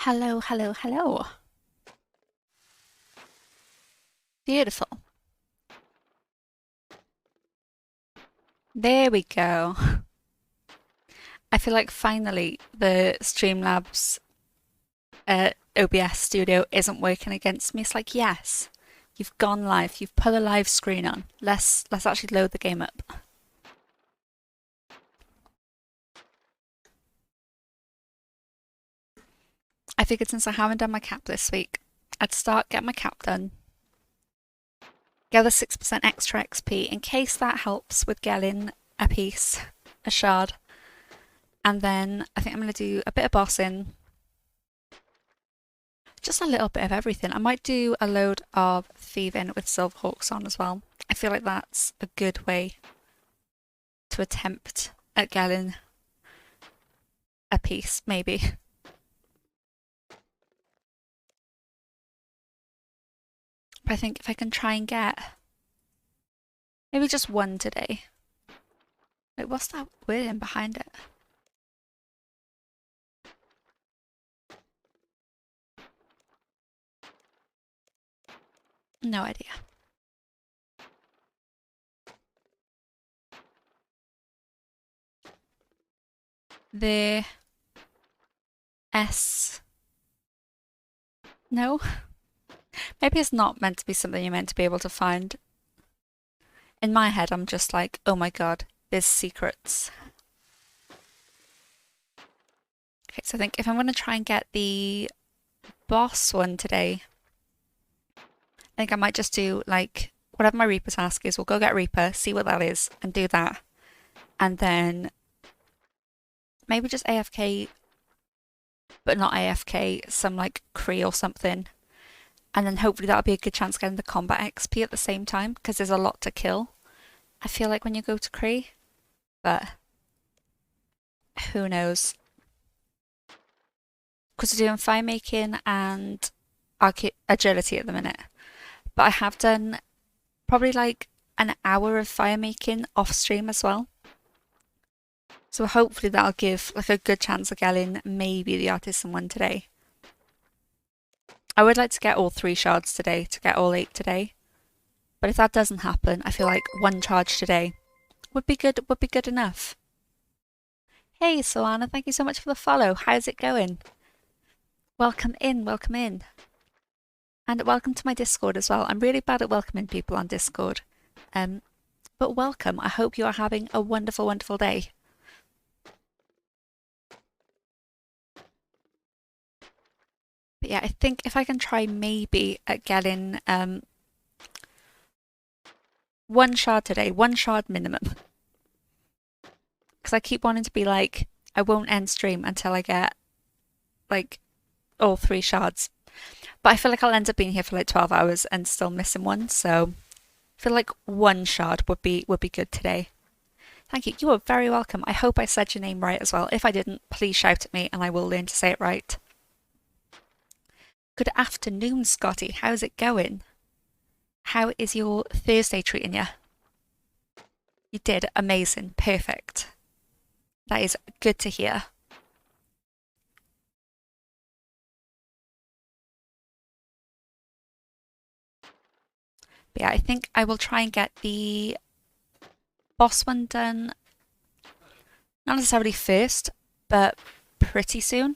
Hello, hello, hello. Beautiful. There we go. I feel like finally the Streamlabs OBS studio isn't working against me. It's like, yes, you've gone live. You've put a live screen on. Let's actually load the game up. I figured since I haven't done my cap this week, I'd start get my cap done. Gather 6% extra XP in case that helps with getting a piece, a shard. And then I think I'm going to do a bit of bossing. Just a little bit of everything. I might do a load of thieving with Silverhawks on as well. I feel like that's a good way to attempt at getting a piece, maybe. But I think if I can try and get maybe just one today. Wait, what's that wording behind it? No idea. The S. No? Maybe it's not meant to be something you're meant to be able to find. In my head, I'm just like, oh my god, there's secrets. Okay, so I think if I'm going to try and get the boss one today, I think I might just do like whatever my Reaper task is. We'll go get Reaper, see what that is, and do that. And then maybe just AFK, but not AFK, some like Kree or something. And then hopefully that'll be a good chance of getting the combat XP at the same time, because there's a lot to kill, I feel like, when you go to Kree. But who knows? Because we're doing fire making and agility at the minute. But I have done probably like an hour of fire making off stream as well. So hopefully that'll give like a good chance of getting maybe the artisan one today. I would like to get all 3 shards today, to get all 8 today. But if that doesn't happen, I feel like 1 charge today would be good enough. Hey Solana, thank you so much for the follow. How's it going? Welcome in, welcome in. And welcome to my Discord as well. I'm really bad at welcoming people on Discord. But welcome. I hope you are having a wonderful, wonderful day. But yeah, I think if I can try maybe at getting 1 shard today, 1 shard minimum. Because I keep wanting to be like, I won't end stream until I get like all 3 shards. But I feel like I'll end up being here for like 12 hours and still missing one, so I feel like 1 shard would be good today. Thank you. You are very welcome. I hope I said your name right as well. If I didn't, please shout at me and I will learn to say it right. Good afternoon, Scotty. How's it going? How is your Thursday treating you? You did amazing. Perfect. That is good to hear. But yeah, I think I will try and get the boss one done, not necessarily first, but pretty soon.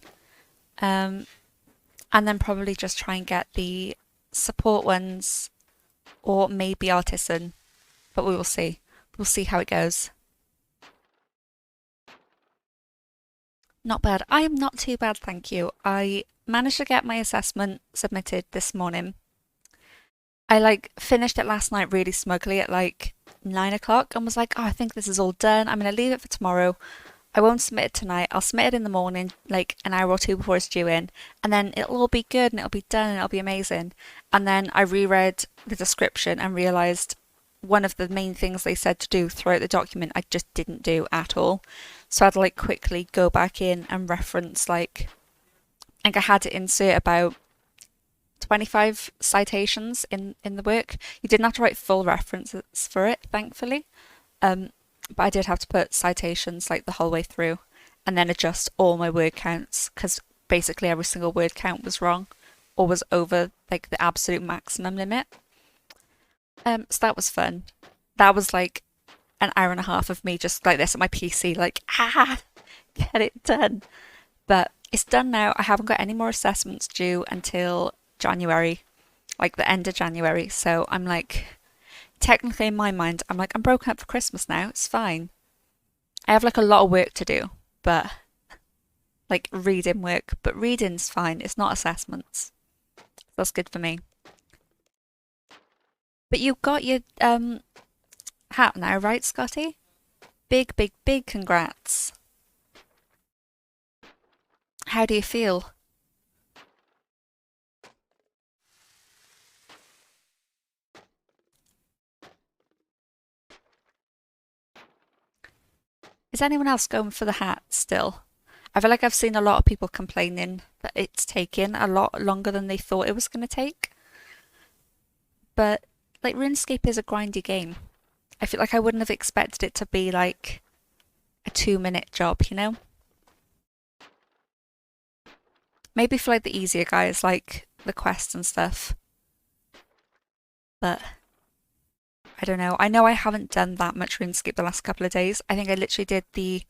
And then probably just try and get the support ones, or maybe artisan, but we will see. We'll see how it goes. Not bad. I am not too bad, thank you. I managed to get my assessment submitted this morning. I like finished it last night really smugly at like 9 o'clock and was like, oh, I think this is all done. I'm going to leave it for tomorrow. I won't submit it tonight. I'll submit it in the morning, like an hour or 2 before it's due in, and then it'll all be good and it'll be done and it'll be amazing. And then I reread the description and realised one of the main things they said to do throughout the document I just didn't do at all. So I had to like quickly go back in and reference like, I think I had to insert about 25 citations in the work. You didn't have to write full references for it, thankfully. But I did have to put citations like the whole way through and then adjust all my word counts because basically every single word count was wrong or was over like the absolute maximum limit. So that was fun. That was like an hour and a half of me just like this at my PC, like, get it done. But it's done now. I haven't got any more assessments due until January, like the end of January. So I'm like, technically in my mind, I'm like, I'm broken up for Christmas now. It's fine. I have like a lot of work to do, but like reading work, but reading's fine. It's not assessments. That's good for me. But you got your hat now, right, Scotty? Big, big, big congrats. How do you feel? Is anyone else going for the hat still? I feel like I've seen a lot of people complaining that it's taking a lot longer than they thought it was going to take. But like RuneScape is a grindy game. I feel like I wouldn't have expected it to be like a 2-minute job, you know? Maybe for like the easier guys, like the quests and stuff. But I don't know. I know I haven't done that much RuneScape the last couple of days. I think I literally did the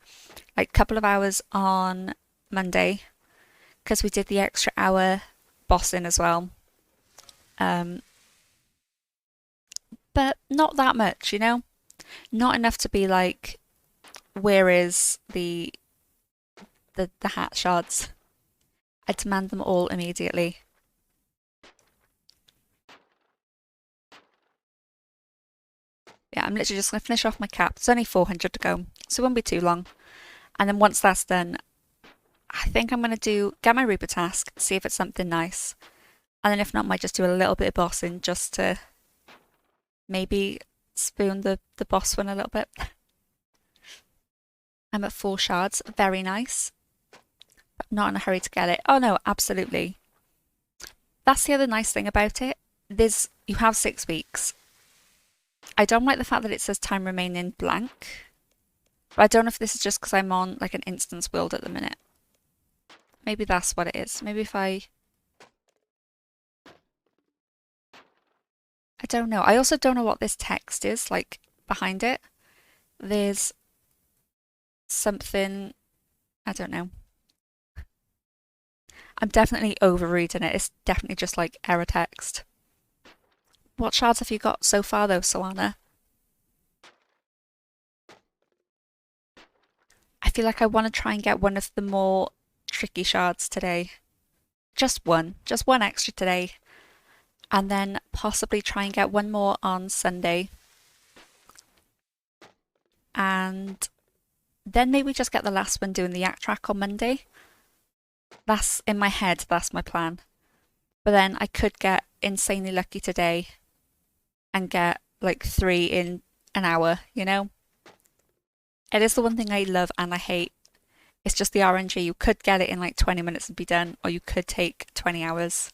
like couple of hours on Monday because we did the extra hour bossing as well. But not that much, you know? Not enough to be like, where is the hat shards? I demand them all immediately. Yeah, I'm literally just going to finish off my cap. There's only 400 to go, so it won't be too long. And then once that's done, I think I'm going to get my Reaper task, see if it's something nice. And then if not, might just do a little bit of bossing just to maybe spoon the boss one a little bit. I'm at 4 shards, very nice. But not in a hurry to get it. Oh no, absolutely. That's the other nice thing about it. You have 6 weeks. I don't like the fact that it says time remaining blank. But I don't know if this is just because I'm on like an instance build at the minute. Maybe that's what it is. Maybe if I don't know. I also don't know what this text is, like, behind it. There's something, I don't know. I'm definitely overreading it. It's definitely just like error text. What shards have you got so far though, Soana? I feel like I want to try and get one of the more tricky shards today. Just one extra today. And then possibly try and get one more on Sunday. And then maybe just get the last one doing the yak track on Monday. That's in my head, that's my plan. But then I could get insanely lucky today and get like 3 in an hour, you know? It is the one thing I love and I hate. It's just the RNG. You could get it in like 20 minutes and be done, or you could take 20 hours.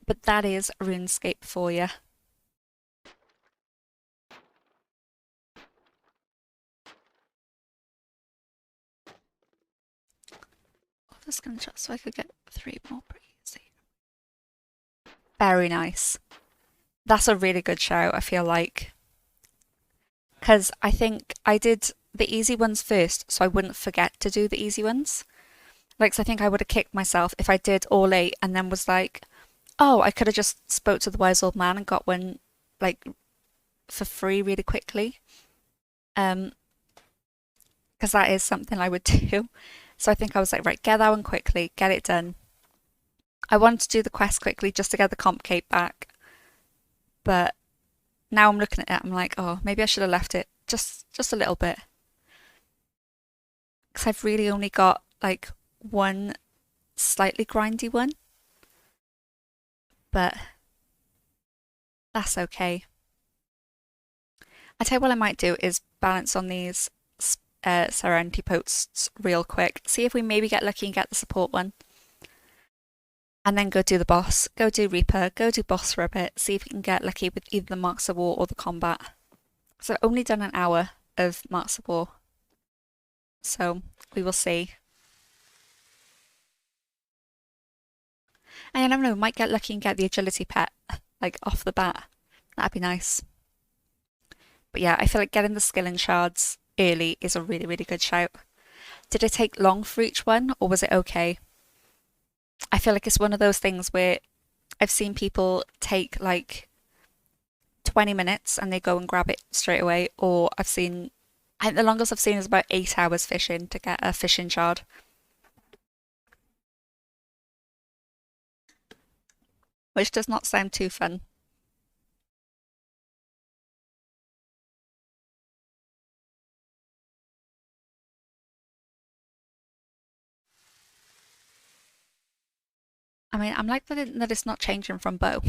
But that is RuneScape for you. I'm just going to check so I could get 3 more pretty easy. Very nice. That's a really good shout, I feel like. Because I think I did the easy ones first, so I wouldn't forget to do the easy ones. Like, so I think I would have kicked myself if I did all 8 and then was like, oh, I could have just spoke to the wise old man and got one, like, for free really quickly. Because that is something I would do. So I think I was like, right, get that one quickly, get it done. I wanted to do the quest quickly just to get the comp cape back. But now I'm looking at it, I'm like, oh, maybe I should have left it just a little bit. Because I've really only got like one slightly grindy one. But that's okay. I tell you what I might do is balance on these Serenity posts real quick. See if we maybe get lucky and get the support one. And then go do the boss. Go do Reaper. Go do boss for a bit. See if we can get lucky with either the Marks of War or the combat. So I've only done an hour of Marks of War. So we will see. And you never know, we might get lucky and get the agility pet, like off the bat. That'd be nice. But yeah, I feel like getting the skilling shards early is a really, really good shout. Did it take long for each one, or was it okay? I feel like it's one of those things where I've seen people take like 20 minutes and they go and grab it straight away, or I think the longest I've seen is about 8 hours fishing to get a fishing shard. Which does not sound too fun. I mean, I'm like that it's not changing from bow.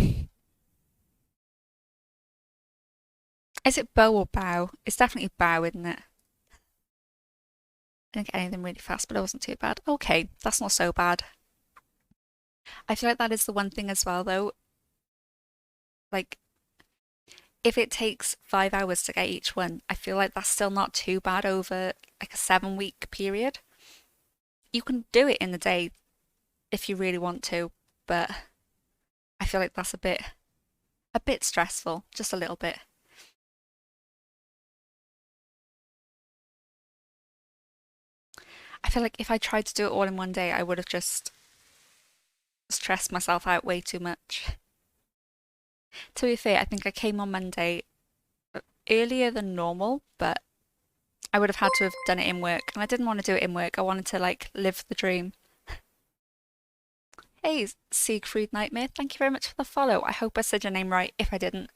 Is it bow or bow? It's definitely bow, isn't it? I didn't get anything really fast, but it wasn't too bad. Okay, that's not so bad. I feel like that is the one thing as well, though. Like, if it takes 5 hours to get each one, I feel like that's still not too bad over like a 7 week period. You can do it in the day if you really want to, but I feel like that's a bit stressful, just a little bit. I feel like if I tried to do it all in one day, I would have just stressed myself out way too much. To be fair, I think I came on Monday earlier than normal, but I would have had to have done it in work, and I didn't want to do it in work. I wanted to like live the dream. Hey, Siegfried Nightmare, thank you very much for the follow. I hope I said your name right. If I didn't,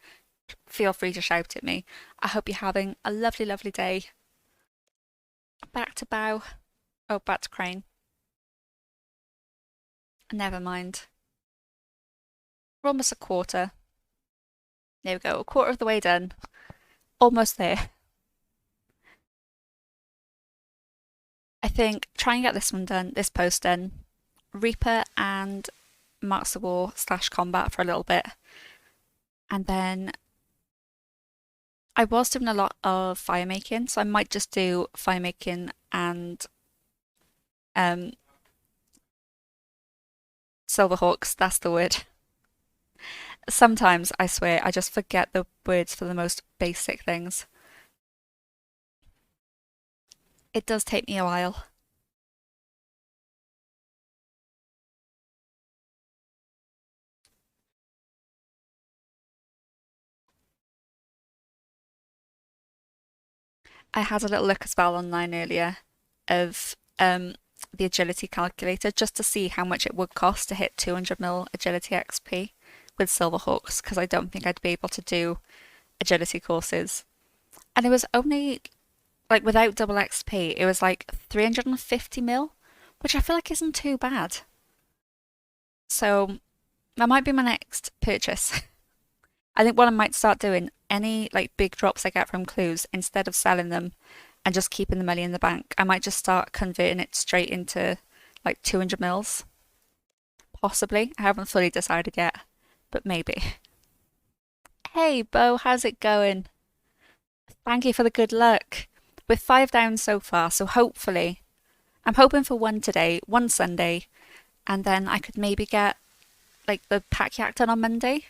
feel free to shout at me. I hope you're having a lovely, lovely day. Back to bow. Oh, back to crane. Never mind. We're almost a quarter. There we go, a quarter of the way done. Almost there. I think try and get this one done, this post done. Reaper and Marks of War / combat for a little bit. And then I was doing a lot of fire making, so I might just do fire making and um Silverhawks, that's the word. Sometimes I swear I just forget the words for the most basic things. It does take me a while. I had a little look as well online earlier of the agility calculator just to see how much it would cost to hit 200 mil agility XP with Silverhawks because I don't think I'd be able to do agility courses. And it was only like without double XP, it was like 350 mil, which I feel like isn't too bad. So that might be my next purchase. I think what I might start doing, any like big drops I get from clues, instead of selling them and just keeping the money in the bank, I might just start converting it straight into like 200 mils. Possibly. I haven't fully decided yet, but maybe. Hey, Bo, how's it going? Thank you for the good luck. We're 5 down so far, so hopefully, I'm hoping for one today, one Sunday, and then I could maybe get like the pack yak done on Monday.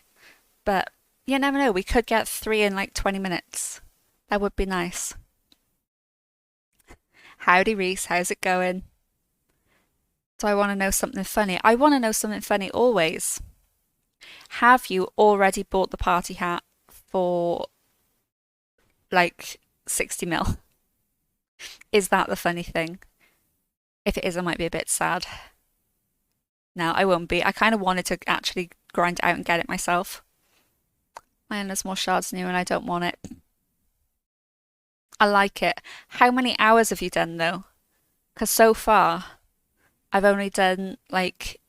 But you never know, we could get three in like 20 minutes. That would be nice. Howdy, Reese, how's it going? Do I want to know something funny? I want to know something funny always. Have you already bought the party hat for like 60 mil? Is that the funny thing? If it is, I might be a bit sad. No, I won't be. I kind of wanted to actually grind it out and get it myself. And there's more shards new and I don't want it. I like it. How many hours have you done though? Because so far, I've only done like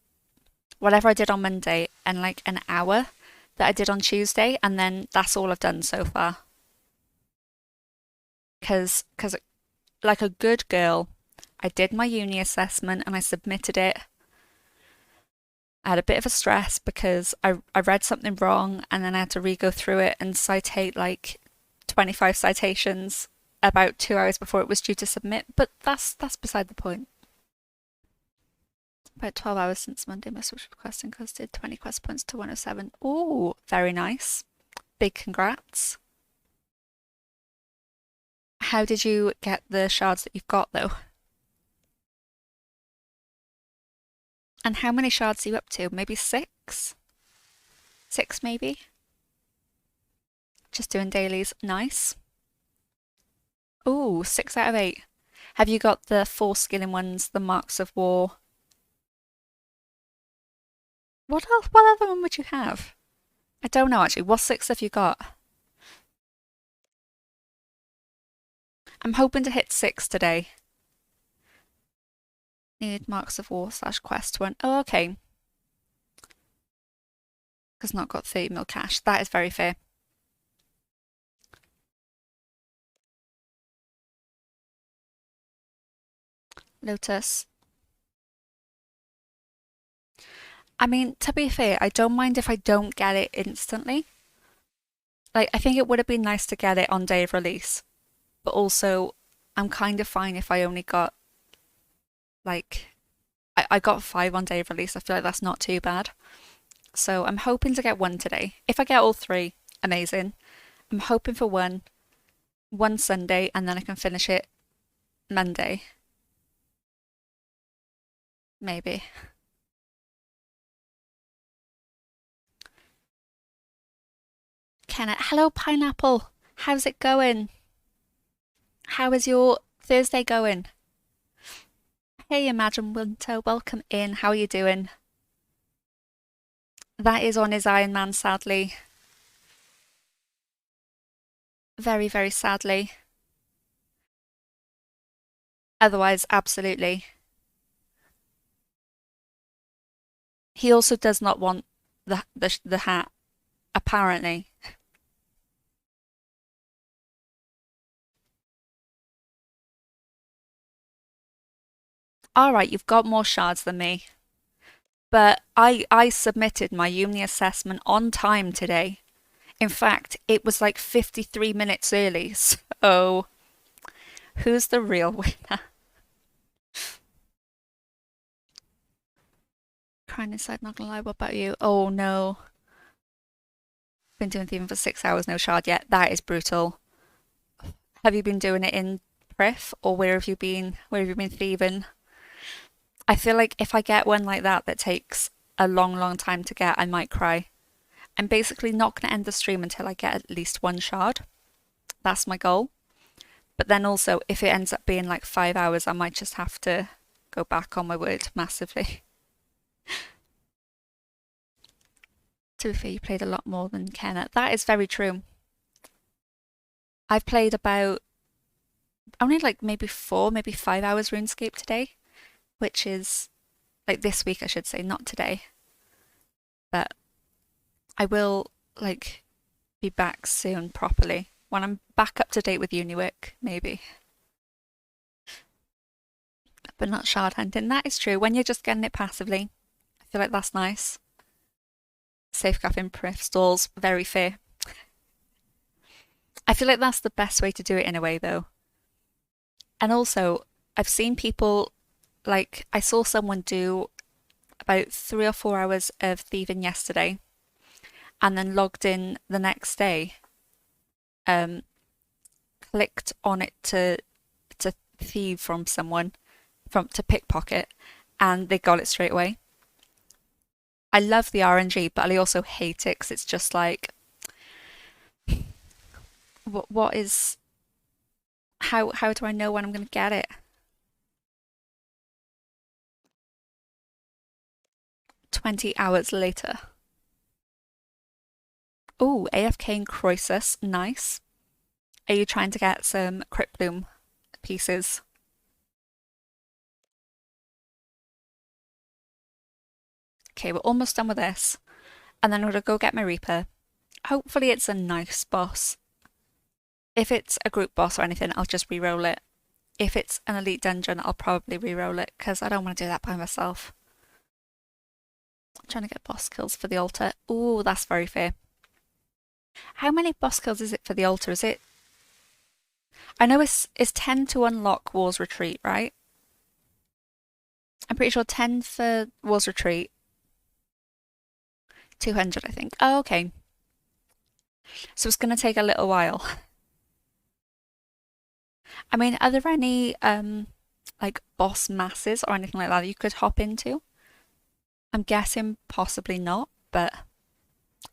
whatever I did on Monday and like an hour that I did on Tuesday, and then that's all I've done so far. Because like a good girl, I did my uni assessment and I submitted it. I had a bit of a stress because I read something wrong and then I had to re-go through it and citate like 25 citations about 2 hours before it was due to submit, but that's beside the point. About 12 hours since Monday, my social request encosted 20 quest points to 107. Oh, very nice. Big congrats. How did you get the shards that you've got though? And how many shards are you up to? Maybe 6? 6 maybe? Just doing dailies. Nice. Ooh, 6 out of 8. Have you got the 4 skilling ones, the Marks of War? What else? What other one would you have? I don't know actually. What 6 have you got? I'm hoping to hit 6 today. Need Marks of War / quest 1. Oh, okay. Has not got 30 mil cash. That is very fair. Lotus. I mean, to be fair, I don't mind if I don't get it instantly. Like, I think it would have been nice to get it on day of release. But also, I'm kind of fine if I only got, like, I got 5 on day of release. I feel like that's not too bad. So I'm hoping to get 1 today. If I get all 3, amazing. I'm hoping for 1 Sunday, and then I can finish it Monday. Maybe. Kenneth, hello Pineapple. How's it going? How is your Thursday going? Hey Imagine Winter, welcome in. How are you doing? That is on his Iron Man, sadly. Very, very sadly. Otherwise, absolutely. He also does not want the hat, apparently. All right, you've got more shards than me. But I submitted my uni assessment on time today. In fact, it was like 53 minutes early. So, who's the real winner? Crying inside, not gonna lie, what about you? Oh no. Been doing thieving for 6 hours, no shard yet. That is brutal. Have you been doing it in Priff, or where have you been? Where have you been thieving? I feel like if I get one like that takes a long, long time to get, I might cry. I'm basically not going to end the stream until I get at least 1 shard. That's my goal. But then also, if it ends up being like 5 hours, I might just have to go back on my word massively. To be fair, you played a lot more than Kenneth. That is very true. I've played about only like maybe 4, maybe 5 hours RuneScape today, which is like this week, I should say, not today. But I will like be back soon properly when I'm back up to date with uni work, maybe. But not shard hunting. That is true. When you're just getting it passively, I feel like that's nice. Safegapping Priff stalls, very fair. I feel like that's the best way to do it in a way, though. And also, I've seen people, like, I saw someone do about 3 or 4 hours of thieving yesterday and then logged in the next day, clicked on it to thieve from someone, to pickpocket, and they got it straight away. I love the RNG, but I also hate it because it's just like, what is, how do I know when I'm going to get it? "20 hours later." Oh, AFK in Croesus, nice. Are you trying to get some Crypt Bloom pieces? Okay, we're almost done with this. And then I'm going to go get my Reaper. Hopefully it's a nice boss. If it's a group boss or anything, I'll just re-roll it. If it's an elite dungeon, I'll probably re-roll it because I don't want to do that by myself. I'm trying to get boss kills for the altar. Ooh, that's very fair. How many boss kills is it for the altar? Is it... I know it's 10 to unlock War's Retreat, right? I'm pretty sure 10 for War's Retreat. 200, I think. Oh, okay. So it's going to take a little while. I mean, are there any like boss masses or anything like that you could hop into? I'm guessing possibly not, but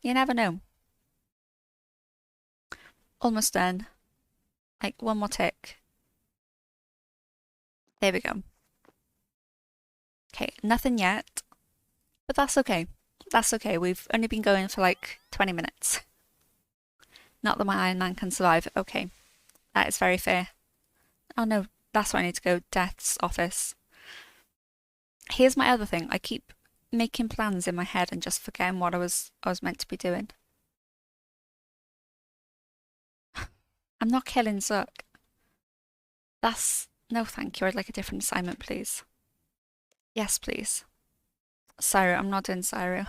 you never know. Almost done. Like one more tick. There we go. Okay, nothing yet, but that's okay. That's okay. We've only been going for like 20 minutes. Not that my Iron Man can survive. Okay, that is very fair. Oh no, that's where I need to go. Death's office. Here's my other thing. I keep making plans in my head and just forgetting what I was meant to be doing. I'm not killing Zuck. That's no thank you. I'd like a different assignment, please. Yes, please. Cyro, I'm not doing Cyro.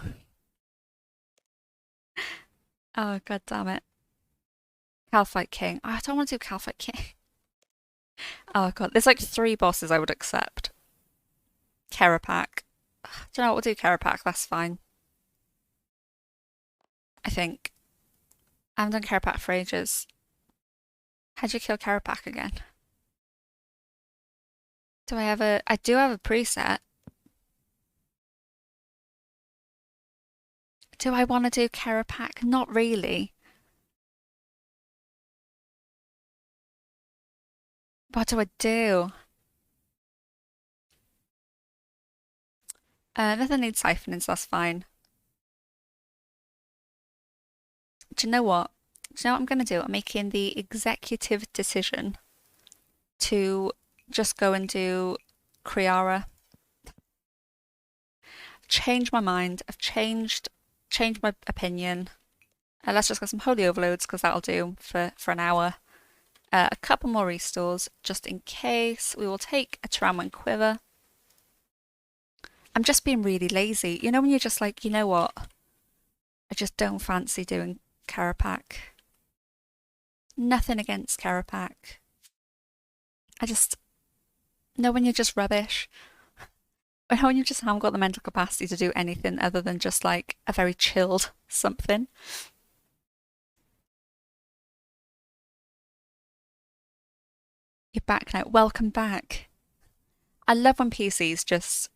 Oh god damn it. Calphite King. Oh, I don't want to do Calphite King. Oh god, there's like 3 bosses I would accept. Kerapak. Do you know what, we'll do Kerapak, that's fine. I think. I haven't done Kerapak for ages. How'd you kill Kerapak again? Do I have a... I do have a preset. Do I want to do Kerapak? Not really. What do I do? Nothing needs siphoning, so that's fine. Do you know what? Do you know what I'm going to do? I'm making the executive decision to just go and do Kriara. I've changed my mind. I've changed my opinion. Let's just get some Holy Overloads because that'll do for an hour. A couple more restores just in case. We will take a Tramwin Quiver. I'm just being really lazy. You know when you're just like, you know what? I just don't fancy doing Kerapak. Nothing against Kerapak. I just know when you're just rubbish. Or when you just haven't got the mental capacity to do anything other than just like a very chilled something. You're back now. Welcome back. I love when PCs just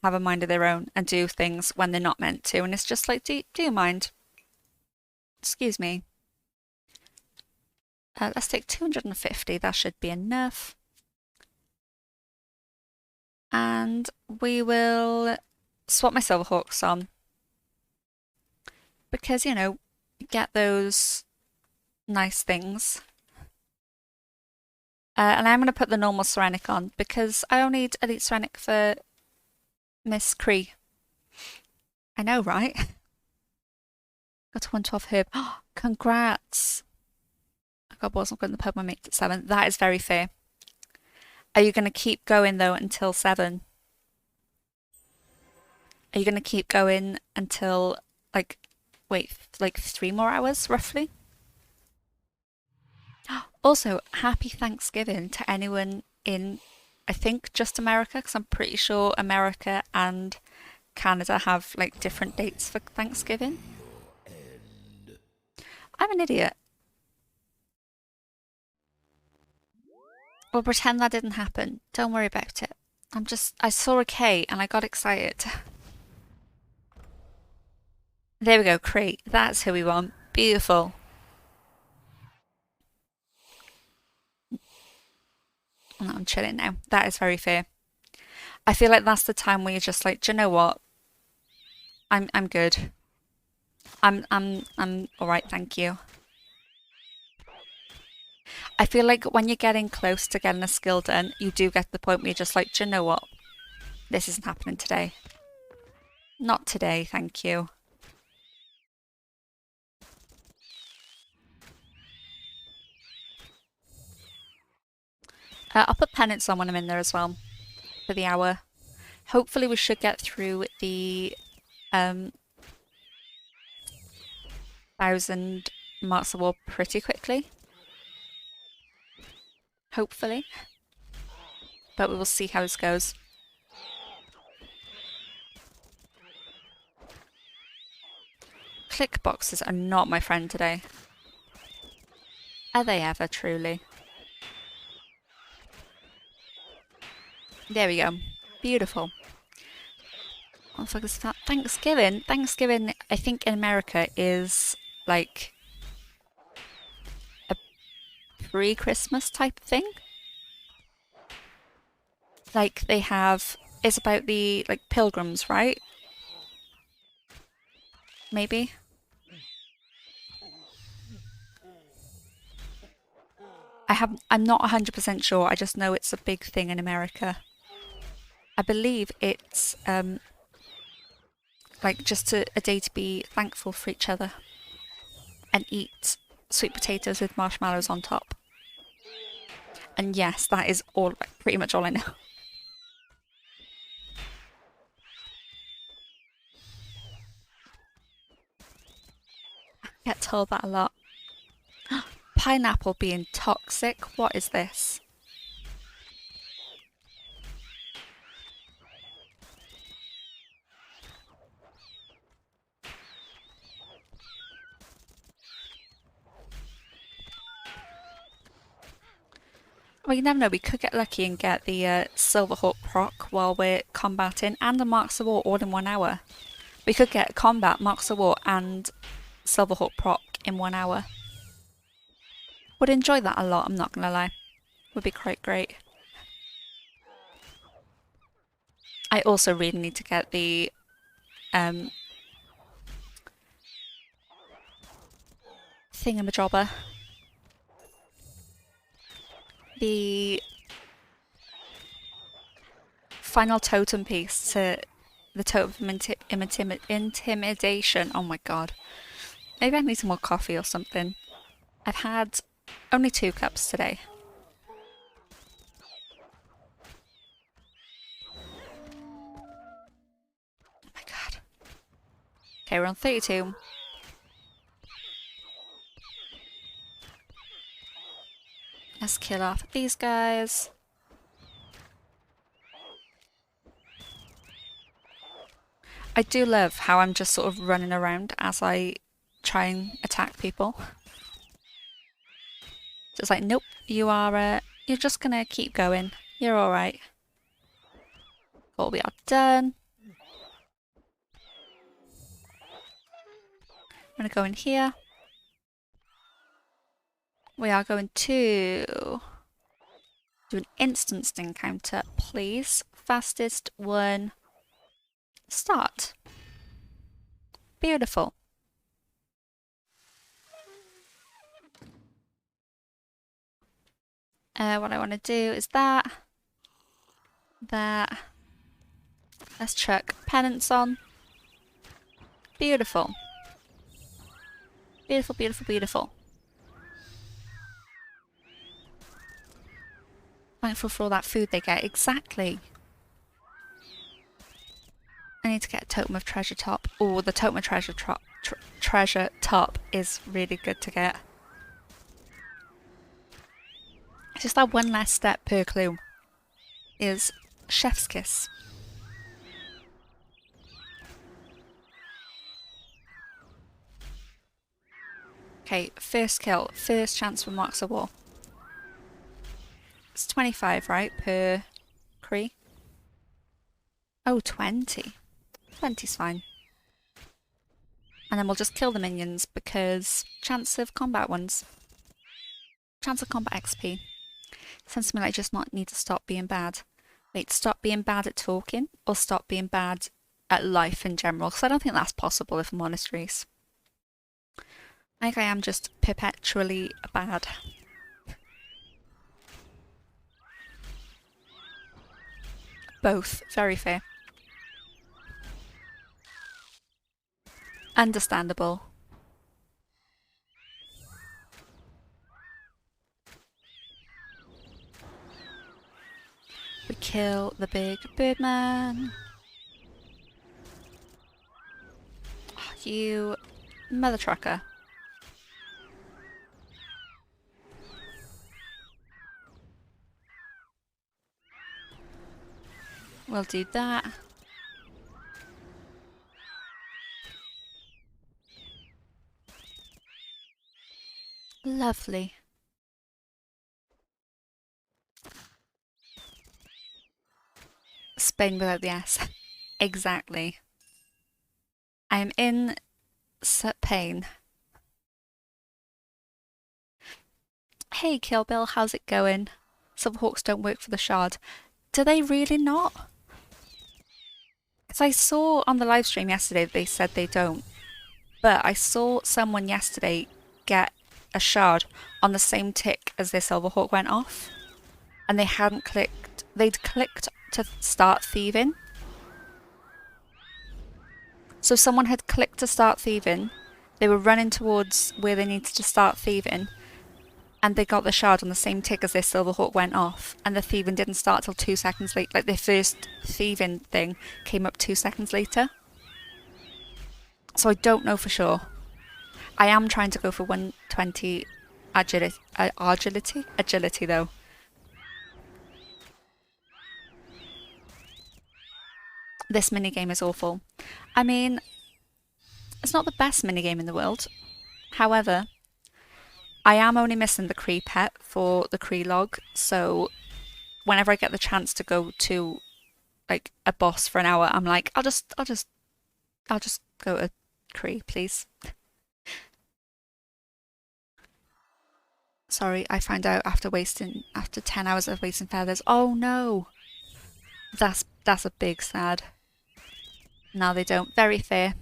have a mind of their own and do things when they're not meant to. And it's just like, do you mind? Excuse me. Let's take 250. That should be enough. And we will swap my Silverhawks on. Because, you know, get those nice things. And I'm going to put the normal Serenic on because I don't need Elite Serenic for Miss Cree. I know, right? Got a 112 herb. Oh, congrats! I got balls, I'm going to put my mate at 7. That is very fair. Are you going to keep going though until 7? Are you going to keep going until like, wait, like 3 more hours roughly? Also, happy Thanksgiving to anyone in, I think, just America, because I'm pretty sure America and Canada have like different dates for Thanksgiving. I'm an idiot. We'll pretend that didn't happen. Don't worry about it. I saw a K and I got excited. There we go, Cree. That's who we want. Beautiful. Oh, I'm chilling now. That is very fair. I feel like that's the time where you're just like, do you know what? I'm good. I'm all right, thank you. I feel like when you're getting close to getting a skill done, you do get to the point where you're just like, do you know what? This isn't happening today. Not today, thank you. I'll put penance on when I'm in there as well for the hour. Hopefully we should get through the 1,000 marks of war pretty quickly. Hopefully. But we will see how this goes. Click boxes are not my friend today. Are they ever, truly? There we go. Beautiful. What the fuck is that? Thanksgiving? Thanksgiving, I think in America, is like a pre-Christmas type thing. Like they have... It's about the, like, pilgrims, right? Maybe? I'm not 100% sure. I just know it's a big thing in America. I believe it's like just a day to be thankful for each other and eat sweet potatoes with marshmallows on top. And yes, that is all, like, pretty much all I know. I get told that a lot. Pineapple being toxic? What is this? Well, you never know, we could get lucky and get the Silverhawk proc while we're combating and the Marks of War all in 1 hour. We could get combat, Marks of War and Silverhawk proc in 1 hour. Would enjoy that a lot, I'm not gonna lie. Would be quite great. I also really need to get the thingamajobber. The final totem piece to the totem of intimidation. Oh my god. Maybe I need some more coffee or something. I've had only 2 cups today. Oh my god. Okay, we're on 32. Let's kill off these guys. I do love how I'm just sort of running around as I try and attack people. So it's like, nope, you're just gonna keep going. You're alright. Cool, we are done. I'm gonna go in here. We are going to do an instanced encounter, please. Fastest one. Start. Beautiful. What I want to do is that. Let's chuck penance on. Beautiful. Beautiful, beautiful, beautiful. Thankful for all that food they get. Exactly. I need to get a Totem of Treasure Top. Oh, the Totem of Treasure Top is really good to get. It's just that one less step per clue is Chef's Kiss. Okay, first kill, first chance for Marks of War. It's 25, right, per Cree? Oh, 20. 20's fine. And then we'll just kill the minions because chance of combat ones. Chance of combat XP. Sounds to me like I just not need to stop being bad. Wait, stop being bad at talking or stop being bad at life in general? Because I don't think that's possible if I'm honest, Reese. I think I am just perpetually bad. Both. Very fair. Understandable. We kill the big birdman. Oh, you mother trucker. We'll do that. Lovely. Spain without the S. Exactly. I'm in pain. Hey Kill Bill, how's it going? Silverhawks don't work for the shard. Do they really not? Because I saw on the live stream yesterday they said they don't. But I saw someone yesterday get a shard on the same tick as their Silverhawk went off. And they hadn't clicked. They'd clicked to start thieving. So someone had clicked to start thieving. They were running towards where they needed to start thieving. And they got the shard on the same tick as their Silverhawk went off, and the thieving didn't start till 2 seconds late. Like their first thieving thing came up 2 seconds later. So I don't know for sure. I am trying to go for 120 agility though. This minigame is awful. I mean, it's not the best minigame in the world. However, I am only missing the Kree pet for the Kree log, so whenever I get the chance to go to like a boss for an hour, I'm like, I'll just go to Kree, please. Sorry, I found out after 10 hours of wasting feathers. Oh no! That's a big sad. Now they don't. Very fair.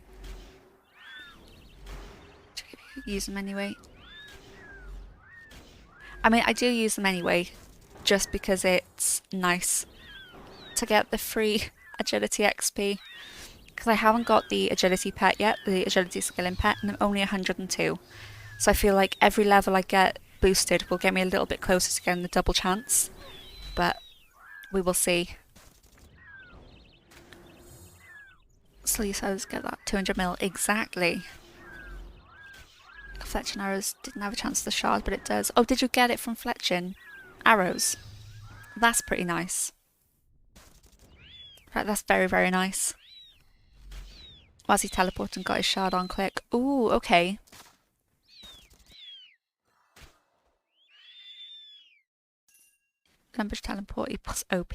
Use them anyway. I mean, I do use them anyway, just because it's nice to get the free agility XP. Because I haven't got the agility pet yet, the agility skilling pet, and I'm only 102. So I feel like every level I get boosted will get me a little bit closer to getting the double chance. But we will see. So you said get that 200 mil exactly. Fletching arrows didn't have a chance to the shard, but it does. Oh, did you get it from fletching arrows? That's pretty nice. Right, that's very, very nice. Was he teleported and got his shard on click? Ooh, okay. Numbers teleport equals OP.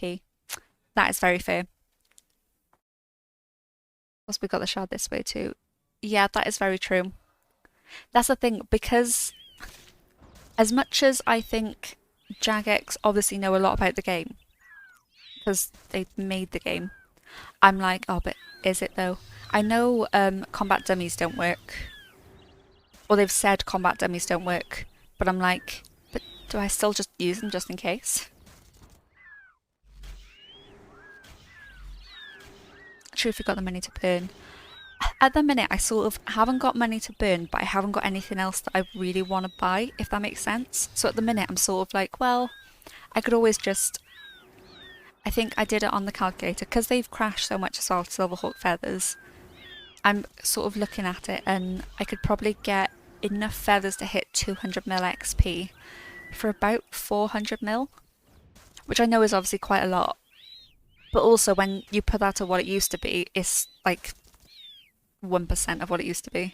That is very fair. Plus we got the shard this way too. Yeah, that is very true. That's the thing, because as much as I think Jagex obviously know a lot about the game, because they made the game, I'm like, oh, but is it though? I know combat dummies don't work. Or they've said combat dummies don't work, but I'm like, but do I still just use them just in case? True, if you got the money to burn. At the minute, I sort of haven't got money to burn, but I haven't got anything else that I really want to buy, if that makes sense. So at the minute, I'm sort of like, well, I could always just... I think I did it on the calculator, because they've crashed so much as well, Silverhawk feathers. I'm sort of looking at it, and I could probably get enough feathers to hit 200 mil XP for about 400 mil, which I know is obviously quite a lot. But also, when you put that to what it used to be, it's like 1% of what it used to be.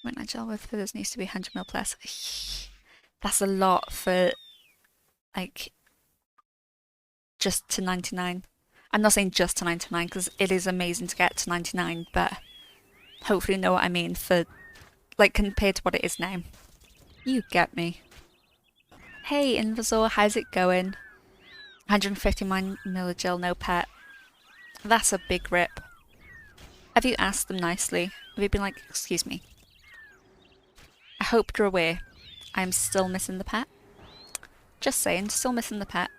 When I gel with feathers needs to be 100 mil plus. That's a lot for, like, just to 99. I'm not saying just to 99, because it is amazing to get to 99, but hopefully you know what I mean for, like, compared to what it is now. You get me. Hey Invasor, how's it going? 159 milligil, no pet. That's a big rip. Have you asked them nicely? Have you been like, excuse me? I hope you're aware I'm still missing the pet. Just saying, still missing the pet.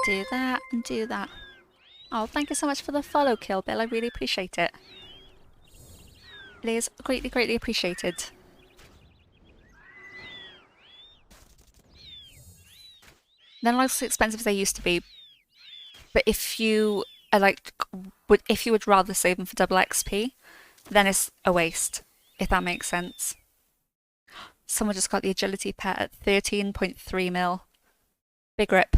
Do that and do that. Oh, thank you so much for the follow, Kill Bill. I really appreciate it. It is greatly, greatly appreciated. They're not as expensive as they used to be, but if you are like, if you would rather save them for double XP, then it's a waste, if that makes sense. Someone just got the agility pet at 13.3 mil. Big rip.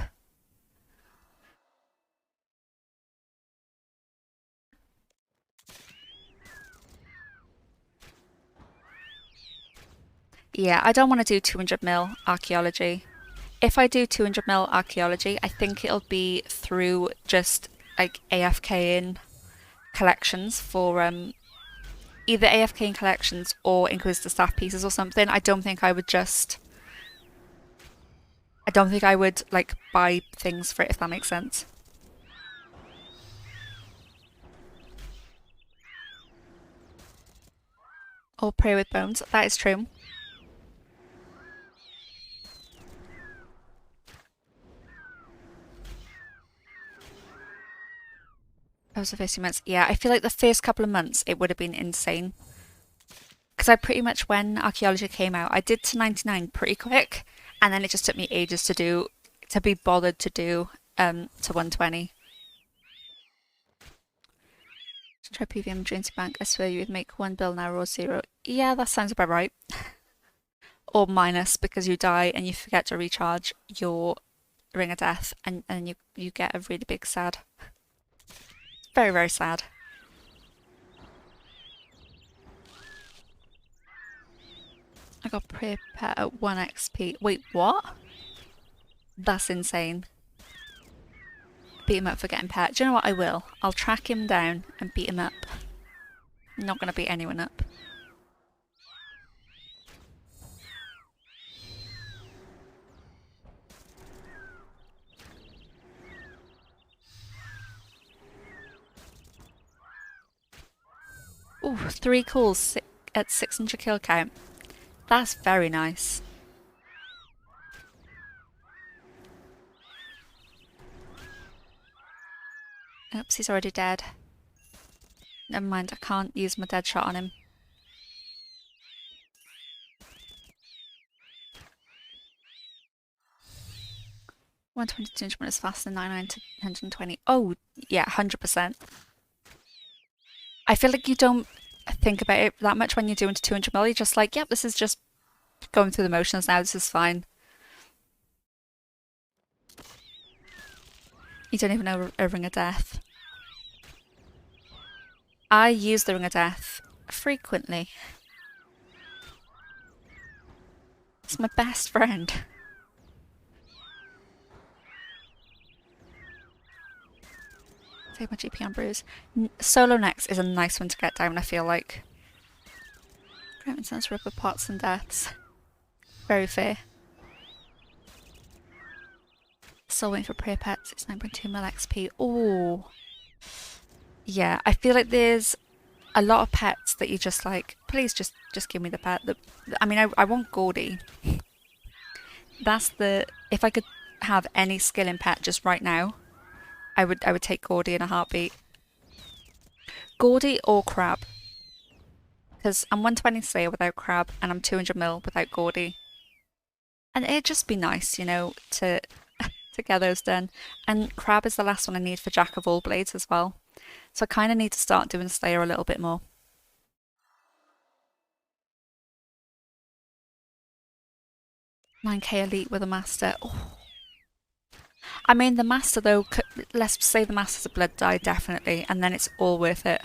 Yeah, I don't want to do 200 mil archaeology. If I do 200 mil archaeology, I think it'll be through just like AFK in collections for either AFK in collections or Inquisitor staff pieces or something. I don't think I would like buy things for it, if that makes sense. Or prey with bones. That is true. That was the first few months. Yeah, I feel like the first couple of months it would have been insane. Because I pretty much, when archaeology came out, I did to 99 pretty quick, and then it just took me ages to be bothered to do to 120. Try PVM Drains Bank. I swear you would make one bill now or zero. Yeah, that sounds about right. Or minus because you die and you forget to recharge your Ring of Death, and you get a really big sad. Very, very sad. I got Prayer Pet at 1 XP. Wait, what? That's insane. Beat him up for getting pet. Do you know what? I will. I'll track him down and beat him up. I'm not going to beat anyone up. Ooh, 3 calls at 600 kill count. That's very nice. Oops, he's already dead. Never mind, I can't use my dead shot on him. 120 to 200 is faster than 99 to 120. Oh, yeah, 100%. I feel like you don't think about it that much when you're doing to 200 mil. You're just like, yep, this is just going through the motions now, this is fine. You don't even know a Ring of Death. I use the Ring of Death frequently. It's my best friend. Take my GP on Bruise. Solo next is a nice one to get down, I feel like. Great Incense, Ripper, Pots and Deaths. Very fair. Still waiting for Prayer Pets. It's 9.2 mil XP. Oh. Yeah, I feel like there's a lot of pets that you just like, please just give me the pet. I mean, I want Gordy. If I could have any skill in pet just right now, I would take Gordy in a heartbeat. Gordy or Crab. Because I'm 120 Slayer without Crab, and I'm 200 mil without Gordy. And it'd just be nice, you know, to get those done. And Crab is the last one I need for Jack of all Blades as well. So I kind of need to start doing Slayer a little bit more. 9k elite with a master. Oh. I mean, the master though, let's say the master's a blood die, definitely, and then it's all worth it.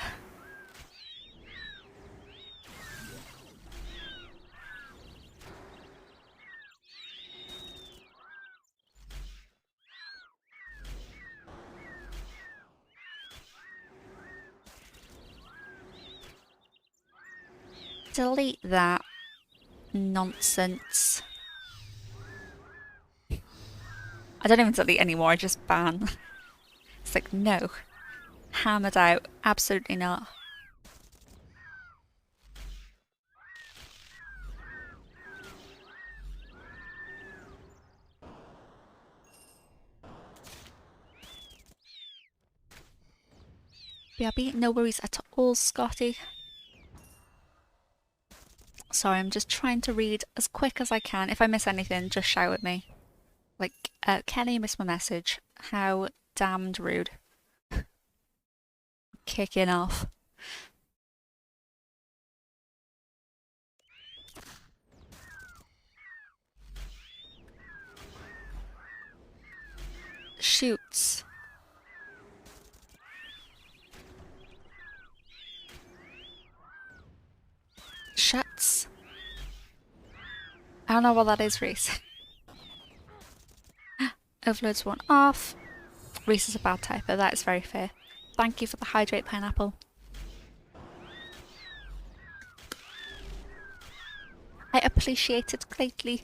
Delete that nonsense. I don't even delete anymore, I just ban. It's like, no. Hammered out. Absolutely not. BRB, no worries at all, Scotty. Sorry, I'm just trying to read as quick as I can. If I miss anything, just shout at me. Like, Kenny missed my message. How damned rude. Kicking off. Shoots. Shuts. I don't know what that is, Reese. Overloads one off. Reese is a bad typer, that is very fair. Thank you for the hydrate pineapple. I appreciate it greatly.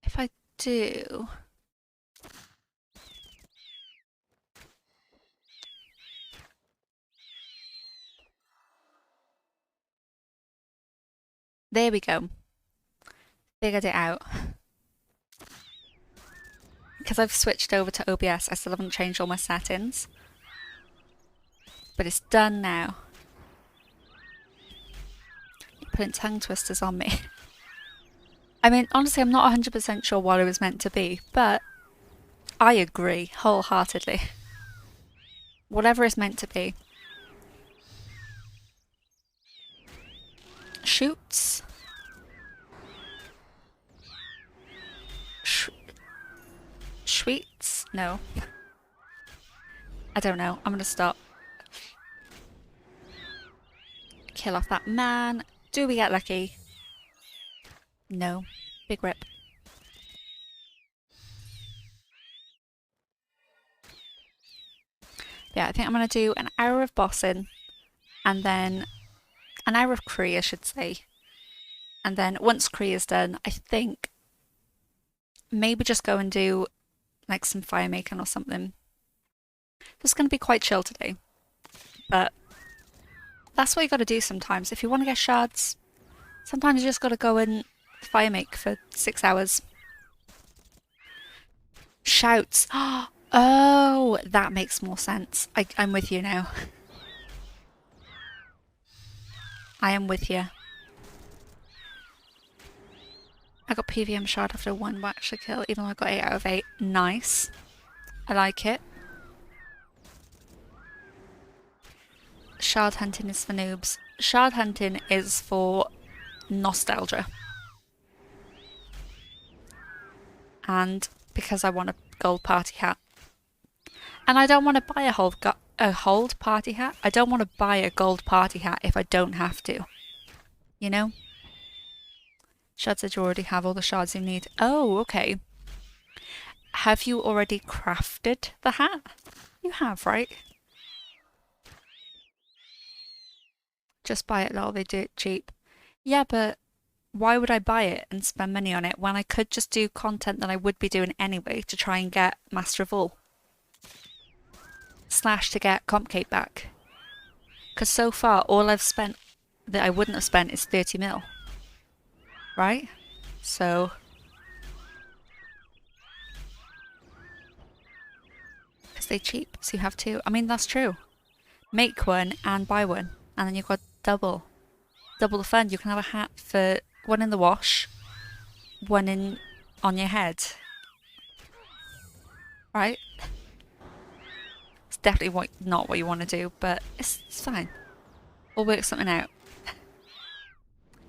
If I do... There we go. Figured it out. Because I've switched over to OBS, I still haven't changed all my settings. But it's done now. You're putting tongue twisters on me. I mean, honestly, I'm not 100% sure what it was meant to be, but I agree wholeheartedly. Whatever it's meant to be. Shoots. Sweets? No. I don't know. I'm gonna stop. Kill off that man. Do we get lucky? No. Big rip. Yeah, I think I'm gonna do an hour of bossing and then an hour of Kree, I should say. And then once Kree is done, I think maybe just go and do like some fire making or something. It's going to be quite chill today, but that's what you got to do sometimes. If you want to get shards, sometimes you just got to go and fire make for 6 hours. Shouts. Oh, that makes more sense. I'm with you now. I am with you. I got PVM shard after one Waxer kill, even though I got 8 out of 8. Nice. I like it. Shard hunting is for noobs. Shard hunting is for nostalgia. And because I want a gold party hat. And I don't want to buy a hold party hat. I don't want to buy a gold party hat if I don't have to. You know? Shard said you already have all the shards you need. Oh, okay. Have you already crafted the hat? You have, right? Just buy it, lol, they do it cheap. Yeah, but why would I buy it and spend money on it when I could just do content that I would be doing anyway to try and get Master of All? / to get Compcate back. Because so far, all I've spent that I wouldn't have spent is 30 mil. Right? So... because they're cheap, so you have two. I mean, that's true. Make one and buy one, and then you've got double the fun. You can have a hat for one in the wash, one on your head. Right? It's definitely not what you want to do, but it's fine. We'll work something out.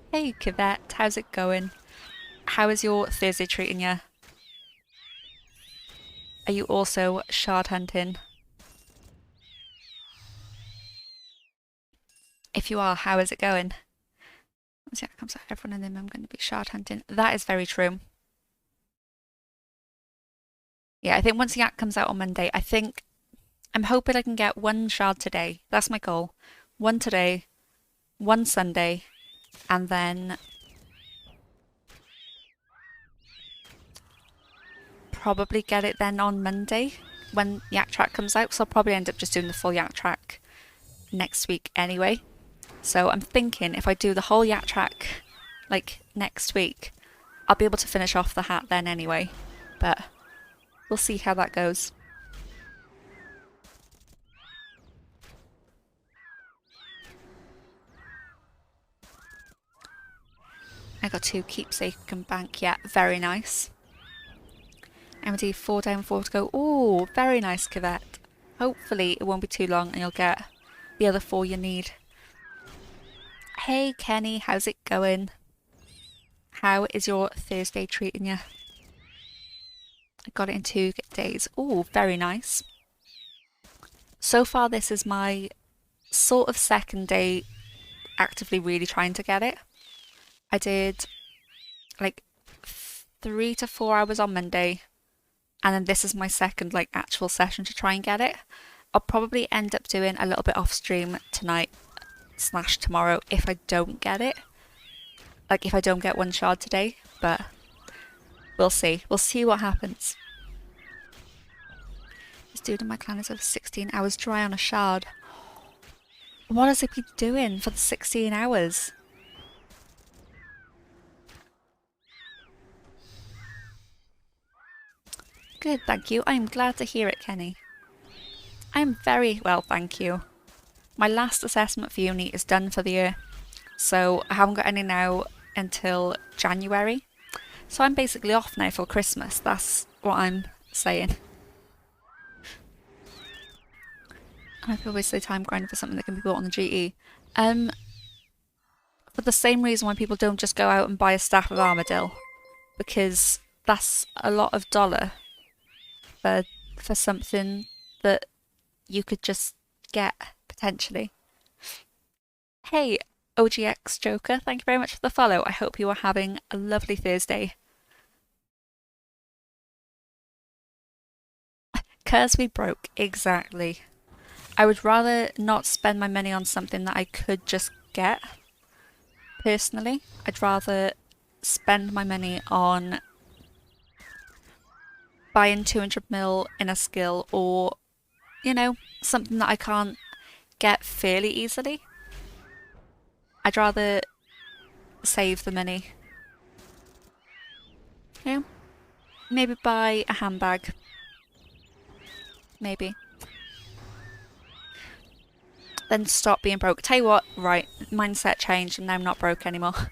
Hey, Kivette, how's it going? How is your Thursday treating you? Are you also shard hunting? If you are, how is it going? Once that comes out, everyone in them, I'm going to be shard hunting. That is very true. Yeah, I think once the act comes out on Monday, I'm hoping I can get one shard today. That's my goal. One today, one Sunday, and then probably get it then on Monday when Yak Track comes out. So I'll probably end up just doing the full Yak Track next week anyway. So I'm thinking if I do the whole Yak Track like next week, I'll be able to finish off the hat then anyway. But we'll see how that goes. I got 2 keepsake and bank, yeah, very nice. MD 4 down, 4 to go. Ooh, very nice, Cavette. Hopefully it won't be too long and you'll get the other 4 you need. Hey Kenny, how's it going? How is your Thursday treating you? I got it in 2 days. Ooh, very nice. So far this is my sort of second day actively really trying to get it. I did like 3 to 4 hours on Monday, and then this is my second like actual session to try and get it. I'll probably end up doing a little bit off stream tonight / tomorrow if I don't get it. Like if I don't get 1 shard today, but we'll see. We'll see what happens. This dude in my clan is over 16 hours dry on a shard. What has he been doing for the 16 hours? Good, thank you. I'm glad to hear it, Kenny. I'm very well, thank you. My last assessment for uni is done for the year, so I haven't got any now until January. So I'm basically off now for Christmas, that's what I'm saying. I feel wasted time grinding for something that can be bought on the GE. For the same reason why people don't just go out and buy a staff of Armadil, because that's a lot of dollar for something that you could just get potentially. Hey, OGX Joker, thank you very much for the follow. I hope you are having a lovely Thursday. 'Cause we broke, exactly. I would rather not spend my money on something that I could just get. Personally, I'd rather spend my money on buying 200 mil in a skill, or, you know, something that I can't get fairly easily. I'd rather save the money. Yeah. Maybe buy a handbag. Maybe. Then stop being broke. Tell you what, right, mindset change and now I'm not broke anymore.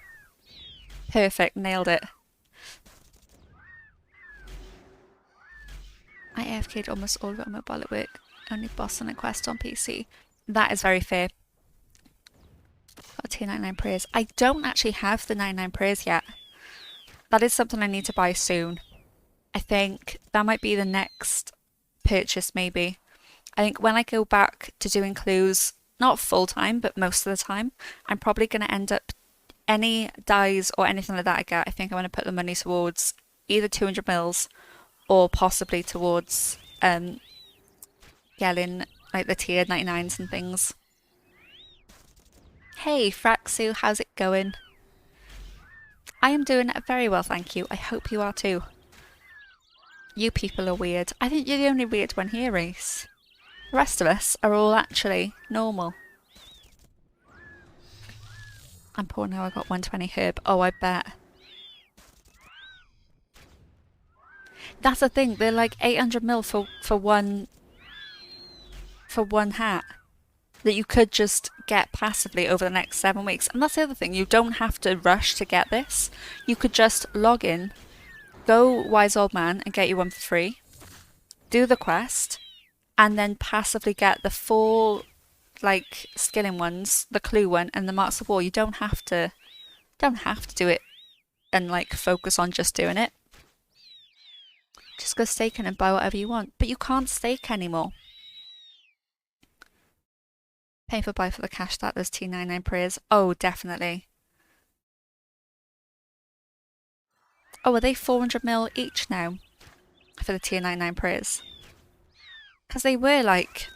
Perfect, nailed it. I AFK'd almost all of it on mobile at work, only boss and a quest on PC. That is very fair. Got tier 99 prayers. I don't actually have the 99 prayers yet. That is something I need to buy soon. I think that might be the next purchase maybe. I think when I go back to doing clues, not full time, but most of the time, I'm probably going to end up any dies or anything like that I get. I think I'm going to put the money towards either 200 mils or possibly towards getting like the tier 99s and things. Hey Fraxu, how's it going? I am doing very well, thank you. I hope you are too. You people are weird. I think you're the only weird one here, Reese. The rest of us are all actually normal. I'm poor now, I got 120 herb. Oh, I bet. That's the thing, they're like 800 mil for one hat that you could just get passively over the next 7 weeks. And that's the other thing, you don't have to rush to get this. You could just log in, go Wise Old Man and get you one for free, do the quest, and then passively get the 4 like skilling ones, the clue one and the Marks of War. You don't have to do it and like focus on just doing it. Just go staking and buy whatever you want. But you can't stake anymore. Pay for buy for the cash that there's T99 prayers. Oh, definitely. Oh, are they 400 mil each now for the tier 99 prayers? Because they were like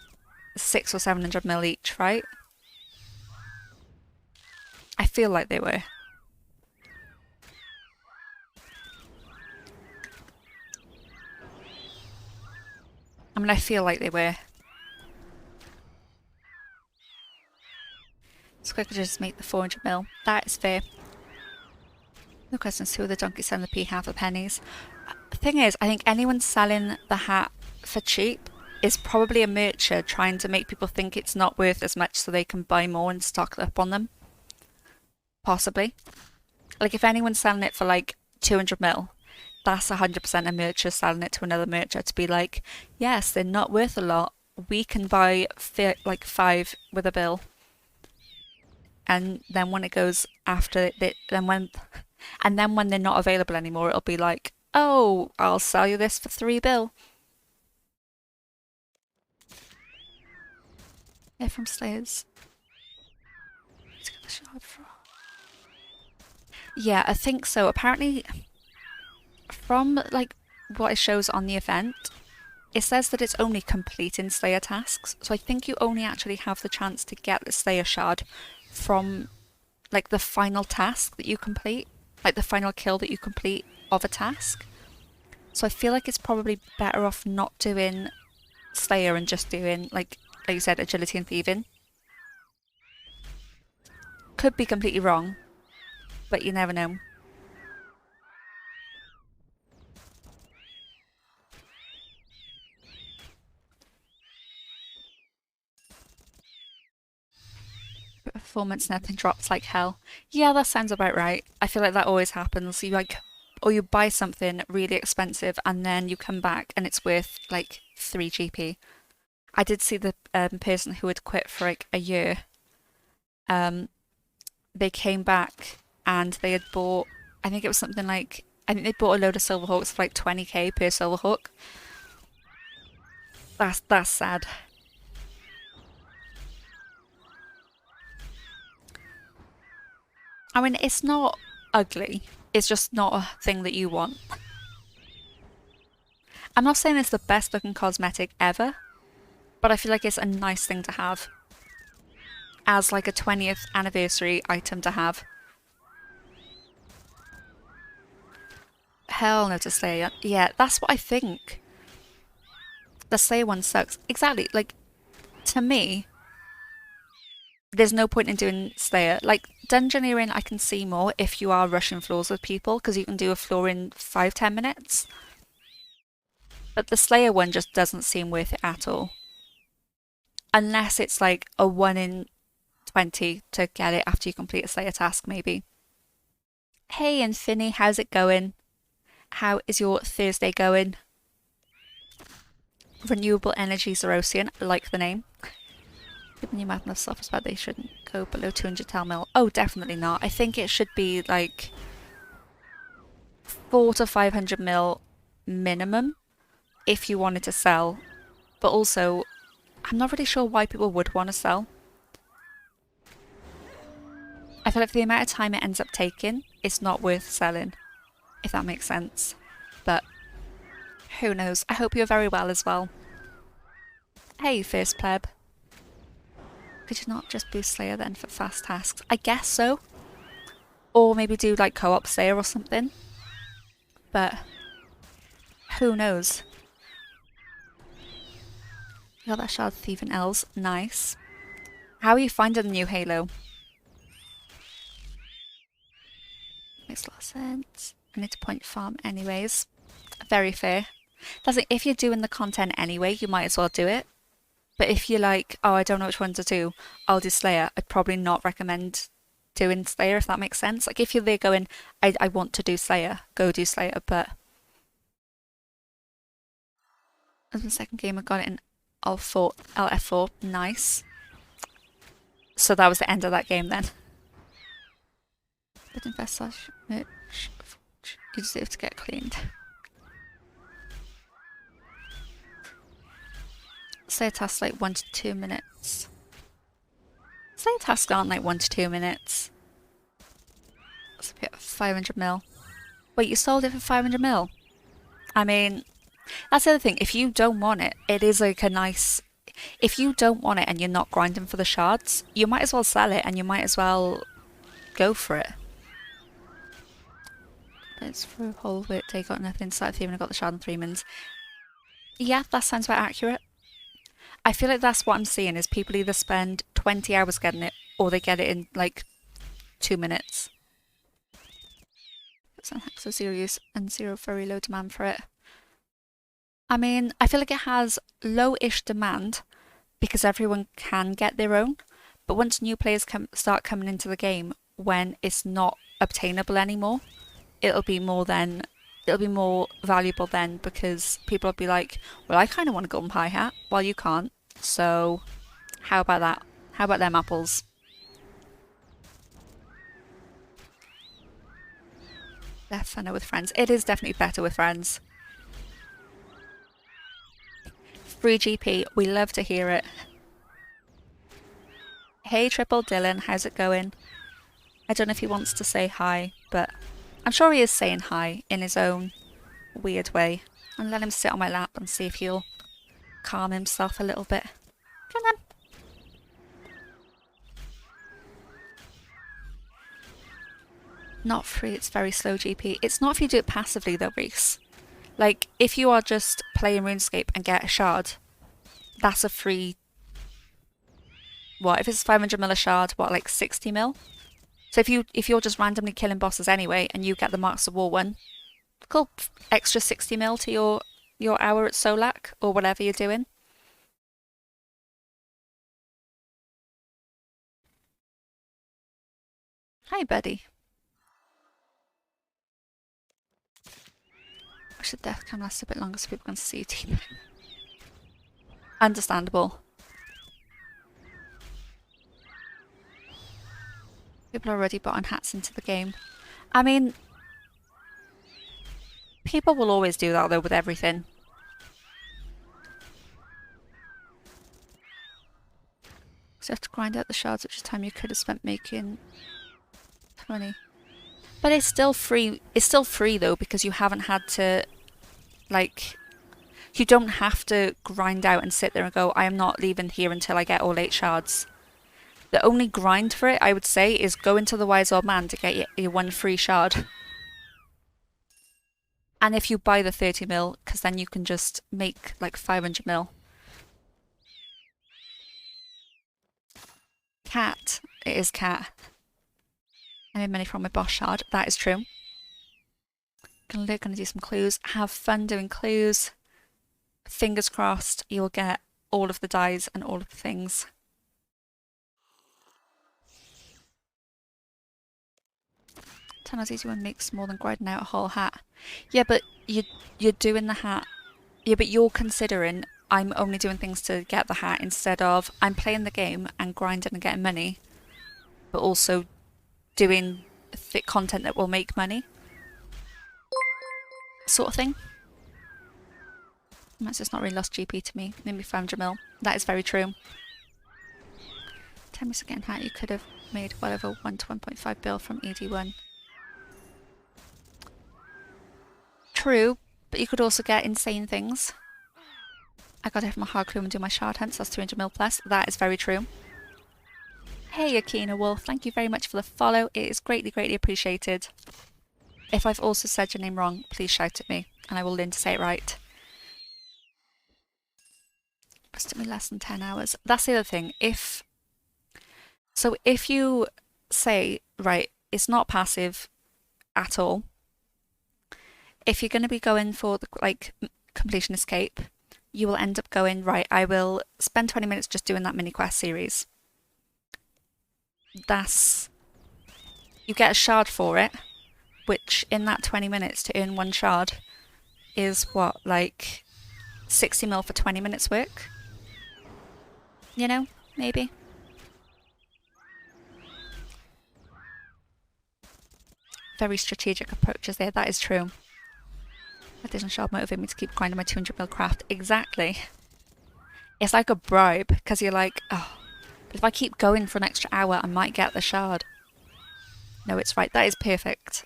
600 or 700 mil each, right? I feel like they were. I mean, I feel like they were. So quickly just make the 400 mil. That is fair. No questions. Who are the donkeys selling the pea hat for pennies? The thing is, I think anyone selling the hat for cheap is probably a merchant trying to make people think it's not worth as much so they can buy more and stock up on them. Possibly. Like if anyone's selling it for like 200 mil, that's 100% a merchant selling it to another merchant to be like, yes, they're not worth a lot. We can buy like 5 with a bill. And then when it goes after it, then when they're not available anymore, it'll be like, oh, I'll sell you this for 3 bill. They're from Slayers. Let's get the shard from. Yeah, I think so. Apparently, from like what it shows on the event, it says that it's only completing Slayer tasks. So I think you only actually have the chance to get the Slayer shard from like the final task that you complete, like the final kill that you complete of a task. So I feel like it's probably better off not doing Slayer and just doing like you said, agility and thieving. Could be completely wrong, but you never know. Performance nothing drops like hell. Yeah, that sounds about right. I feel like that always happens. You like, or you buy something really expensive and then you come back and it's worth like 3 GP. I did see the person who had quit for like a year. They came back and they had bought, I think it was something like, I think they bought a load of Silverhawks for like 20k per Silverhawk. That's sad. I mean, it's not ugly. It's just not a thing that you want. I'm not saying it's the best looking cosmetic ever, but I feel like it's a nice thing to have. As like a 20th anniversary item to have. Hell no to Slayer. Yeah, that's what I think. The Slayer one sucks. Exactly, like, to me, there's no point in doing Slayer. Like, Dungeoneering I can see more if you are rushing floors with people, because you can do a floor in 5-10 minutes. But the Slayer one just doesn't seem worth it at all. Unless it's like a 1 in 20 to get it after you complete a Slayer task, maybe. Hey Infinny, how's it going? How is your Thursday going? Renewable Energy Zerosian, I like the name. Given the amount of stuff about they shouldn't go below 200 tel mil. Oh, definitely not. I think it should be like 400 to 500 mil minimum if you wanted to sell. But also, I'm not really sure why people would want to sell. I feel like for the amount of time it ends up taking, it's not worth selling, if that makes sense. But who knows? I hope you're very well as well. Hey, First Pleb. Could you not just boost Slayer then for fast tasks? I guess so. Or maybe do like co-op Slayer or something. But who knows? Got that Shard Thief and Els. Nice. How are you finding the new Halo? Makes a lot of sense. I need to point farm anyways. Very fair. That's it. If you're doing the content anyway, you might as well do it. But if you're like, oh, I don't know which one to do, I'll do Slayer, I'd probably not recommend doing Slayer, if that makes sense. Like, if you're there going, I want to do Slayer, go do Slayer, but... As the second game, I got it in LF4. Nice. So that was the end of that game then. But invest slash merch. You deserve to get cleaned. Slayer tasks like 1 to 2 minutes. Slayer tasks aren't like 1 to 2 minutes. Let's get 500 mil. Wait, you sold it for 500 mil? I mean, that's the other thing. If you don't want it, it is like a nice... If you don't want it and you're not grinding for the shards, you might as well sell it and you might as well go for it. It's for a whole bit. They got nothing. Started thieving. I got the shard and 3 mins. Yeah, that sounds about accurate. I feel like that's what I'm seeing is people either spend 20 hours getting it or they get it in like 2 minutes. Some hacks of zero use and zero very low demand for it. I mean, I feel like it has low-ish demand because everyone can get their own, but once new players start coming into the game when it's not obtainable anymore, it'll be more than it'll be more valuable then because people will be like, well, I kind of want a golden pie hat. Well, you can't. So how about that? How about them apples? They're funner with friends. It is definitely better with friends. Free GP, we love to hear it. Hey Triple Dylan, how's it going? I don't know if he wants to say hi, but I'm sure he is saying hi in his own weird way. And let him sit on my lap and see if he'll calm himself a little bit. Come on. Not free, it's very slow GP. It's not if you do it passively though, Reese. Like, if you are just playing RuneScape and get a shard, that's a free... What, if it's 500 mil a shard, what, like 60 mil? So if you're just randomly killing bosses anyway and you get the Marks of War one, cool, extra 60 mil to your hour at Solak or whatever you're doing. Hi, buddy. I should death cam last a bit longer so people can see you team. Understandable. People are already buying hats into the game. I mean, people will always do that though with everything. So you have to grind out the shards, which is time you could have spent making 20. But it's still free. It's still free though because you haven't had to, like, you don't have to grind out and sit there and go, I am not leaving here until I get all 8 shards. The only grind for it, I would say, is go into the Wise Old Man to get your 1 free shard. And if you buy the 30 mil, because then you can just make like 500 mil. Cat. It is cat. I made money from my boss shard. That is true. Gonna do some clues. Have fun doing clues. Fingers crossed you'll get all of the dies and all of the things. Tunnel's easy one makes more than grinding out a whole hat. Yeah, but you're doing the hat. Yeah, but you're considering I'm only doing things to get the hat instead of I'm playing the game and grinding and getting money, but also doing thick content that will make money. Sort of thing. That's just not really lost GP to me. Maybe 500 mil. That is very true. 10 minutes again hat, you could have made well over 1 to 1.5 bill from ED1. True, but you could also get insane things. I gotta have my hard clue and do my shard hunts, that's 200 mil plus. That is very true. Hey Akina Wolf, thank you very much for the follow. It is greatly, greatly appreciated. If I've also said your name wrong, please shout at me and I will learn to say it right. It took me less than 10 hours. That's the other thing. If you say, right, it's not passive at all. If you're going to be going for the completion escape, you will end up going, right, I will spend 20 minutes just doing that mini quest series. You get a shard for it, which in that 20 minutes to earn 1 shard is what, like 60 mil for 20 minutes work? You know, maybe. Very strategic approaches there, that is true. That doesn't shard motivate me to keep grinding my 200 mil craft. Exactly. It's like a bribe, because you're like, oh, but if I keep going for an extra hour, I might get the shard. No, it's right. That is perfect.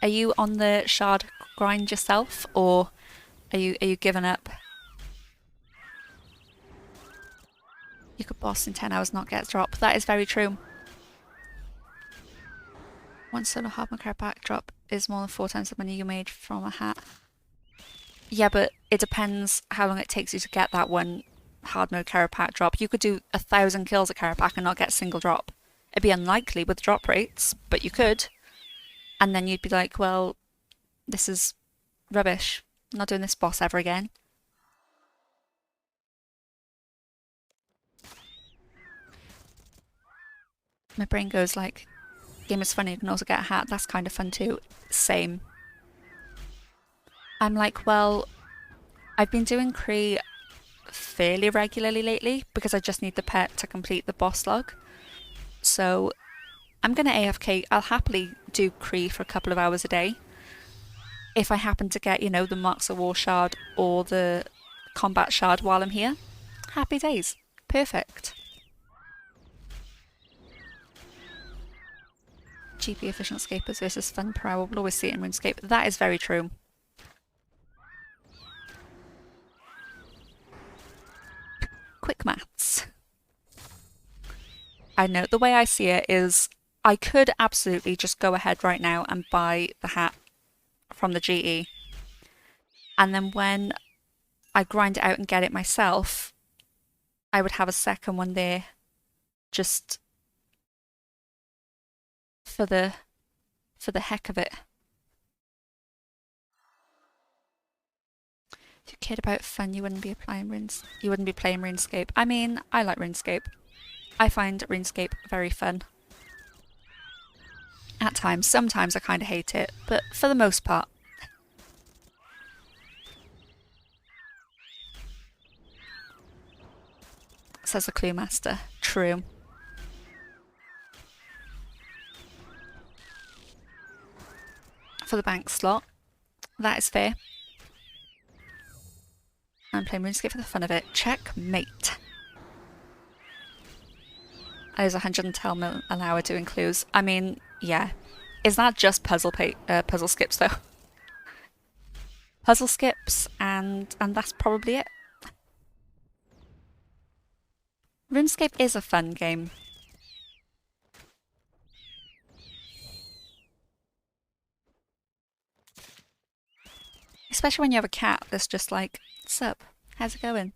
Are you on the shard grind yourself, or are you giving up? You could boss in 10 hours, not get a drop. That is very true. One solo hard care pack drop is more than 4 times the money you made from a hat. Yeah, but it depends how long it takes you to get that one hard mode Carapac drop. You could do 1,000 kills at Carapac and not get a single drop. It'd be unlikely with drop rates, but you could. And then you'd be like, well, this is rubbish. I'm not doing this boss ever again. My brain goes like, game is funny, you can also get a hat. That's kind of fun too. Same. I'm like, well, I've been doing Kree fairly regularly lately because I just need the pet to complete the boss log. So I'm going to AFK. I'll happily do Kree for a couple of hours a day. If I happen to get, the Marks of War shard or the combat shard while I'm here, happy days. Perfect. GP efficient escapers versus fun per hour. We'll always see it in RuneScape. That is very true. Quick maths. I know the way I see it is I could absolutely just go ahead right now and buy the hat from the GE. And then when I grind it out and get it myself, I would have a second one there just for the heck of it. If you cared about fun, you wouldn't be playing RuneScape. I mean, I like RuneScape. I find RuneScape very fun. At times, sometimes I kind of hate it, but for the most part. Says the Clue Master. True. For the bank slot. That is fair. I'm playing RuneScape for the fun of it. Checkmate. I use 110 mil an hour doing clues. I mean, yeah. Is that just puzzle skips though? Puzzle skips and that's probably it. RuneScape is a fun game. Especially when you have a cat that's just like, sup, how's it going?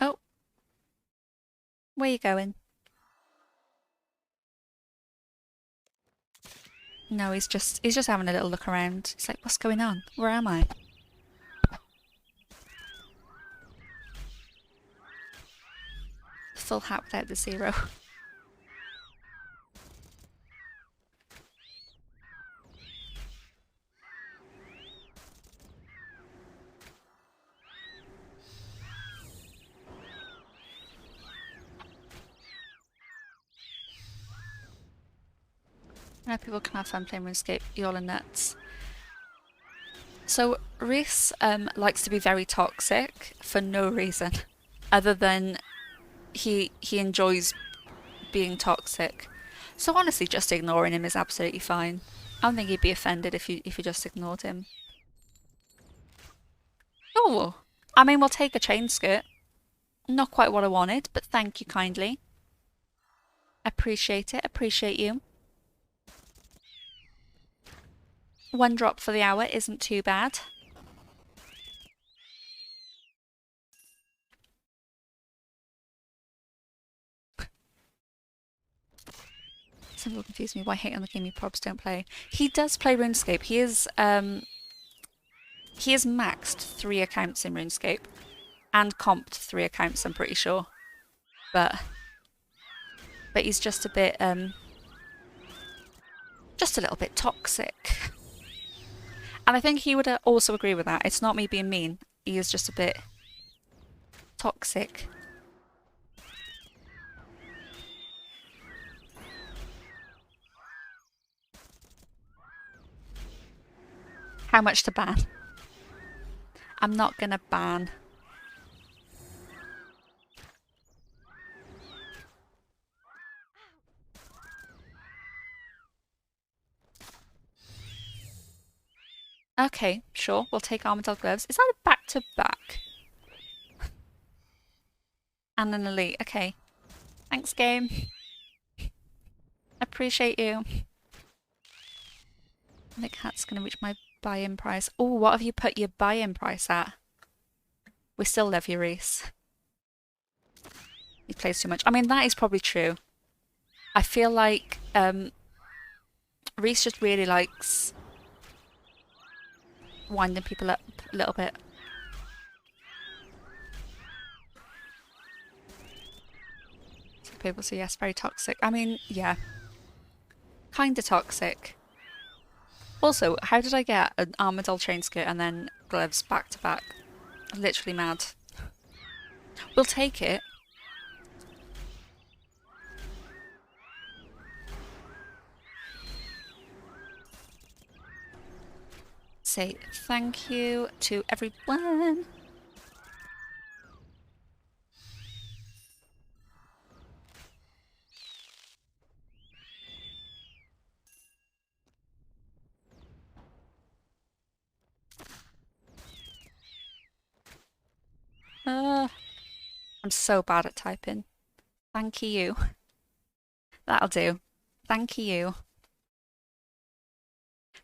Oh. Where you going? No, he's just having a little look around. He's like, what's going on? Where am I? Full hat without the zero. Now people can have fun playing RuneScape. Y'all are nuts. So Reese likes to be very toxic for no reason, other than he enjoys being toxic. So honestly, just ignoring him is absolutely fine. I don't think he'd be offended if you just ignored him. Oh, I mean, we'll take a chain skirt. Not quite what I wanted, but thank you kindly. Appreciate it. Appreciate you. 1 drop for the hour isn't too bad. Some people confuse me. Why hate on the game you probs don't play? He does play RuneScape. He is maxed 3 accounts in RuneScape. And comped 3 accounts, I'm pretty sure. But he's just a bit just a little bit toxic. And I think he would also agree with that. It's not me being mean. He is just a bit toxic. How much to ban? I'm not gonna ban. Okay, sure. We'll take Armadillo gloves. Is that a back-to-back? And an elite. Okay. Thanks, game. Appreciate you. I think hat's going to reach my buy-in price. Oh, what have you put your buy-in price at? We still love you, Reese. He plays too much. I mean, that is probably true. I feel like Reese just really likes winding people up a little bit. Some people say yes, very toxic. I mean, yeah. Kinda toxic. Also, how did I get an Armadillo chain skirt and then gloves back to back? Literally mad. We'll take it. Say thank you to everyone. I'm so bad at typing. Thank you. That'll do. Thank you.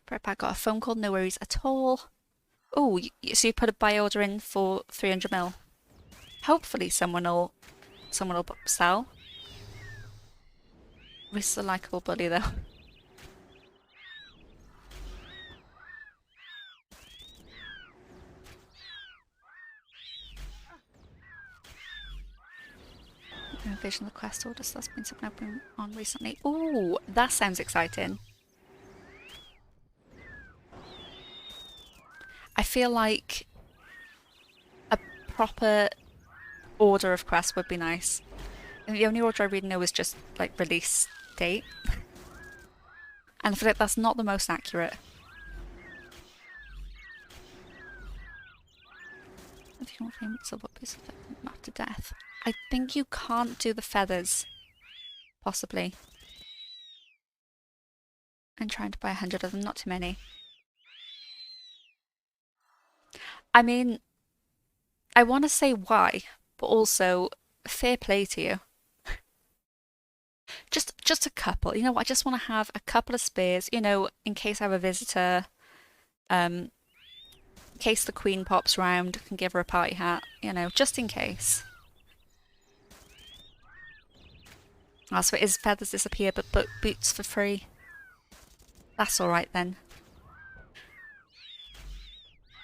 Prep, I got a phone call, no worries at all. Oh, so you put a buy order in for 300 mil. Hopefully someone will sell. This is a likeable bully though. Vision of the quest orders, that's been something I've been on recently. Ooh, that sounds exciting. I feel like a proper order of quests would be nice. And the only order I really know is just like release date. And I feel like that's not the most accurate. If you want famous silver piece of them after death. I think you can't do the feathers. Possibly. I'm trying to buy 100 of them, not too many. I mean, I want to say why, but also fair play to you. Just a couple. You know what? I just want to have a couple of spares, you know, in case I have a visitor, in case the queen pops round, can give her a party hat, you know, just in case. Oh, so it is feathers disappear, but boots for free. That's alright then.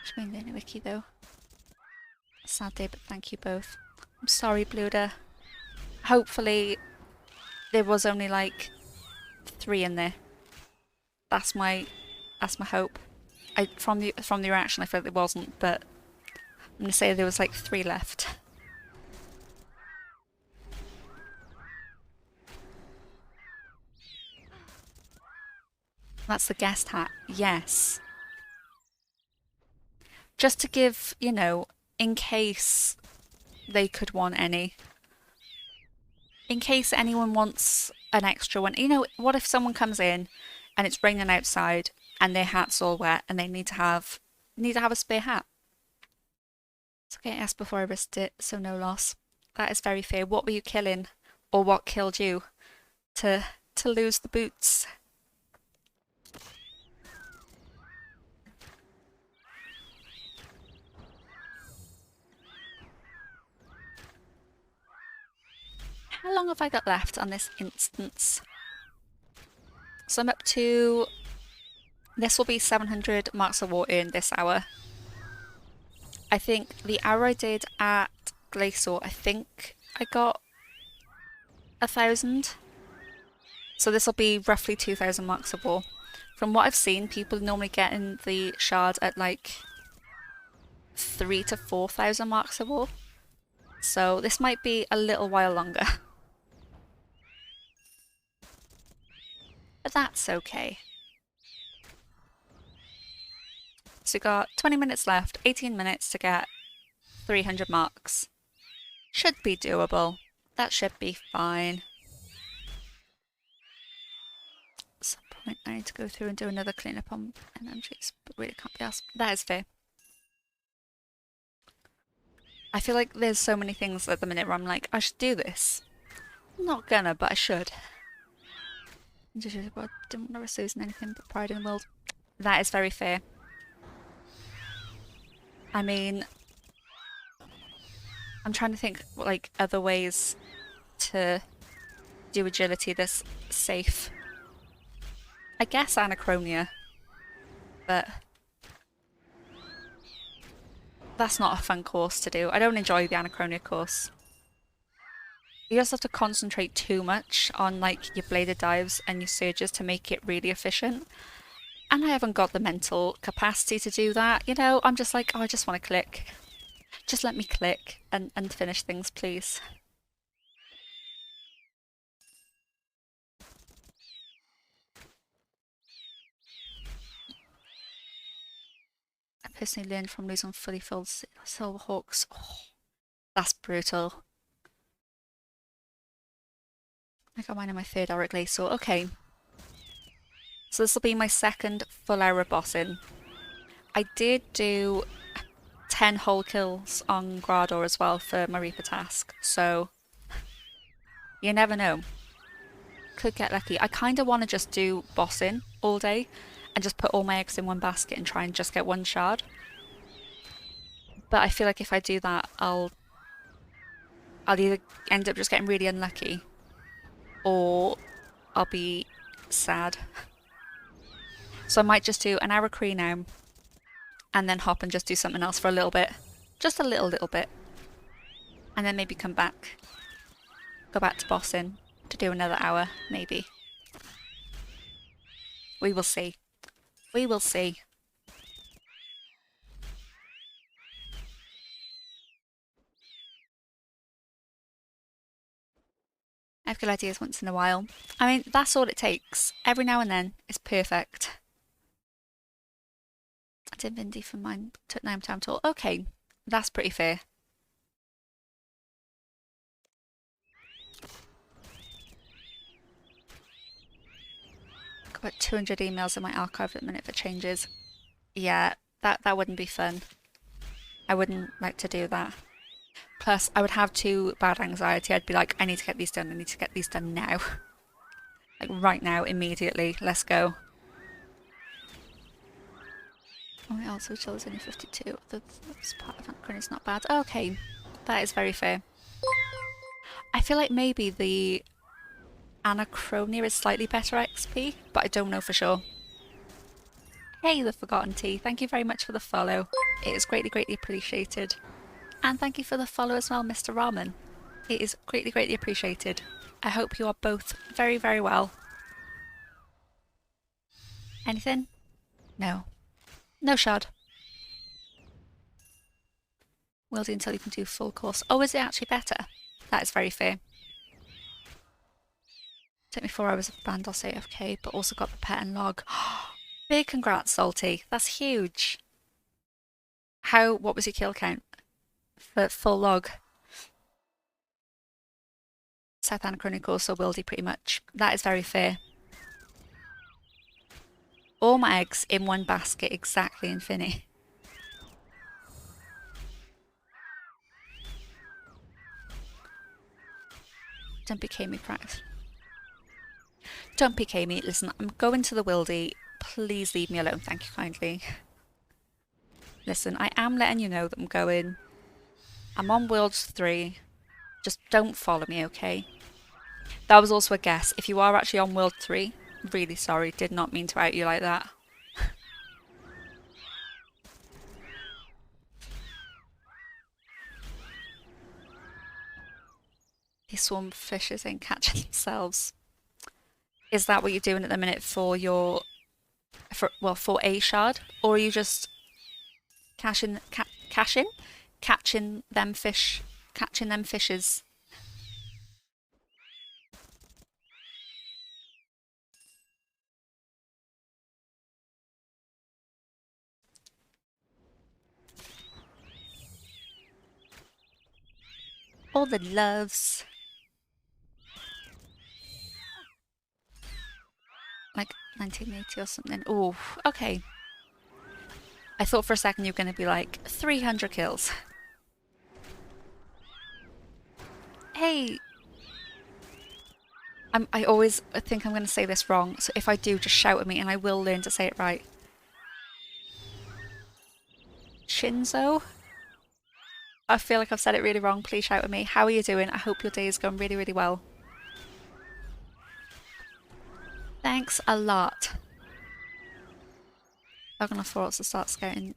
Between the wiki though. Sad day, but thank you both. I'm sorry, Bluda. Hopefully there was only like 3 in there. That's my hope. From the reaction I felt there wasn't, but I'm gonna say there was like 3 left. That's the guest hat. Yes. Just to give, you know, in case they could want any. In case anyone wants an extra one. You know, what if someone comes in and it's raining outside and their hat's all wet and they need to have a spare hat? It's okay, I asked before I risked it, so no loss. That is very fair. What were you killing? Or what killed you to lose the boots? How long have I got left on this instance? So I'm up to... This will be 700 marks of war in this hour. I think the hour I did at Glacier, I think I got 1,000. So this will be roughly 2,000 marks of war. From what I've seen, people normally get in the shard at like 3,000 to 4,000 marks of war. So this might be a little while longer. But that's okay. So we've got 20 minutes left, 18 minutes to get 300 marks. Should be doable. That should be fine. At some point I need to go through and do another cleanup on NMGs, but really can't be asked. That is fair. I feel like there's so many things at the minute where I'm like, I should do this. I'm not gonna, but I should. I didn't want to risk losing anything but pride in the world. That is very fair. I mean, I'm trying to think like other ways to do agility that's safe. I guess Anachronia, but that's not a fun course to do. I don't enjoy the Anachronia course. You just have to concentrate too much on like your bladed dives and your surges to make it really efficient. And I haven't got the mental capacity to do that. You know, I'm just like, oh, I just want to click. Just let me click and finish things, please. I personally learned from losing fully filled Silverhawks. Oh, that's brutal. I got mine in my third Auric Glacial. Okay. So this will be my second full hour bossing. I did do 10 whole kills on Grador as well for my Reaper task, so you never know. Could get lucky. I kind of want to just do bossing all day and just put all my eggs in one basket and try and just get one shard. But I feel like if I do that, I'll either end up just getting really unlucky or I'll be sad. So I might just do an hour Kree now and then hop and just do something else for a little bit. Just a little bit. And then maybe come back. Go back to bossing to do another hour, maybe. We will see. We will see. I have good ideas once in a while. I mean, that's all it takes. Every now and then is perfect. I did Vindy for mine. Took 9 time tool. Okay, that's pretty fair. Got about 200 emails in my archive at the minute for changes. Yeah, that wouldn't be fun. I wouldn't like to do that. Plus, I would have too bad anxiety. I'd be like, I need to get these done. I need to get these done now. Like right now, immediately. Let's go. Oh, also chill is only 52. This part of Anacron is not bad. Okay, that is very fair. I feel like maybe the Anachronia is slightly better XP, but I don't know for sure. Hey, the Forgotten Tea. Thank you very much for the follow. It is greatly appreciated. And thank you for the follow as well, Mr. Ramen. It is greatly appreciated. I hope you are both very well. Anything? No. No shard. Will do until you can do full course. Oh, is it actually better? That is very fair. Took me 4 hours of Bandos AFK, but also got the pet and log. Big congrats, Salty. That's huge. What was your kill count? For full log? South Anachronical, so Wildy pretty much. That is very fair. All my eggs in one basket, exactly, Infinity. Don't PK me, practice. Don't PK me. Listen, I'm going to the Wildy. Please leave me alone, thank you kindly. Listen, I am letting you know that I'm going. I'm on Worlds 3. Just don't follow me, okay? That was also a guess. If you are actually on World 3, really sorry, did not mean to out you like that. These swarm fishes ain't catching themselves. Is that what you're doing at the minute for your... for a shard? Or are you just catching them fishes? All the loves. Like 1980 or something. Oh, okay. I thought for a second you were going to be like 300 kills. Hey! I always think I'm going to say this wrong, so if I do, just shout at me and I will learn to say it right. Shinzo? I feel like I've said it really wrong. Please shout at me. How are you doing? I hope your day is going really well. Thanks a lot. I'm gonna force to start scouting.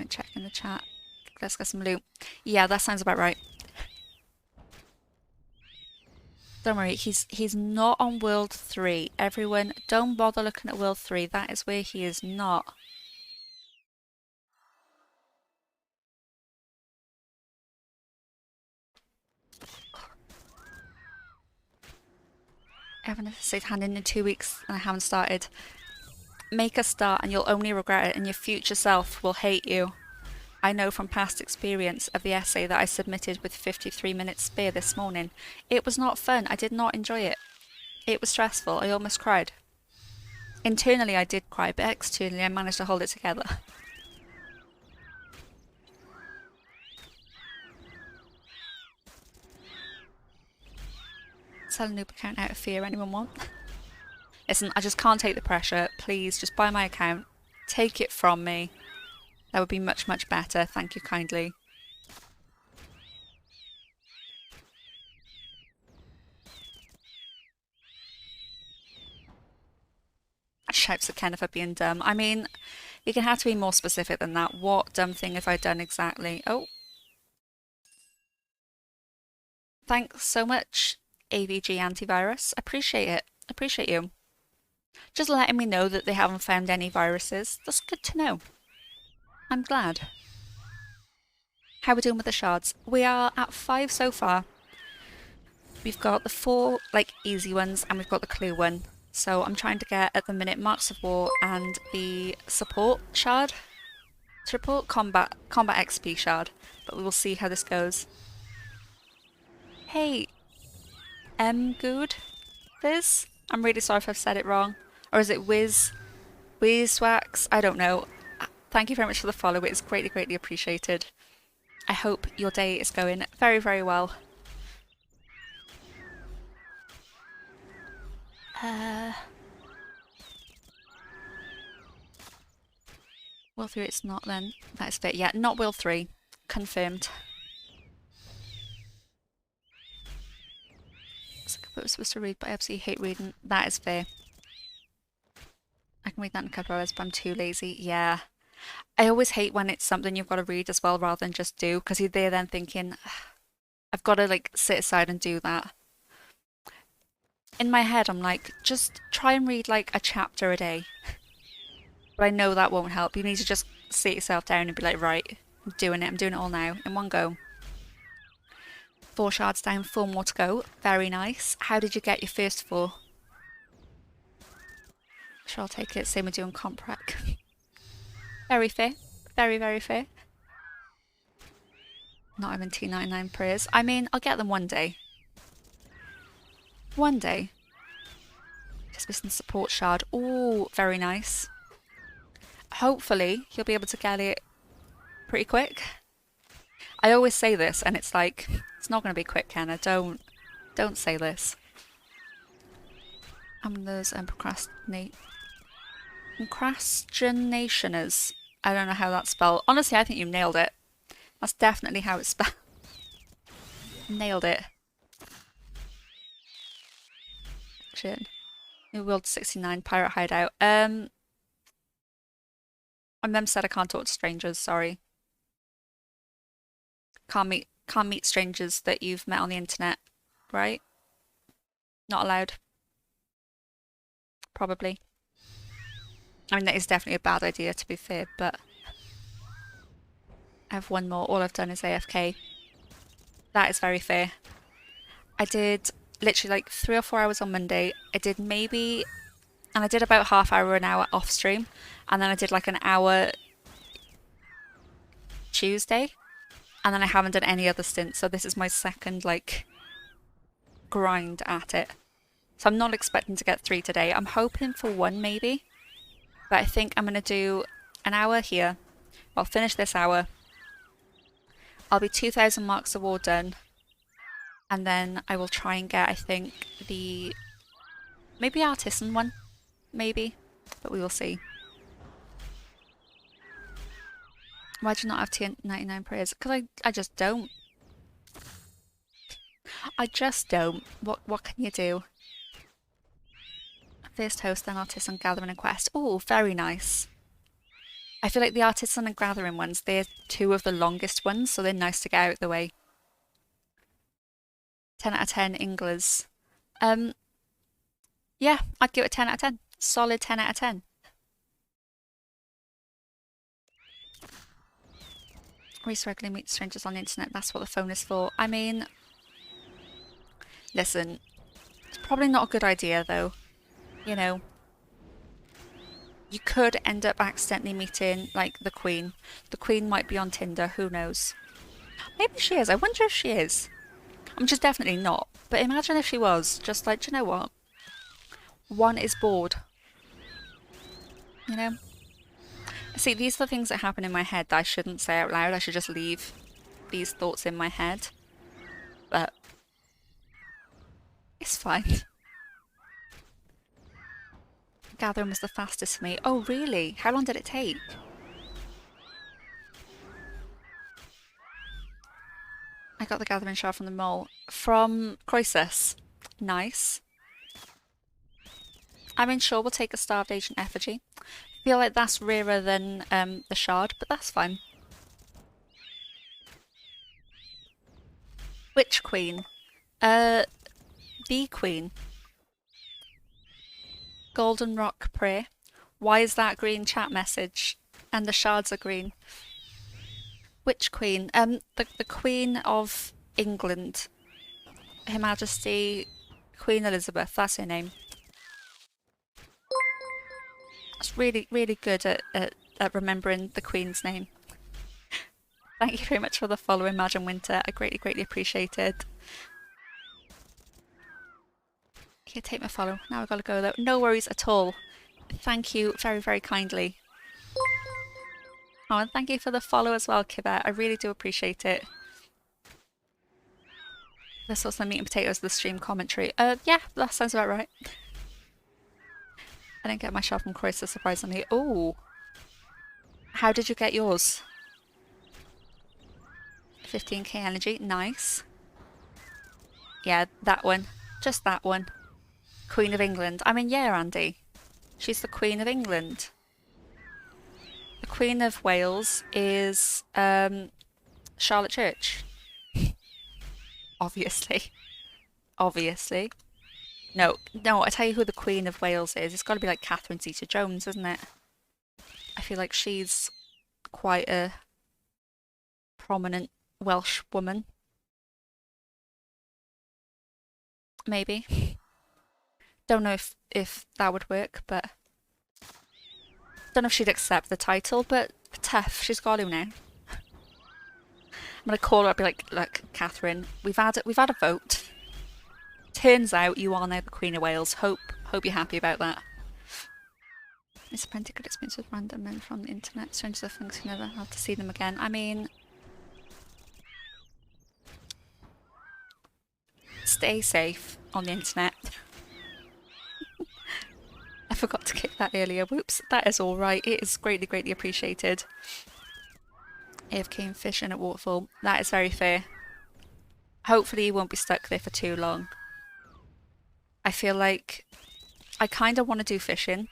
Check in the chat. Let's get some loot. Yeah, that sounds about right. Don't worry, he's not on World 3. Everyone, don't bother looking at World 3. That is where he is not. I haven't said hand in 2 weeks and I haven't started. Make a start and you'll only regret it, and your future self will hate you. I know from past experience of the essay that I submitted with 53 minutes spare this morning. It was not fun. I did not enjoy it. It was stressful. I almost cried. Internally I did cry, but externally I managed to hold it together. Sell a noob account out of fear, anyone want? Listen, I just can't take the pressure. Please, just buy my account. Take it from me. That would be much, much better. Thank you kindly. Shouts at Ken for being dumb. I mean, you can have to be more specific than that. What dumb thing have I done exactly? Oh. Thanks so much, AVG Antivirus. Appreciate it. Appreciate you. Just letting me know that they haven't found any viruses. That's good to know. I'm glad. How are we doing with the shards? We are at 5 so far. We've got the 4 easy ones and we've got the clue one. So I'm trying to get at the minute Marks of War and the support shard. Support combat XP shard. But we will see how this goes. Hey, Good Viz? I'm really sorry if I've said it wrong. Or is it Wizwax? I don't know. Thank you very much for the follow. It is greatly, greatly appreciated. I hope your day is going very, very well. Will 3 it's not then. That is fair. Yeah, not Will 3. Confirmed. It's like I was supposed to read, but I absolutely hate reading. That is fair. I can read that in a couple of hours, but I'm too lazy. Yeah. I always hate when it's something you've got to read as well rather than just do, because you're there then thinking, I've got to sit aside and do that. In my head, I'm like, just try and read a chapter a day. But I know that won't help. You need to just sit yourself down and be like, right, I'm doing it all now, in one go. 4 shards down, 4 more to go. Very nice. How did you get your first 4? Sure, I'll take it. Same with doing Comprec. Very fair. Very, very fair. Not having T99 prayers. I mean, I'll get them one day. One day. Just missing the support shard. Ooh, very nice. Hopefully, you'll be able to get it pretty quick. I always say this, and it's like, it's not going to be quick, Kenna. Don't say this. I'm those procrastinationers. I don't know how that's spelled. Honestly, I think you nailed it. That's definitely how it's spelled. Nailed it. Shit. New World 69 Pirate Hideout. My mum said I can't talk to strangers, sorry. Can't meet strangers that you've met on the internet, right? Not allowed. Probably. I mean, that is definitely a bad idea, to be fair, but I have one more. All I've done is AFK. That is very fair. I did literally 3 or 4 hours on Monday. I did maybe, and I did about half hour, an hour off stream, and then I did an hour Tuesday, and then I haven't done any other stints, so this is my second grind at it. So I'm not expecting to get 3 today. I'm hoping for 1 maybe. But I think I'm going to do an hour here. I'll finish this hour. I'll be 2,000 Marks of War done. And then I will try and get, I think, maybe Artisan one. Maybe. But we will see. Why do you not have T99 prayers? Because I just don't. I just don't. What can you do? First host, then Artisan, Gathering and Quest. Oh, very nice. I feel like the Artisan and Gathering ones, they're 2 of the longest ones, so they're nice to get out of the way. 10 out of 10 Inglers. Um, yeah, I'd give it a 10 out of 10. Solid 10 out of 10. Reese regularly meets strangers on the internet. That's what the phone is for. I mean, listen, it's probably not a good idea though. You know, you could end up accidentally meeting like the Queen. The Queen might be on Tinder, who knows? Maybe she is. I wonder if she is. I'm just definitely not. But imagine if she was. Just like, do you know what? One is bored. You know? See, these are the things that happen in my head that I shouldn't say out loud. I should just leave these thoughts in my head. But it's fine. Gathering was the fastest for me. Oh, really? How long did it take? I got the gathering shard from the mole. From Croesus. Nice. I mean, sure, we'll take a starved agent effigy. Feel like that's rarer than the shard, but that's fine. Which queen? The queen. Golden Rock Prayer. Why is that green chat message? And the shards are green. Which queen? The Queen of England. Her Majesty Queen Elizabeth, that's her name. It's really, really good at remembering the Queen's name. Thank you very much for the follow, Imagine Winter. I greatly, greatly appreciate it. You can take my follow. Now I've got to go though. No worries at all. Thank you very, very kindly. Oh, and thank you for the follow as well, Kibet. I really do appreciate it. This was the meat and potatoes of the stream commentary. Yeah, that sounds about right. I didn't get my shot from Croesus, surprisingly. Oh, how did you get yours? 15k energy, nice. Yeah, that one. Just that one. Queen of England. I mean, yeah, Andy. She's the Queen of England. The Queen of Wales is Charlotte Church. Obviously. Obviously. No, I tell you who the Queen of Wales is. It's got to be like Catherine Zeta-Jones, isn't it? I feel like she's quite a prominent Welsh woman. Maybe. Don't know if that would work, but don't know if she'd accept the title, but tough, she's got to now. I'm gonna call her up and be like, look, Catherine, we've had a vote. Turns out you are now the Queen of Wales. Hope you're happy about that. It's a plenty good experience with random men from the internet. Strangers of things you never have to see them again. I mean, stay safe on the internet. I forgot to kick that earlier. Whoops, that is all right. It is greatly, greatly appreciated. AFK and fishing at waterfall. That is very fair. Hopefully you won't be stuck there for too long. I feel like I kind of want to do fishing,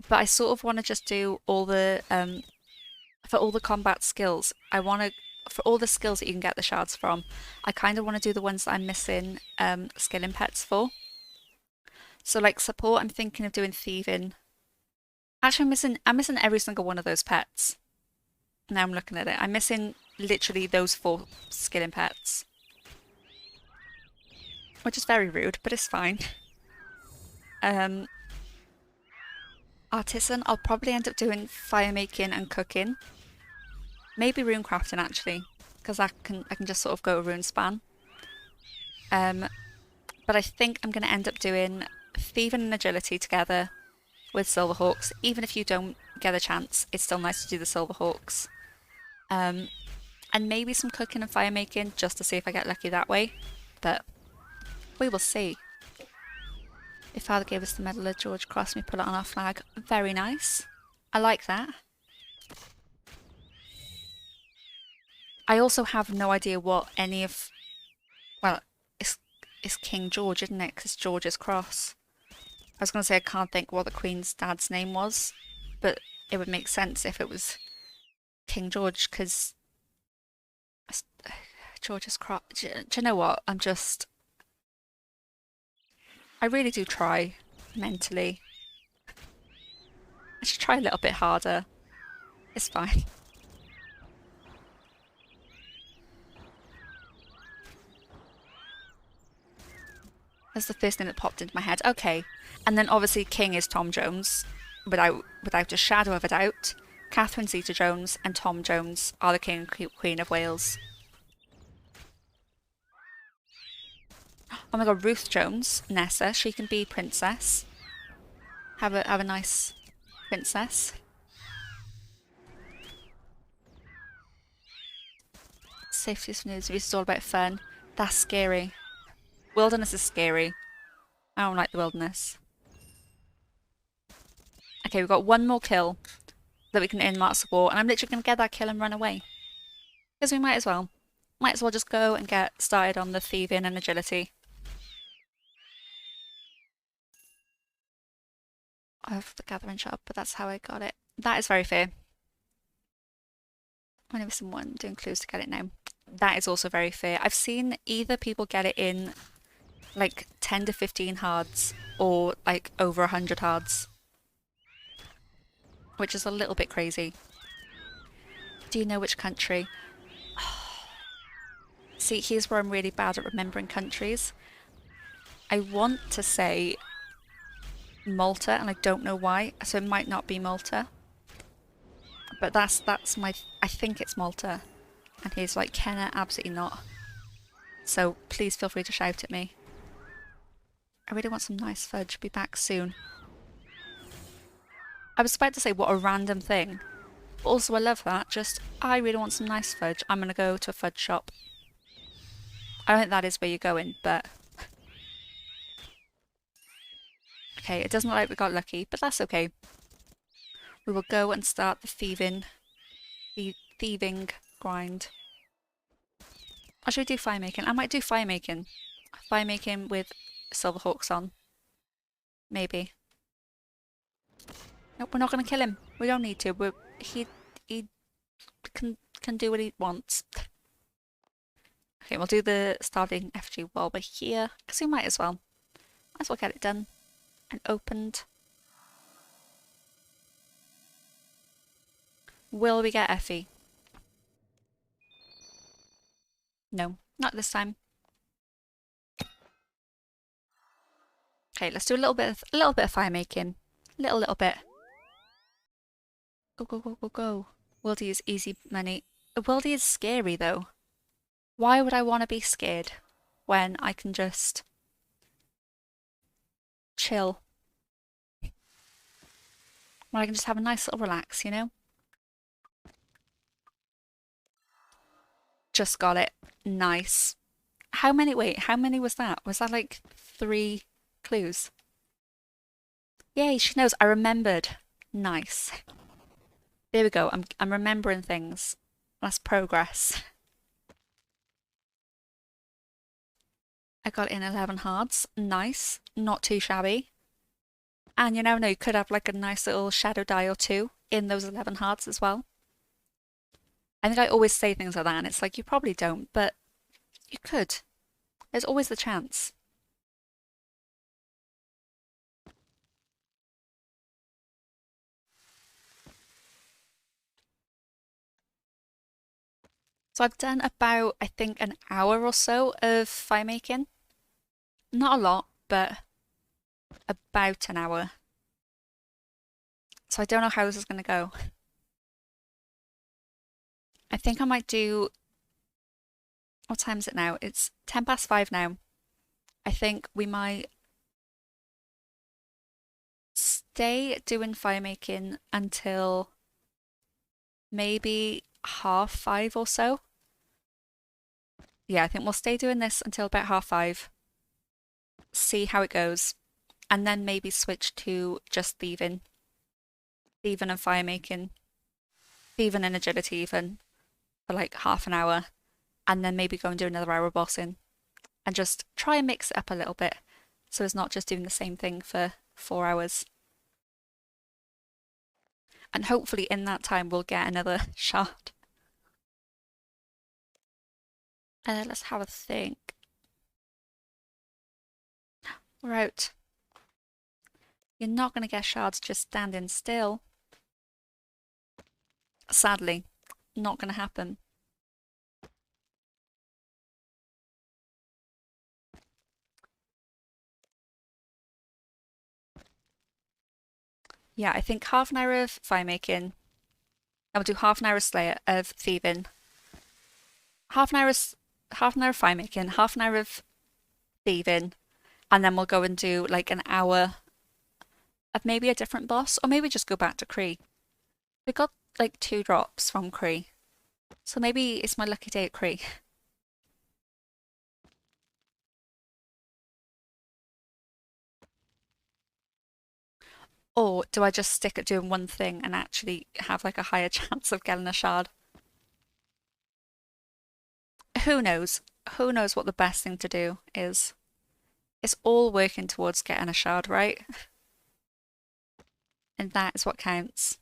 but I sort of want to just do all the for all the combat skills. I want to for all the skills that you can get the shards from. I kind of want to do the ones that I'm missing skilling pets for. So like support, I'm thinking of doing thieving. Actually, I'm missing every single one of those pets. Now I'm looking at it. I'm missing literally those 4 skilling pets. Which is very rude, but it's fine. Artisan, I'll probably end up doing fire making and cooking. Maybe rune crafting actually, because I can just sort of go a rune span. But I think I'm going to end up doing thieving and agility together with Silverhawks. Even if you don't get a chance, it's still nice to do the Silverhawks. And maybe some cooking and fire making just to see if I get lucky that way. But we will see. If Father gave us the Medal of George Cross and we put it on our flag, very nice. I like that. I also have no idea what any of... Well, it's King George, isn't it? Because George's cross. I was going to say I can't think what the Queen's dad's name was, but it would make sense if it was King George, because George's cross... Do you know what? I really do try mentally. I should try a little bit harder. It's fine. That's the first thing that popped into my head. Okay. And then obviously King is Tom Jones, without a shadow of a doubt. Catherine Zeta-Jones and Tom Jones are the King and Queen of Wales. Oh my god, Ruth Jones, Nessa, she can be princess. Have a nice princess. Safety news. This is all about fun. That's scary. Wilderness is scary. I don't like the wilderness. Okay, we've got one more kill that we can earn Marks of War, and I'm literally going to get that kill and run away. Because we might as well. Might as well just go and get started on the thieving and agility. I have the gathering shop, but that's how I got it. That is very fair. Whenever someone doing clues to get it now. That is also very fair. I've seen either people get it in like 10 to 15 hards or like over 100 hards. Which is a little bit crazy. Do you know which country? See, here's where I'm really bad at remembering countries. I want to say Malta, and I don't know why, so it might not be Malta. But that's my... I think it's Malta. And he's like, Kenna, absolutely not. So please feel free to shout at me. I really want some nice fudge. Be back soon. I was about to say what a random thing. But also I love that. Just, I really want some nice fudge. I'm going to go to a fudge shop. I don't think that is where you're going, but... Okay, it doesn't look like we got lucky, but that's okay. We will go and start the thieving grind. Or should we do fire making? I might do fire making. Fire making with Silverhawks on. Maybe. Nope, we're not going to kill him. We don't need to. He can do what he wants. Okay, we'll do the starting FG while we're here, because we might as well. Might as well get it done and opened. Will we get Effie? No, not this time. Okay, let's do a little bit of fire making. Little bit. Go, go, go, go, go. Wildy is easy money. Wildy is scary though. Why would I want to be scared when I can just chill? When I can just have a nice little relax, you know? Just got it. Nice. Wait, how many was that? Was that like 3 clues? Yay, she knows. I remembered. Nice. There we go. I'm remembering things. That's progress. I got in 11 hards. Nice. Not too shabby. And you never know, you could have like a nice little shadow die or two in those 11 hards as well. I think I always say things like that and it's like, you probably don't, but you could. There's always the chance. So I've done about, I think, an hour or so of fire making. Not a lot, but about an hour. So I don't know how this is going to go. I think I might do... What time is it now? It's 5:10 now. I think we might stay doing fire making until maybe 5:30 or so. Yeah, I think we'll stay doing this until about 5:30. See how it goes. And then maybe switch to just thieving. Thieving and fire making. Thieving and agility even. For like half an hour. And then maybe go and do another hour bossing. And just try and mix it up a little bit. So it's not just doing the same thing for 4 hours. And hopefully in that time we'll get another shard. Let's have a think. We're out. You're not going to get shards just standing still. Sadly, not going to happen. Yeah, I think half an hour of fire making. I will do half an hour of thieving. Half an hour of fire making, half an hour of thieving, and then we'll go and do like an hour of maybe a different boss, or maybe just go back to Cree. We got like 2 drops from Cree, so maybe it's my lucky day at Cree. Or do I just stick at doing one thing and actually have like a higher chance of getting a shard? Who knows? Who knows what the best thing to do is? It's all working towards getting a shard, right? And that is what counts.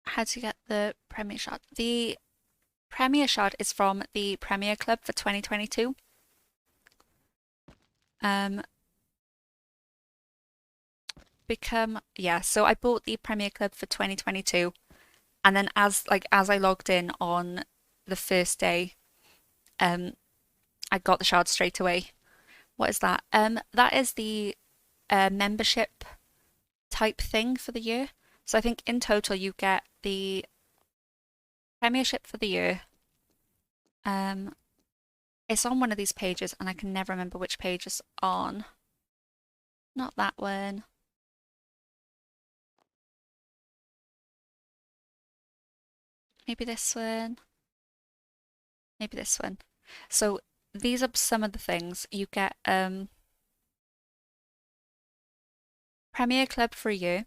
How to get the Premier Shard? The Premier Shard is from the Premier Club for 2022. So I bought the Premier Club for 2022, and then as I logged in on the first day, I got the shard straight away. What is that? That is the membership type thing for the year. So I think in total you get the Premiership for the year. It's on one of these pages, and I can never remember which page it's on. Not that one. Maybe this one. Maybe this one. So these are some of the things you get. Premier Club for a year,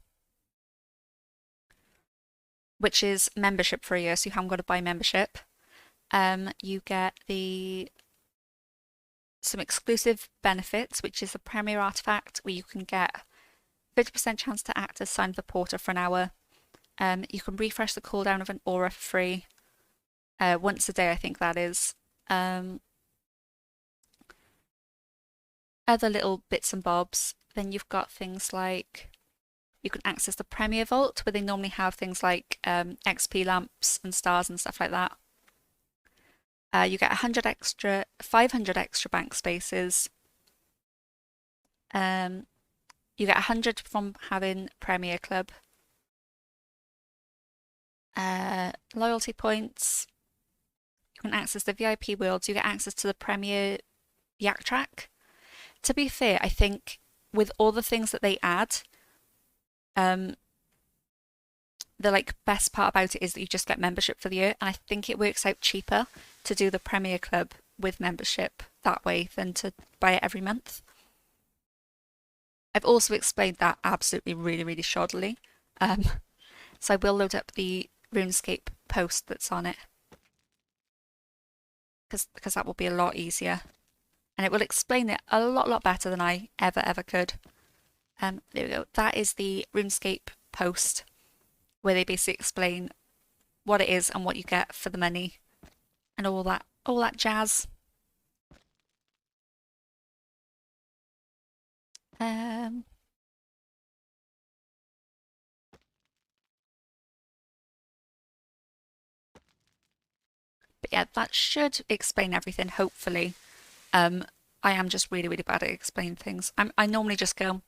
which is membership for a year, so you haven't got to buy membership. You get some exclusive benefits, which is a Premier Artifact, where you can get 50% chance to act as Sign of the Porter for an hour. You can refresh the cooldown of an aura for free. Once a day, I think that is. Other little bits and bobs. Then you've got things like you can access the Premier Vault, where they normally have things like XP lamps and stars and stuff like that. You get 500 extra bank spaces. You get 100 from having Premier Club. Loyalty points. You can access the VIP worlds. You get access to the Premier Yak Track. To be fair, I think with all the things that they add, the best part about it is that you just get membership for the year, and I think it works out cheaper to do the Premier Club with membership that way than to buy it every month. I've also explained that absolutely really, really shoddily. So I will load up the RuneScape post that's on it, because that will be a lot easier, and it will explain it a lot better than I ever could. There we go. That is the RuneScape post, where they basically explain what it is and what you get for the money and all that jazz. But yeah, that should explain everything, hopefully. I am just really, really bad at explaining things. I normally just go,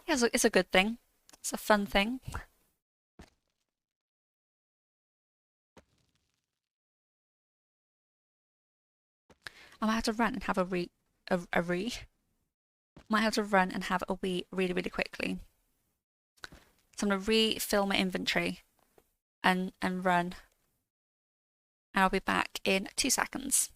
yeah, it's a good thing. It's a fun thing. I might have to run and have a re. Might have to run and have a wee really, really quickly. So I'm going to refill my inventory and run. And I'll be back in 2 seconds.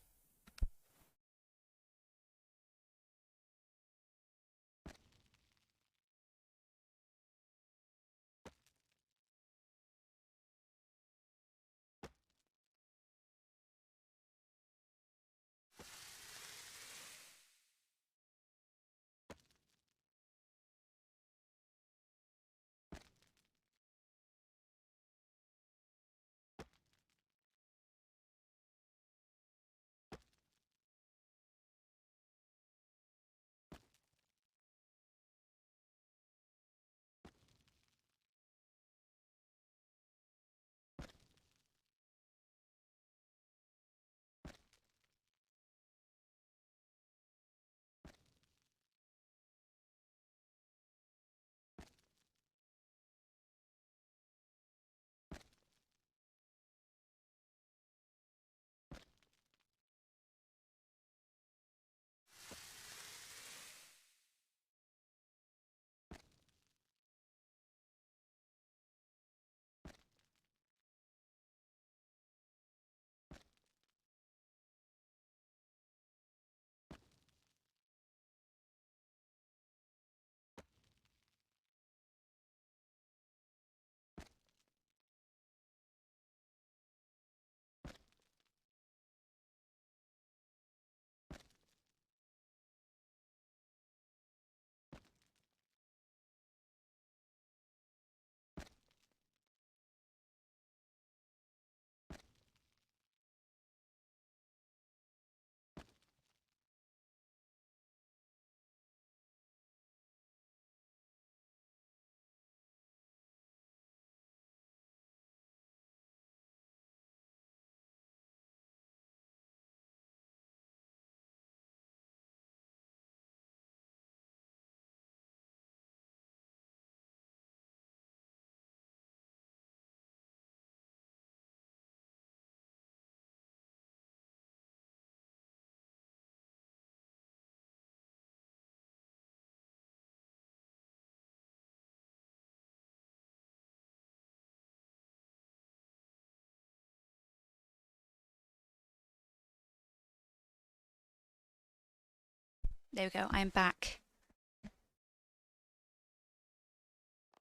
There we go, I'm back.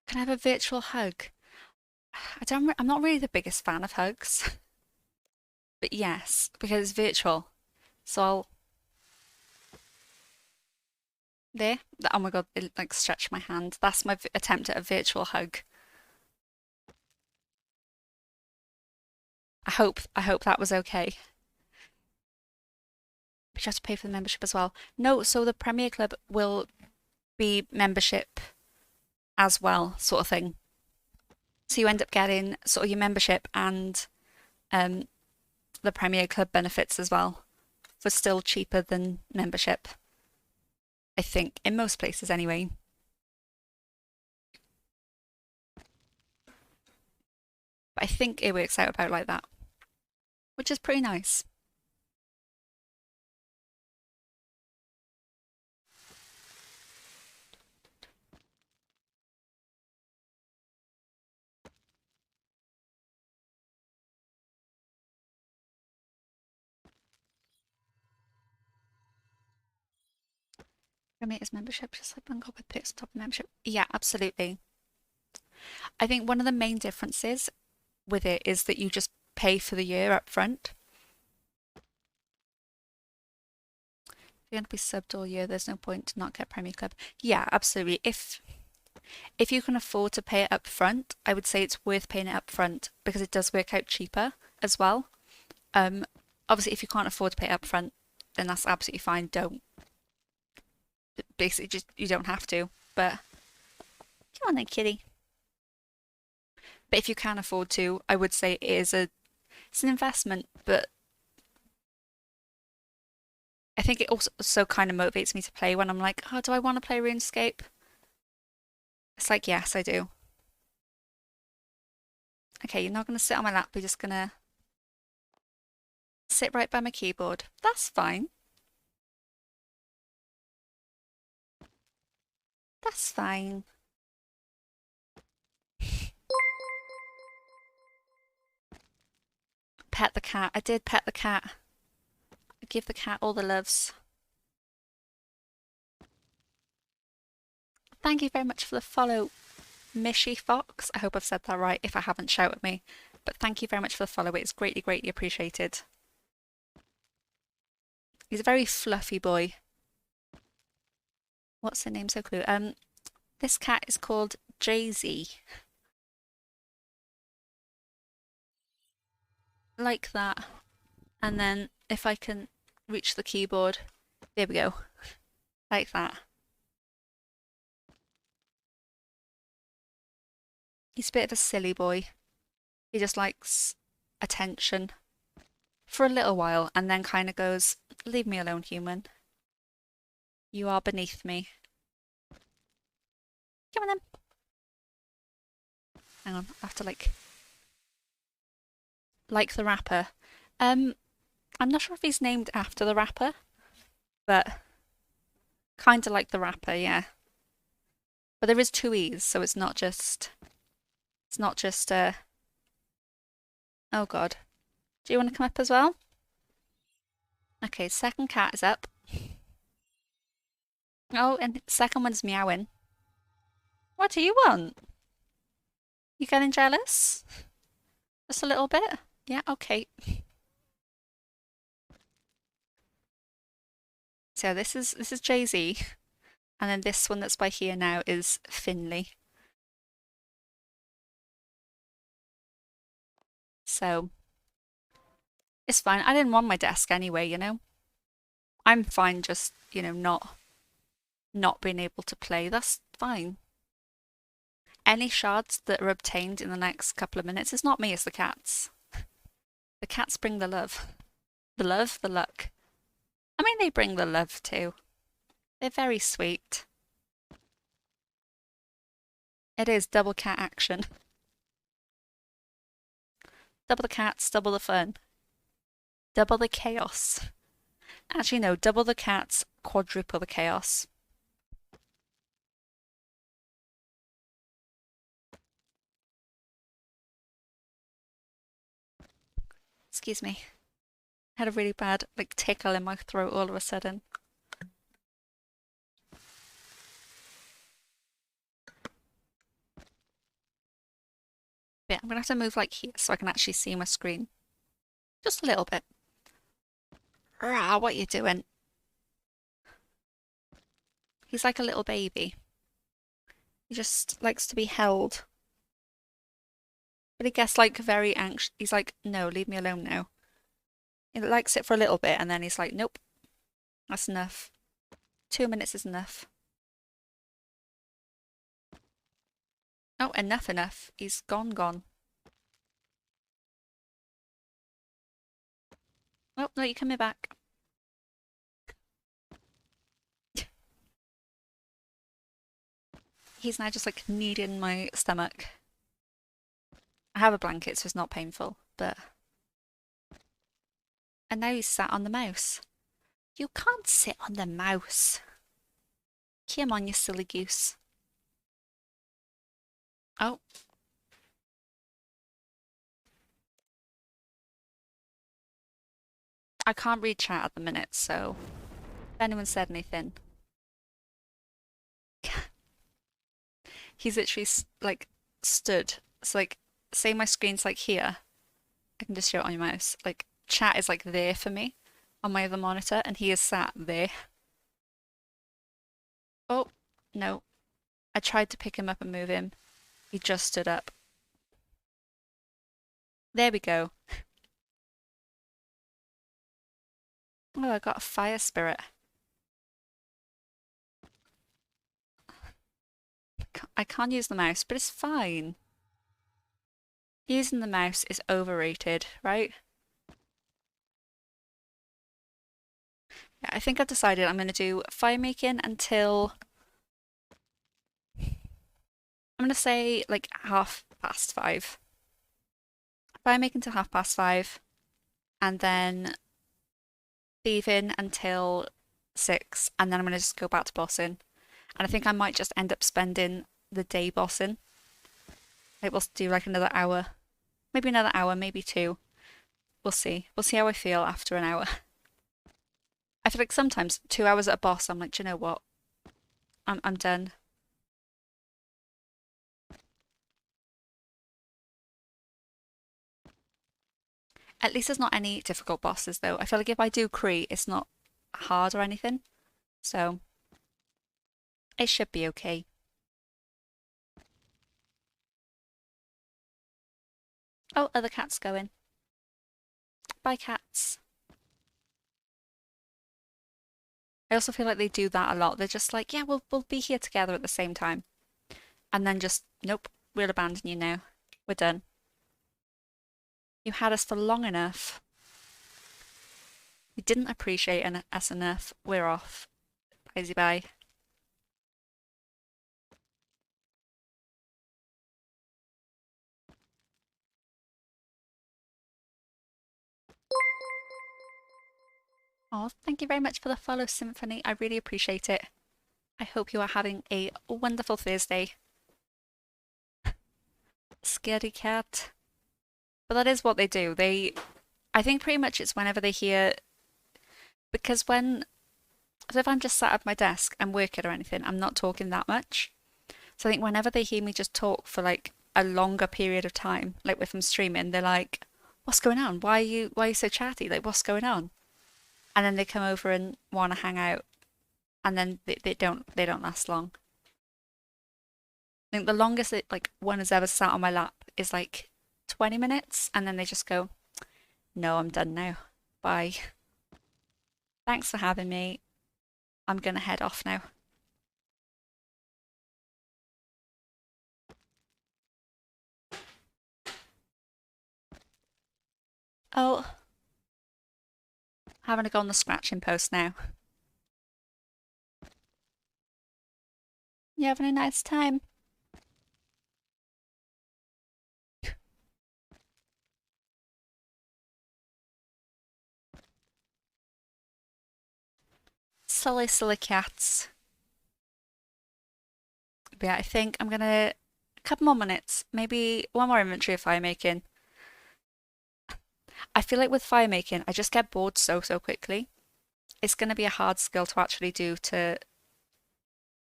Can I have a virtual hug? I'm not really the biggest fan of hugs, but yes, because it's virtual. So I'll there. Oh my god, it like stretched my hand. That's my attempt at a virtual hug. I hope that was okay. But you have to pay for the membership as well. No, so the Premier Club will be membership as well, sort of thing. So you end up getting sort of your membership and um, the Premier Club benefits as well for still cheaper than membership. I think, in most places anyway. But I think it works out about like that, which is pretty nice. Premier's membership, just like Bangkok with Pix top membership. Yeah, absolutely. I think one of the main differences with it is that you just pay for the year up front. If you're going to be subbed all year, there's no point to not get Premier Club. Yeah, absolutely. If you can afford to pay it up front, I would say it's worth paying it up front because it does work out cheaper as well. Obviously, if you can't afford to pay it up front, then that's absolutely fine. Don't. Basically, just you don't have to. But come on then, kitty. But if you can afford to, I would say it's an investment, but I think it also kind of motivates me to play when I'm like, oh, do I want to play RuneScape? It's like, yes, I do. Okay, you're not going to sit on my lap, you're just going to sit right by my keyboard. That's fine. That's fine. Pet the cat. I did pet the cat. I give the cat all the loves. Thank you very much for the follow, Mishy Fox. I hope I've said that right. If I haven't, shout at me. But thank you very much for the follow. It's greatly, greatly appreciated. He's a very fluffy boy. What's the name? So clue. This cat is called Jay-Z. Like that. And then if I can reach the keyboard, there we go. Like that. He's a bit of a silly boy. He just likes attention for a little while and then kind of goes, leave me alone, human. You are beneath me. Come on then. Hang on, I have to like the rapper. I'm not sure if he's named after the rapper, but kind of like the rapper, yeah. But there is two E's, so it's not just oh god. Do you want to come up as well? Okay, second cat is up. Oh, and second one's meowing. What do you want? You getting jealous? Just a little bit? Yeah, okay. So this is Jay-Z, and then this one that's by here now is Finley. So it's fine. I didn't want my desk anyway, you know. I'm fine just, you know, not being able to play. That's fine. Any shards that are obtained in the next couple of minutes, it's not me, it's the cats. The cats bring the love. The love, the luck. I mean, they bring the love too. They're very sweet. It is double cat action. Double the cats, double the fun. Double the chaos. Actually, no, double the cats, quadruple the chaos. Excuse me. I had a really bad, like, tickle in my throat all of a sudden. But I'm gonna have to move like here so I can actually see my screen. Just a little bit. Rah, what are you doing? He's like a little baby. He just likes to be held. But he gets like very anxious. He's like, no, leave me alone now. He likes it for a little bit and then he's like, nope, that's enough. 2 minutes is enough. Oh, enough. He's gone. Oh, no, you're coming back. He's now just like kneading my stomach. I have a blanket, so it's not painful, but... And now he's sat on the mouse. You can't sit on the mouse. Come on, you silly goose. Oh. I can't read chat at the minute, so if anyone said anything... He's literally like stood. So like, say my screen's like here. I can just show it on your mouse. Like, chat is like there for me on my other monitor, and he is sat there. Oh, no. I tried to pick him up and move him. He just stood up. There we go. Oh, I got a fire spirit. I can't use the mouse, but it's fine. Using the mouse is overrated, right? Yeah, I think I've decided I'm going to do fire making until... I'm going to say like 5:30. Fire making until 5:30, and then thieving until 6, and then I'm going to just go back to bossing. And I think I might just end up spending the day bossing. Like we'll do like another hour. Maybe another hour, maybe 2. We'll see. We'll see how I feel after an hour. I feel like sometimes 2 hours at a boss, I'm like, do you know what? I'm done. At least there's not any difficult bosses though. I feel like if I do Kree, it's not hard or anything. So it should be okay. Oh, other cats going. Bye, cats. I also feel like they do that a lot. They're just like, yeah, we'll be here together at the same time. And then just, nope, we'll abandon you now. We're done. You had us for long enough. You didn't appreciate us enough. We're off. Bye. Oh, thank you very much for the follow, Symphony. I really appreciate it. I hope you are having a wonderful Thursday. Scaredy cat. But that is what they do. I think pretty much it's whenever they hear, because so if I'm just sat at my desk and working or anything, I'm not talking that much. So I think whenever they hear me just talk for like a longer period of time, like if I'm streaming, they're like, what's going on? Why are you so chatty? Like, what's going on? And then they come over and want to hang out, and then they don't last long. I think the longest like one has ever sat on my lap is like 20 minutes, and then they just go, no, I'm done now. Bye. Thanks for having me. I'm gonna head off now. Oh, having a go on the scratching post now. You having a nice time? Silly cats. But yeah, I think I'm gonna a couple more minutes, maybe one more inventory of fire making. I feel like with fire making, I just get bored so quickly. It's gonna be a hard skill to actually do to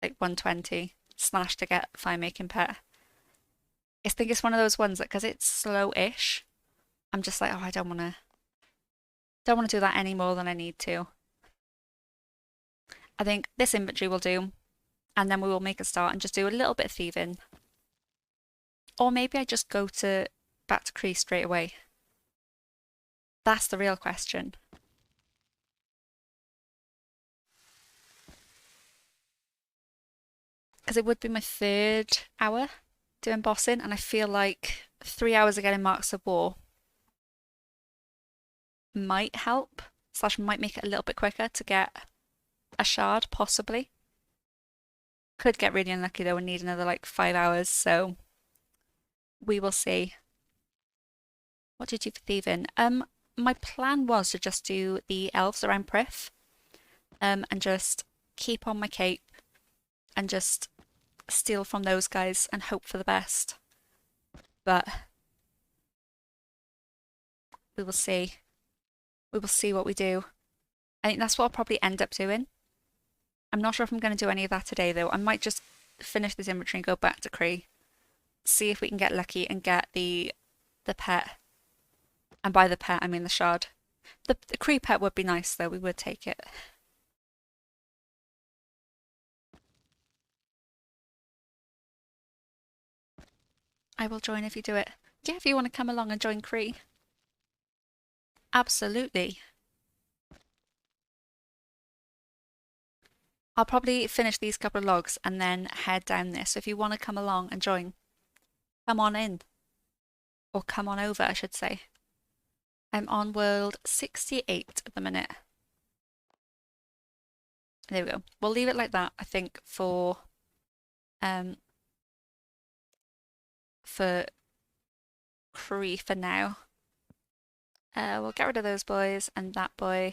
like 120 slash to get fire making pet. I think it's one of those ones that because it's slow-ish, I'm just like, oh, I don't want to do that any more than I need to. I think this inventory will do, and then we will make a start and just do a little bit of thieving. Or maybe I just go back to Cree straight away. That's the real question. Because it would be my 3rd hour doing bossing, and I feel like 3 hours of getting Marks of War might help, / might make it a little bit quicker to get a shard, possibly. Could get really unlucky though and need another like 5 hours, so we will see. What did you do for thieving? My plan was to just do the elves around Prif, and just keep on my cape and just steal from those guys and hope for the best. But we will see. We will see what we do. I think that's what I'll probably end up doing. I'm not sure if I'm going to do any of that today though. I might just finish this inventory and go back to Cree. See if we can get lucky and get the pet. And by the pet, I mean the shard. The Cree pet would be nice though. We would take it. I will join if you do it. Yeah, if you want to come along and join Cree. Absolutely. I'll probably finish these couple of logs and then head down this. So if you want to come along and join, come on in. Or come on over, I should say. I'm on world 68 at the minute. There we go. We'll leave it like that, I think, for Cree for now. We'll get rid of those boys and that boy.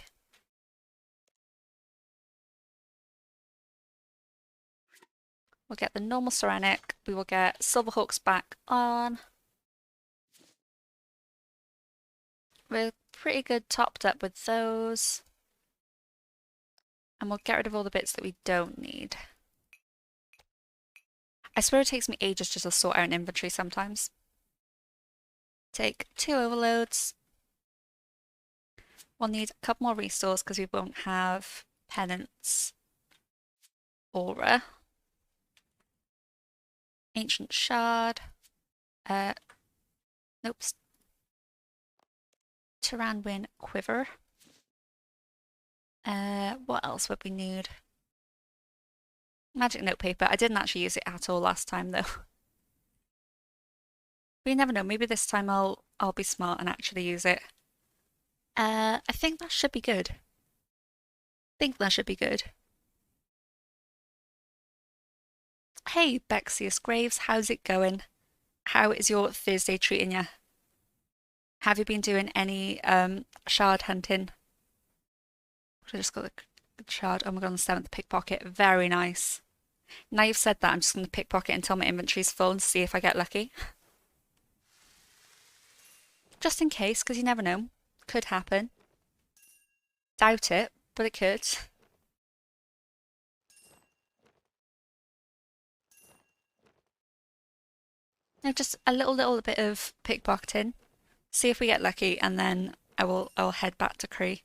We'll get the normal Serenic. We will get Silverhawks back on. We're pretty good topped up with those. And we'll get rid of all the bits that we don't need. I swear it takes me ages just to sort out an inventory sometimes. Take 2 overloads. We'll need a couple more restores because we won't have Penance Aura. Ancient Shard. Nope. Tyranwin Quiver. What else would we need? Magic notepaper. I didn't actually use it at all last time though. We never know. Maybe this time I'll be smart and actually use it. I think that should be good. Hey, Bexius Graves, how's it going? How is your Thursday treating you? Have you been doing any shard hunting? I just got the shard. Oh my god, on the 7th pickpocket. Very nice. Now you've said that, I'm just going to pickpocket until my inventory's full and see if I get lucky. Just in case, because you never know. Could happen. Doubt it, but it could. Now just a little bit of pickpocketing. See if we get lucky, and then I'll head back to Cree.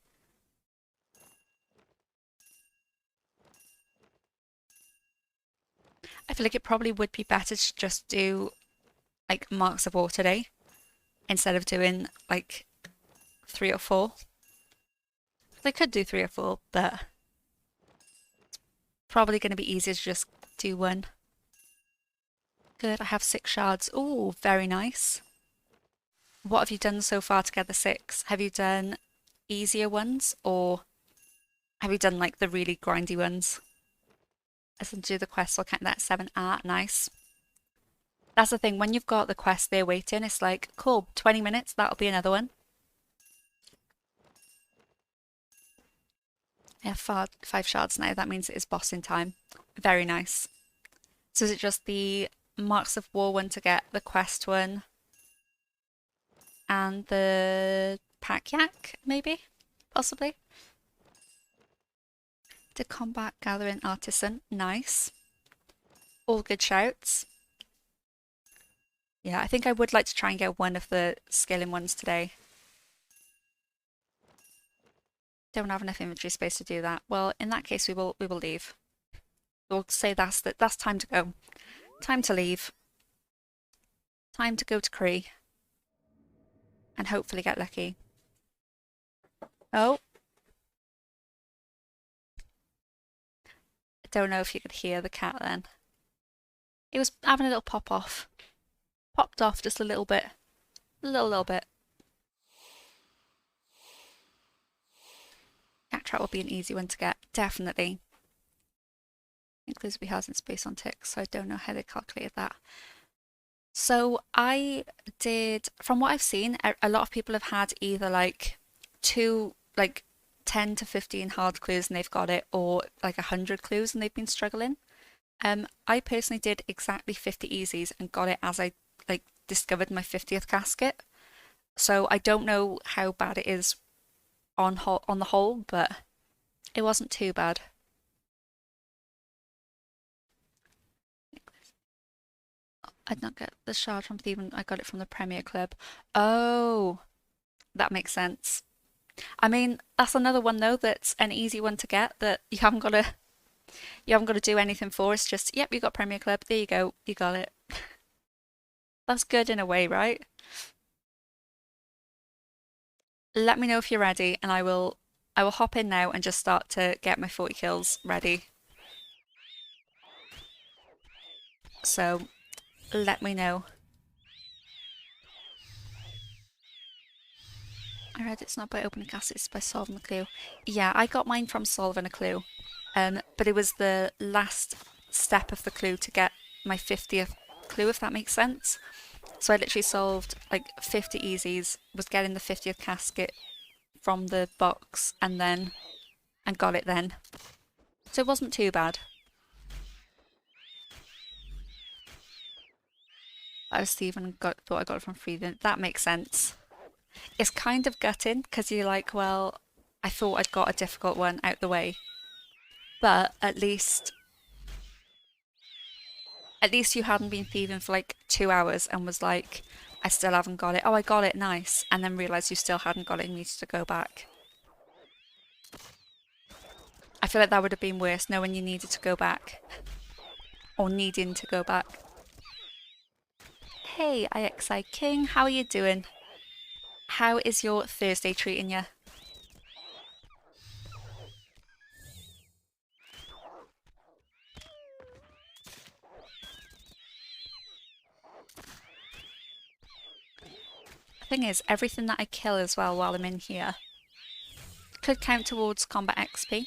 I feel like it probably would be better to just do like Marks of War today instead of doing like 3 or 4. They could do 3 or 4, but it's probably going to be easier to just do 1. Good, I have 6 shards. Oh, very nice. What have you done so far to get the 6? Have you done easier ones or have you done like the really grindy ones? As in do the quest, I'll count that 7. Ah, nice. That's the thing, when you've got the quest there waiting, it's like, cool, 20 minutes, that'll be another one. I have 5 shards now, that means it is bossing time. Very nice. So is it just the Marks of War one to get the quest one? And the pack yak, maybe? Possibly? The combat gathering artisan, nice. All good shouts. Yeah, I think I would like to try and get one of the scaling ones today. Don't have enough inventory space to do that. Well, in that case, we will leave. We'll say that's time to go. Time to leave. Time to go to Cree and hopefully get lucky. Oh, I don't know if you could hear the cat then. It was having a little pop off. Popped off just a little bit. A little bit. Cat trap will be an easy one to get, definitely. Includes be housing space on ticks, so I don't know how they calculated that. So I did, from what I've seen, a lot of people have had either like 10 to 15 hard clues and they've got it, or like 100 clues and they've been struggling. I personally did exactly 50 easies and got it as I like discovered my 50th casket. So I don't know how bad it is on the whole, but it wasn't too bad. I did not get the shard from Thieven, I got it from the Premier Club. Oh, that makes sense. I mean, that's another one though that's an easy one to get that you haven't got to do anything for. It's just, yep, you got Premier Club. There you go. You got it. That's good in a way, right? Let me know if you're ready and I will hop in now and just start to get my 40 kills ready. So let me know. I read it's not by opening caskets, it's by solving the clue. Yeah, I got mine from solving a clue. But it was the last step of the clue to get my 50th clue, if that makes sense. So I literally solved like 50 easies, was getting the 50th casket from the box and got it then. So it wasn't too bad. I was Stephen thought I got it from Freedom. That makes sense. It's kind of gutting because you're like, well, I thought I'd got a difficult one out the way, but at least you hadn't been thieving for like 2 hours and was like, I still haven't got it. Oh, I got it, nice. And then realised you still hadn't got it and needed to go back. I feel like that would have been worse knowing you needed to go back. Or needing to go back. Hey, IXI King, how are you doing? How is your Thursday treating you? The thing is, everything that I kill as well while I'm in here could count towards combat XP.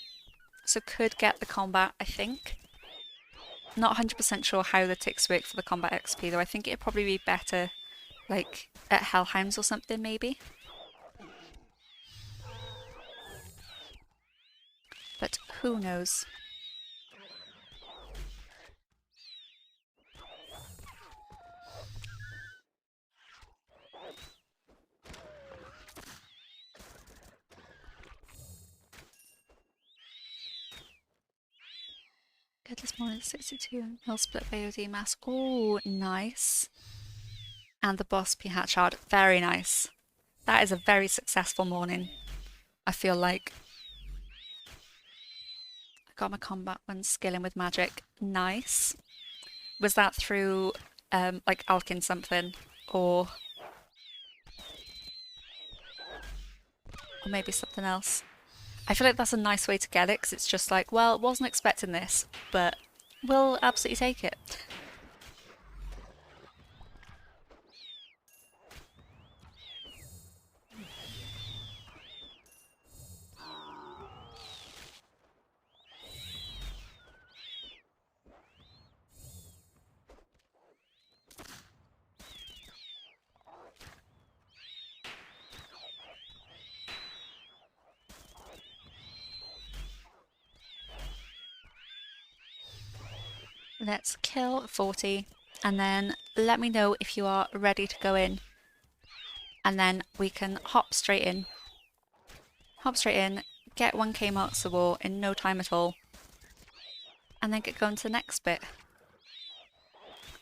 So could get the combat, I think. Not 100% sure how the ticks work for the combat XP though. I think it'd probably be better like at Hellhounds or something maybe. But who knows? Good this morning, 62 mil split AOD mask. Oh, nice. And the boss P hatch shard. Very nice. That is a very successful morning, I feel like. I got my combat one skilling with magic. Nice. Was that through like Alkin something or maybe something else? I feel like that's a nice way to get it because it's just like, well, wasn't expecting this, but we'll absolutely take it. Let's kill 40 and then let me know if you are ready to go in. And then we can hop straight in. Hop straight in, get 1k marks of war in no time at all. And then get going to the next bit.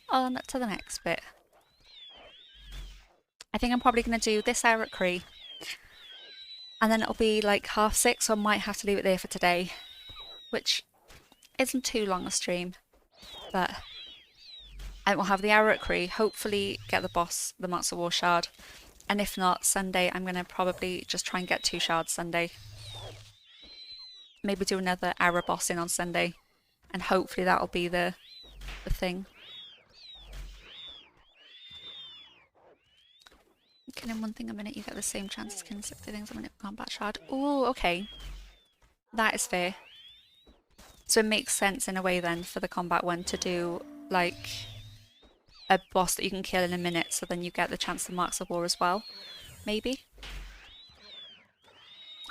On to the next bit. I think I'm probably going to do this Eric Cree. And then it'll be like 6:30, so I might have to leave it there for today. Which isn't too long a stream. But I will have the Eric Cree, hopefully get the boss, the Marks of War shard. And if not, Sunday, I'm going to probably just try and get 2 shards Sunday. Maybe do another Arrow boss in on Sunday. And hopefully that'll be the thing. Killing one thing a minute, you get the same chance as killing 60 things a minute for combat shard. Oh, okay. That is fair. So it makes sense in a way then for the combat one to do like a boss that you can kill in a minute, so then you get the chance of Marks of War as well. Maybe.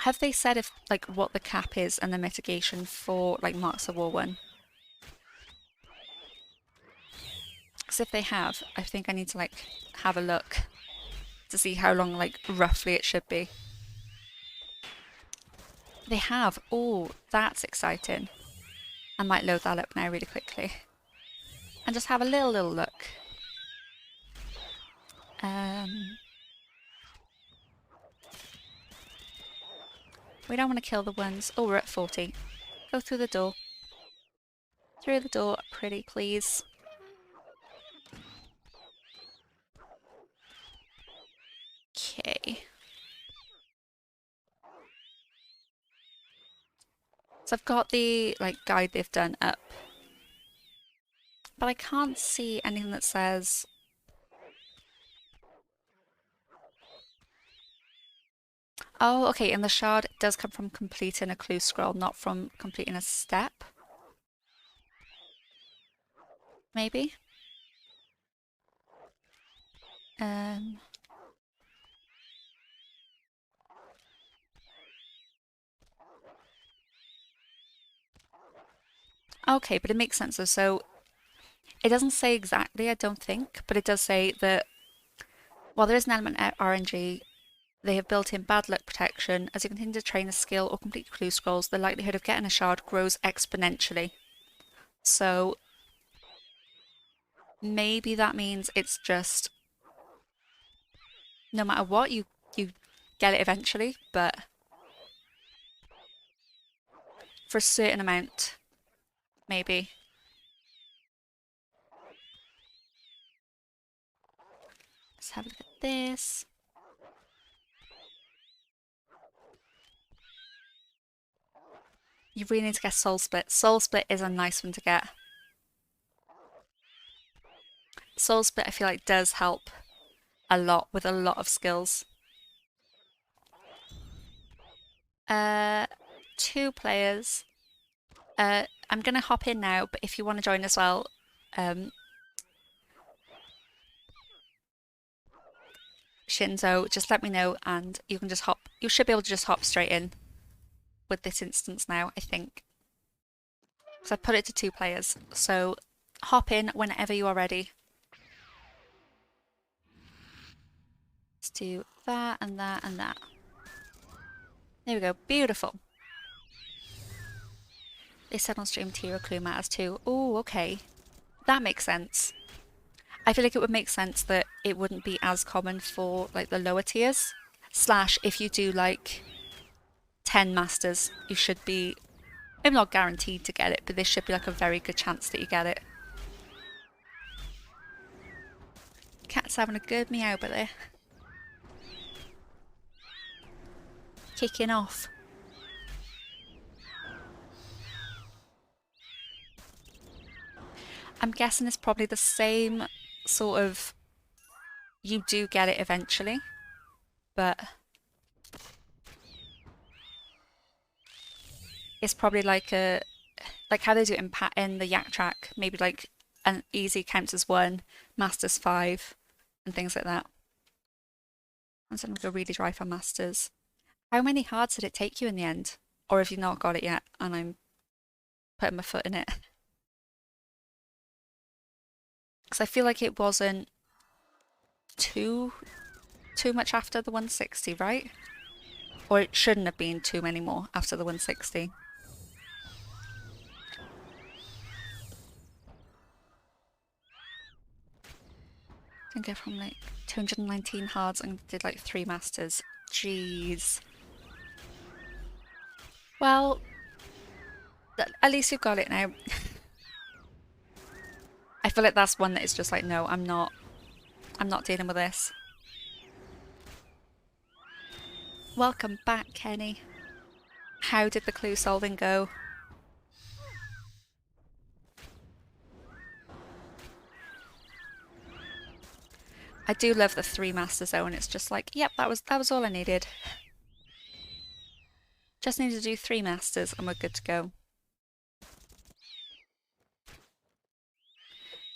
Have they said if like what the cap is and the mitigation for like Marks of War 1? Because if they have, I think I need to like have a look to see how long like roughly it should be. They have. Oh, that's exciting. I might load that up now really quickly and just have a little look. We don't want to kill the ones. Oh, we're at 40. Go through the door. Through the door, pretty please. Okay. So I've got the like guide they've done up, but I can't see anything that says oh, okay, and the shard does come from completing a clue scroll, not from completing a step. Maybe? Okay, but it makes sense though. So it doesn't say exactly, I don't think, but it does say that while there is an element of RNG, they have built in bad luck protection. As you continue to train a skill or complete clue scrolls, the likelihood of getting a shard grows exponentially. So maybe that means it's just no matter what, you get it eventually, but for a certain amount, maybe. Let's have a look at this. You really need to get Soul Split. Soul Split is a nice one to get. Soul Split I feel like does help a lot with a lot of skills. 2 players. I'm gonna hop in now, but if you want to join as well, Shinzo, just let me know and you can just hop. You should be able to just hop straight in with this instance now, I think. So I put it to 2 players. So hop in whenever you are ready. Let's do that and that and that. There we go. Beautiful. They said on stream tier clue matters too. Oh, okay. That makes sense. I feel like it would make sense that it wouldn't be as common for like the lower tiers. Slash, if you do like 10 masters, you should be, maybe not guaranteed to get it, but there should be like a very good chance that you get it. Cat's having a good meow by there. Kicking off. I'm guessing it's probably the same sort of, you do get it eventually, but it's probably like a, like how they do it in the Yak track, maybe like an easy counts as 1, masters 5, and things like that. I'm going to go really dry for masters. How many hards did it take you in the end? Or have you not got it yet and I'm putting my foot in it? Because I feel like it wasn't too much after the 160, right? Or it shouldn't have been too many more after the 160. Can go from like 219 hards and did like 3 masters. Jeez. Well, at least you've got it now. I feel like that's one that is just like, no, I'm not dealing with this. Welcome back, Kenny. How did the clue solving go? I do love the 3 masters though, and it's just like, yep, that was all I needed. Just need to do 3 masters and we're good to go.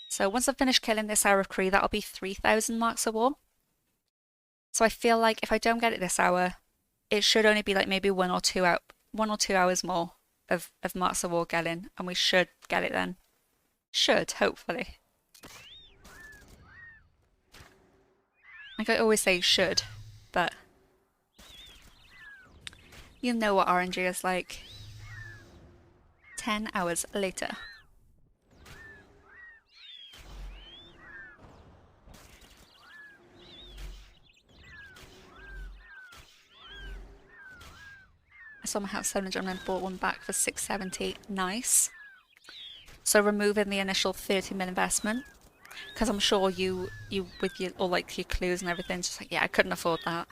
So once I've finished killing this hour of Kree, that'll be 3,000 marks of war. So I feel like if I don't get it this hour, it should only be like maybe 1 or 2 hours more of marks of war getting, and we should get it then. Should, hopefully. Like I always say should, but you know what RNG is like. 10 hours later. I saw my house 700 and I bought one back for 670. Nice. So removing the initial 30 mil investment, because I'm sure you with your all like your clues and everything, just like, yeah, I couldn't afford that.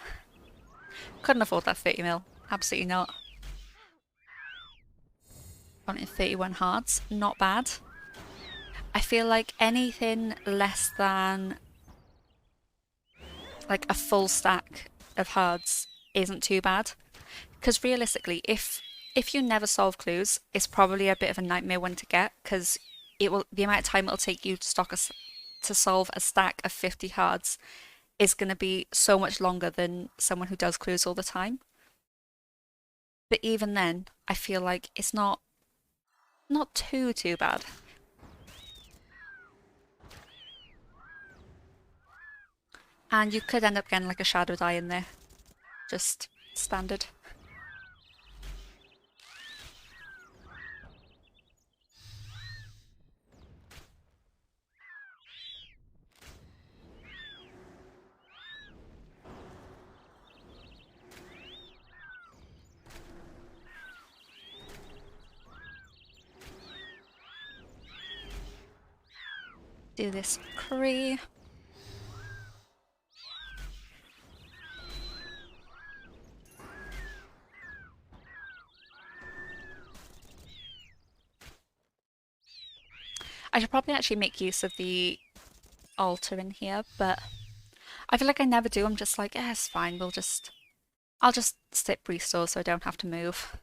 Couldn't afford that 30 mil. Absolutely not. 131 hards, not bad. I feel like anything less than like a full stack of hards isn't too bad. Because realistically, if you never solve clues, it's probably a bit of a nightmare one to get, because the amount of time it'll take you to solve a stack of 50 hards is going to be so much longer than someone who does clues all the time. But even then, I feel like it's not too bad. And you could end up getting like a shadow die in there. Just standard. Do this Kree. I should probably actually make use of the altar in here, but I feel like I never do. I'm just like, yeah, it's fine. I'll just sit restore so I don't have to move.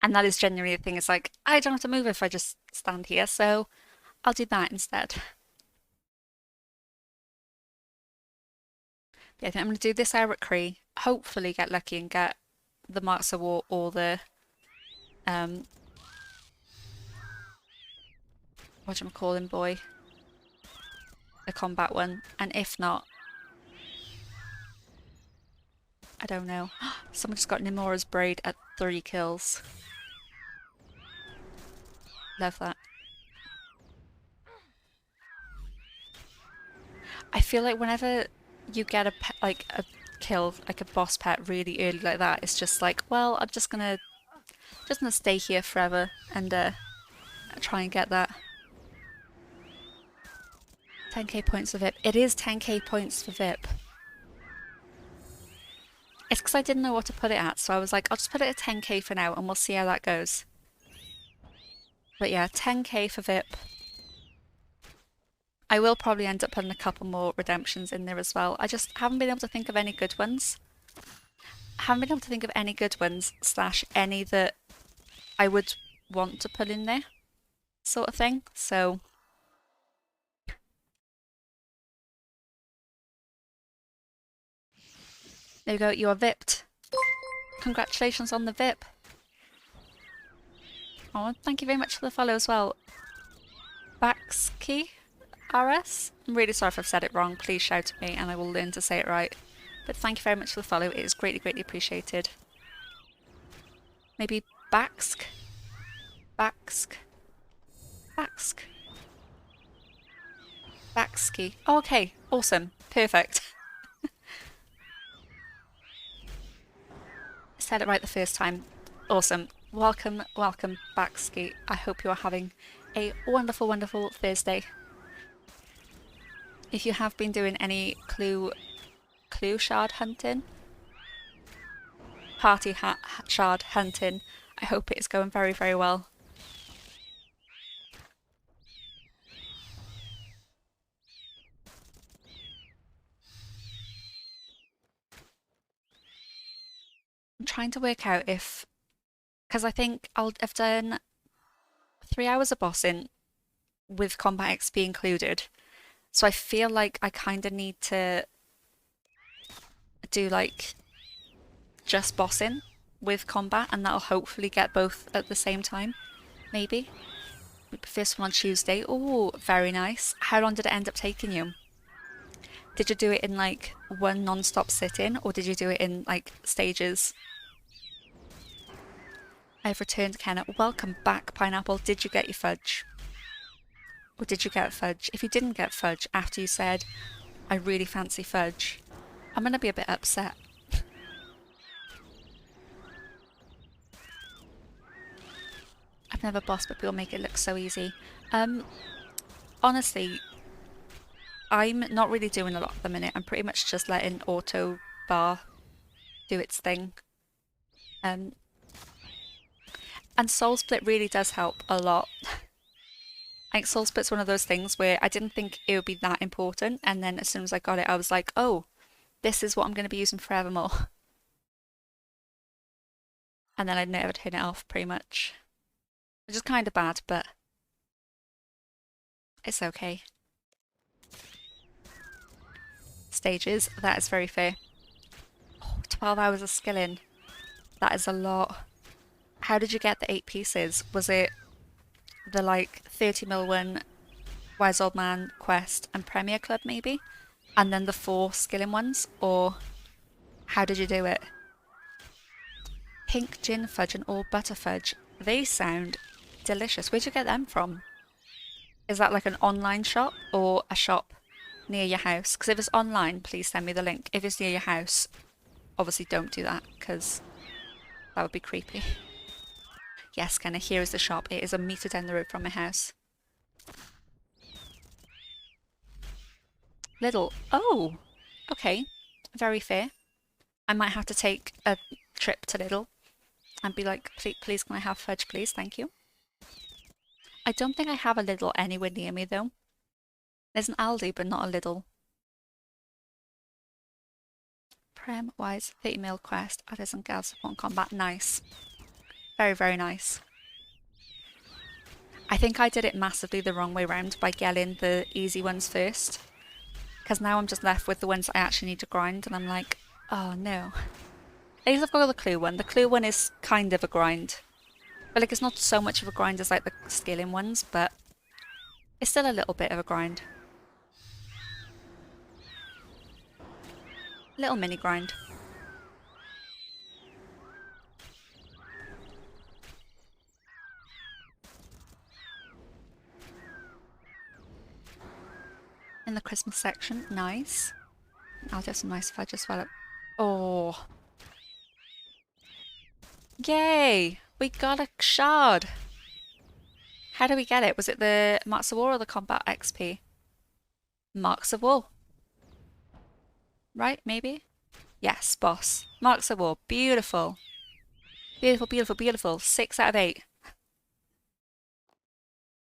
And that is genuinely the thing. It's like, I don't have to move if I just stand here, so I'll do that instead. Yeah, I think I'm going to do this hour at Kree, hopefully get lucky and get the Marks of War or the, whatchamacallit boy, the combat one, and if not, I don't know. Someone just got Nimora's Braid at 3 kills. Love that. I feel like whenever you get a pet, like a kill, like a boss pet really early like that, it's just like, well, I'm just gonna stay here forever and try and get that 10k points for VIP. It is 10k points for VIP. It's because I didn't know what to put it at, so I was like, I'll just put it at 10k for now and we'll see how that goes. But yeah, 10k for VIP. I will probably end up putting a couple more redemptions in there as well. I just haven't been able to think of any good ones. Haven't been able to think of any good ones / any that I would want to put in there, sort of thing. So there you go, you are VIP'd. Congratulations on the VIP. Oh, thank you very much for the follow as well. Baxkey RS? I'm really sorry if I've said it wrong. Please shout at me and I will learn to say it right. But thank you very much for the follow. It is greatly, greatly appreciated. Maybe Baxk? Baxk? Baxk? Back ski. Okay, awesome. Perfect. Said it right the first time. Awesome. Welcome, welcome back, Ski. I hope you are having a wonderful, wonderful Thursday. If you have been doing any clue shard hunting, party shard hunting, I hope it is going very, very well. I'm trying to work out if, because I think I've done 3 hours of bossing with combat XP included. So I feel like I kind of need to do like just bossing with combat, and that'll hopefully get both at the same time, maybe. First one on Tuesday. Oh, very nice. How long did it end up taking you? Did you do it in like one non-stop sitting, or did you do it in like stages? I've returned, Kenna. Welcome back, Pineapple. Did you get your fudge? Or did you get fudge? If you didn't get fudge after you said, I really fancy fudge, I'm going to be a bit upset. I've never bossed, but people make it look so easy. Honestly, I'm not really doing a lot at the minute. I'm pretty much just letting auto bar do its thing. And Soul Split really does help a lot. I think Soul Split's one of those things where I didn't think it would be that important, and then as soon as I got it, I was like, oh, this is what I'm going to be using forevermore. And then I'd never turn it off, pretty much. Which is kind of bad, but it's okay. Stages, that is very fair. Oh, 12 hours of skilling. That is a lot. How did you get the 8 pieces? Was it the like 30 mil one, Wise Old Man quest and Premier Club maybe? And then the 4 skilling ones? Or how did you do it? Pink gin fudge and all butter fudge. They sound delicious. Where'd you get them from? Is that like an online shop or a shop near your house? Because if it's online, please send me the link. If it's near your house, obviously don't do that because that would be creepy. Yes, Kenna, here is the shop. It is a metre down the road from my house. Lidl. Oh, okay. Very fair. I might have to take a trip to Lidl and be like, please can I have fudge, please? Thank you. I don't think I have a Lidl anywhere near me, though. There's an Aldi, but not a Lidl. Prem-wise, 30 mil quest. Others and girls support combat. Nice. Very, very nice. I think I did it massively the wrong way round by getting the easy ones first. Because now I'm just left with the ones I actually need to grind, and I'm like, oh no. At least I've got the clue one. The clue one is kind of a grind. But like, it's not so much of a grind as like the scaling ones, but it's still a little bit of a grind. Little mini grind. In the Christmas section, nice. I'll do some nice fudge as well. Oh. Yay! We got a shard! How did we get it? Was it the Marks of War or the Combat XP? Marks of War. Right, maybe? Yes, boss. Marks of War. Beautiful. Beautiful, beautiful, beautiful. 6 out of 8.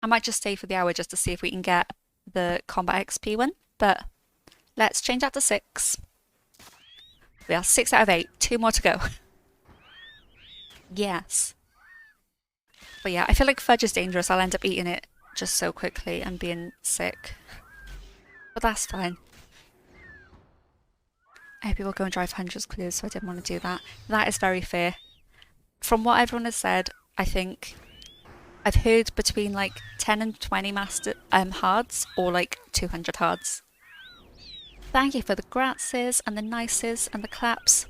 I might just stay for the hour just to see if we can get the Combat XP one, but let's change that to 6. We are 6 out of 8. 2 more to go. Yes. But yeah, I feel like fudge is dangerous. I'll end up eating it just so quickly and being sick. But that's fine. I hope people go and drive hundreds clues, so I didn't want to do that. That is very fair. From what everyone has said, I think I've heard between like 10 and 20 master hards or like 200 hards. Thank you for the gratzes and the nices and the claps.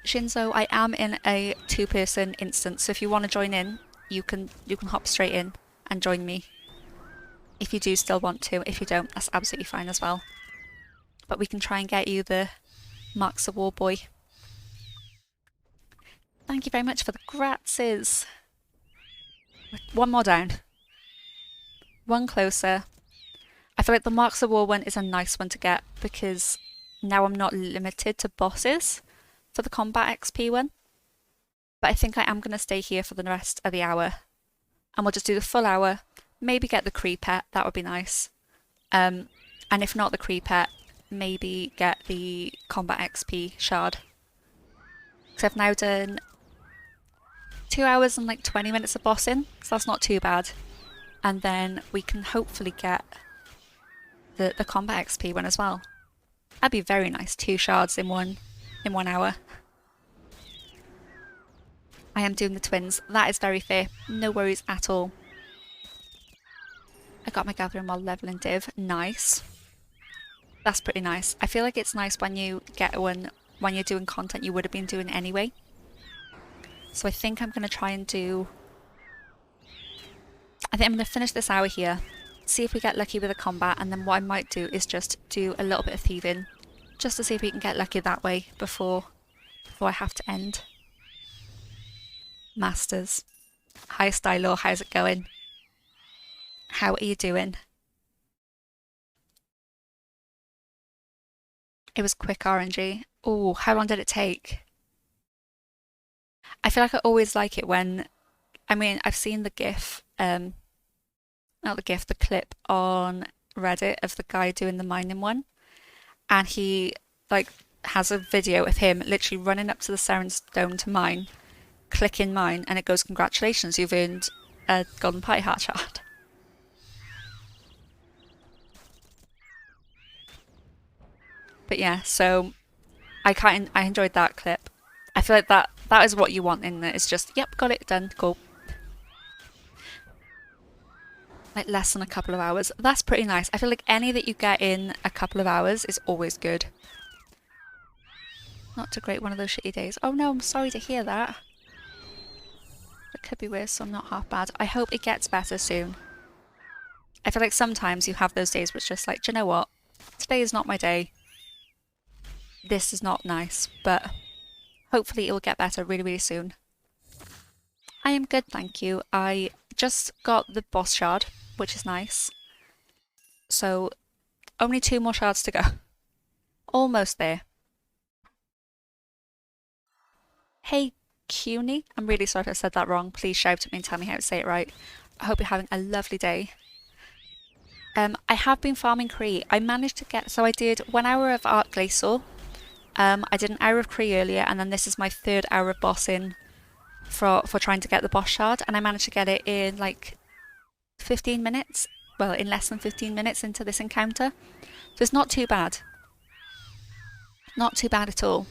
Shinzo, I am in a 2-person instance, so if you want to join in, you can hop straight in and join me. if you do still want to. If you don't, that's absolutely fine as well. But we can try and get you the Marks of War boy. Thank you very much for the gratzes. One more down. One closer. I feel like the Marks of War one is a nice one to get because now I'm not limited to bosses for the combat XP one. But I think I am going to stay here for the rest of the hour. And we'll just do the full hour. Maybe get the Creepet, that would be nice. And if not the Creepet, maybe get the combat XP shard. Because I've now done 2 hours and like 20 minutes of bossing, so that's not too bad. And then we can hopefully get the combat XP one as well. That'd be very nice, 2 shards in one hour. I am doing the twins. That is very fair. No worries at all. I got my gathering while leveling div. Nice. That's pretty nice. I feel like it's nice when you get one when you're doing content you would have been doing anyway. So I think I'm going to try and do... I think I'm going to finish this hour here, see if we get lucky with the combat, and then what I might do is just do a little bit of thieving, just to see if we can get lucky that way before I have to end. Masters. Hi Stylo, how's it going? How are you doing? It was quick RNG. Oh, how long did it take? I feel like I always like it when, I mean, I've seen the GIF, not the GIF, the clip on Reddit of the guy doing the mining one, and he like has a video of him literally running up to the Seren's Dome to mine, clicking mine, and it goes, congratulations, you've earned a golden pie heart shard. But yeah, so I enjoyed that clip. I feel like that is what you want in it. It's just, yep, got it done, cool. Like less than a couple of hours. That's pretty nice. I feel like any that you get in a couple of hours is always good. Not to grate one of those shitty days. Oh no, I'm sorry to hear that. It could be worse, so I'm not half bad. I hope it gets better soon. I feel like sometimes you have those days where it's just like, do you know what? Today is not my day. This is not nice, but hopefully it will get better really, really soon. I am good, thank you. I just got the boss shard, which is nice. So, only 2 more shards to go. Almost there. Hey, CUNY. I'm really sorry if I said that wrong. Please shout at me and tell me how to say it right. I hope you're having a lovely day. I have been farming Kree. I managed to get... So I did 1 hour of Art Glacial. I did an hour of Kree earlier, and then this is my 3rd hour of bossing for trying to get the boss shard, and I managed to get it in like 15 minutes. Well, in less than 15 minutes into this encounter. So it's not too bad. Not too bad at all.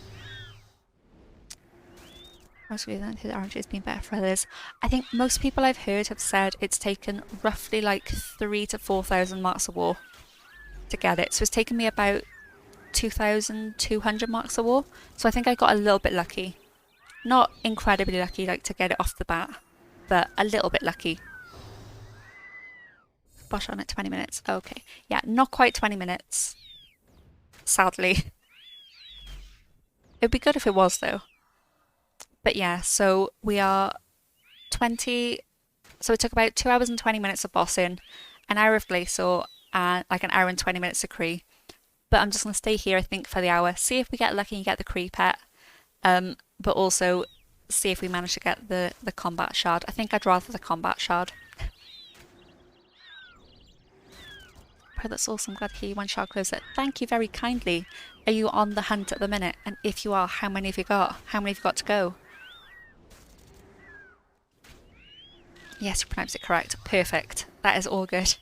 Most people think the RNG has been better for others. I think most people I've heard have said it's taken roughly like 3,000 to 4,000 Marks of War to get it. So it's taken me about 2,200 Marks of War. So I think I got a little bit lucky. Not incredibly lucky like to get it off the bat, but a little bit lucky. Bosh on at 20 minutes. Okay. Yeah, not quite 20 minutes. Sadly. It'd be good if it was though. But yeah, so we are 20... So it took about 2 hours and 20 minutes of bossing, an hour of Glacial, and like an hour and 20 minutes of Kree. But I'm just going to stay here, I think, for the hour. See if we get lucky and get the Kree pet. But also see if we manage to get the combat shard. I think I'd rather the combat shard. Oh, that's awesome. Glad to hear you one shard closer. Thank you very kindly. Are you on the hunt at the minute? And if you are, how many have you got? How many have you got to go? Yes, you pronounced it correct. Perfect. That is all good.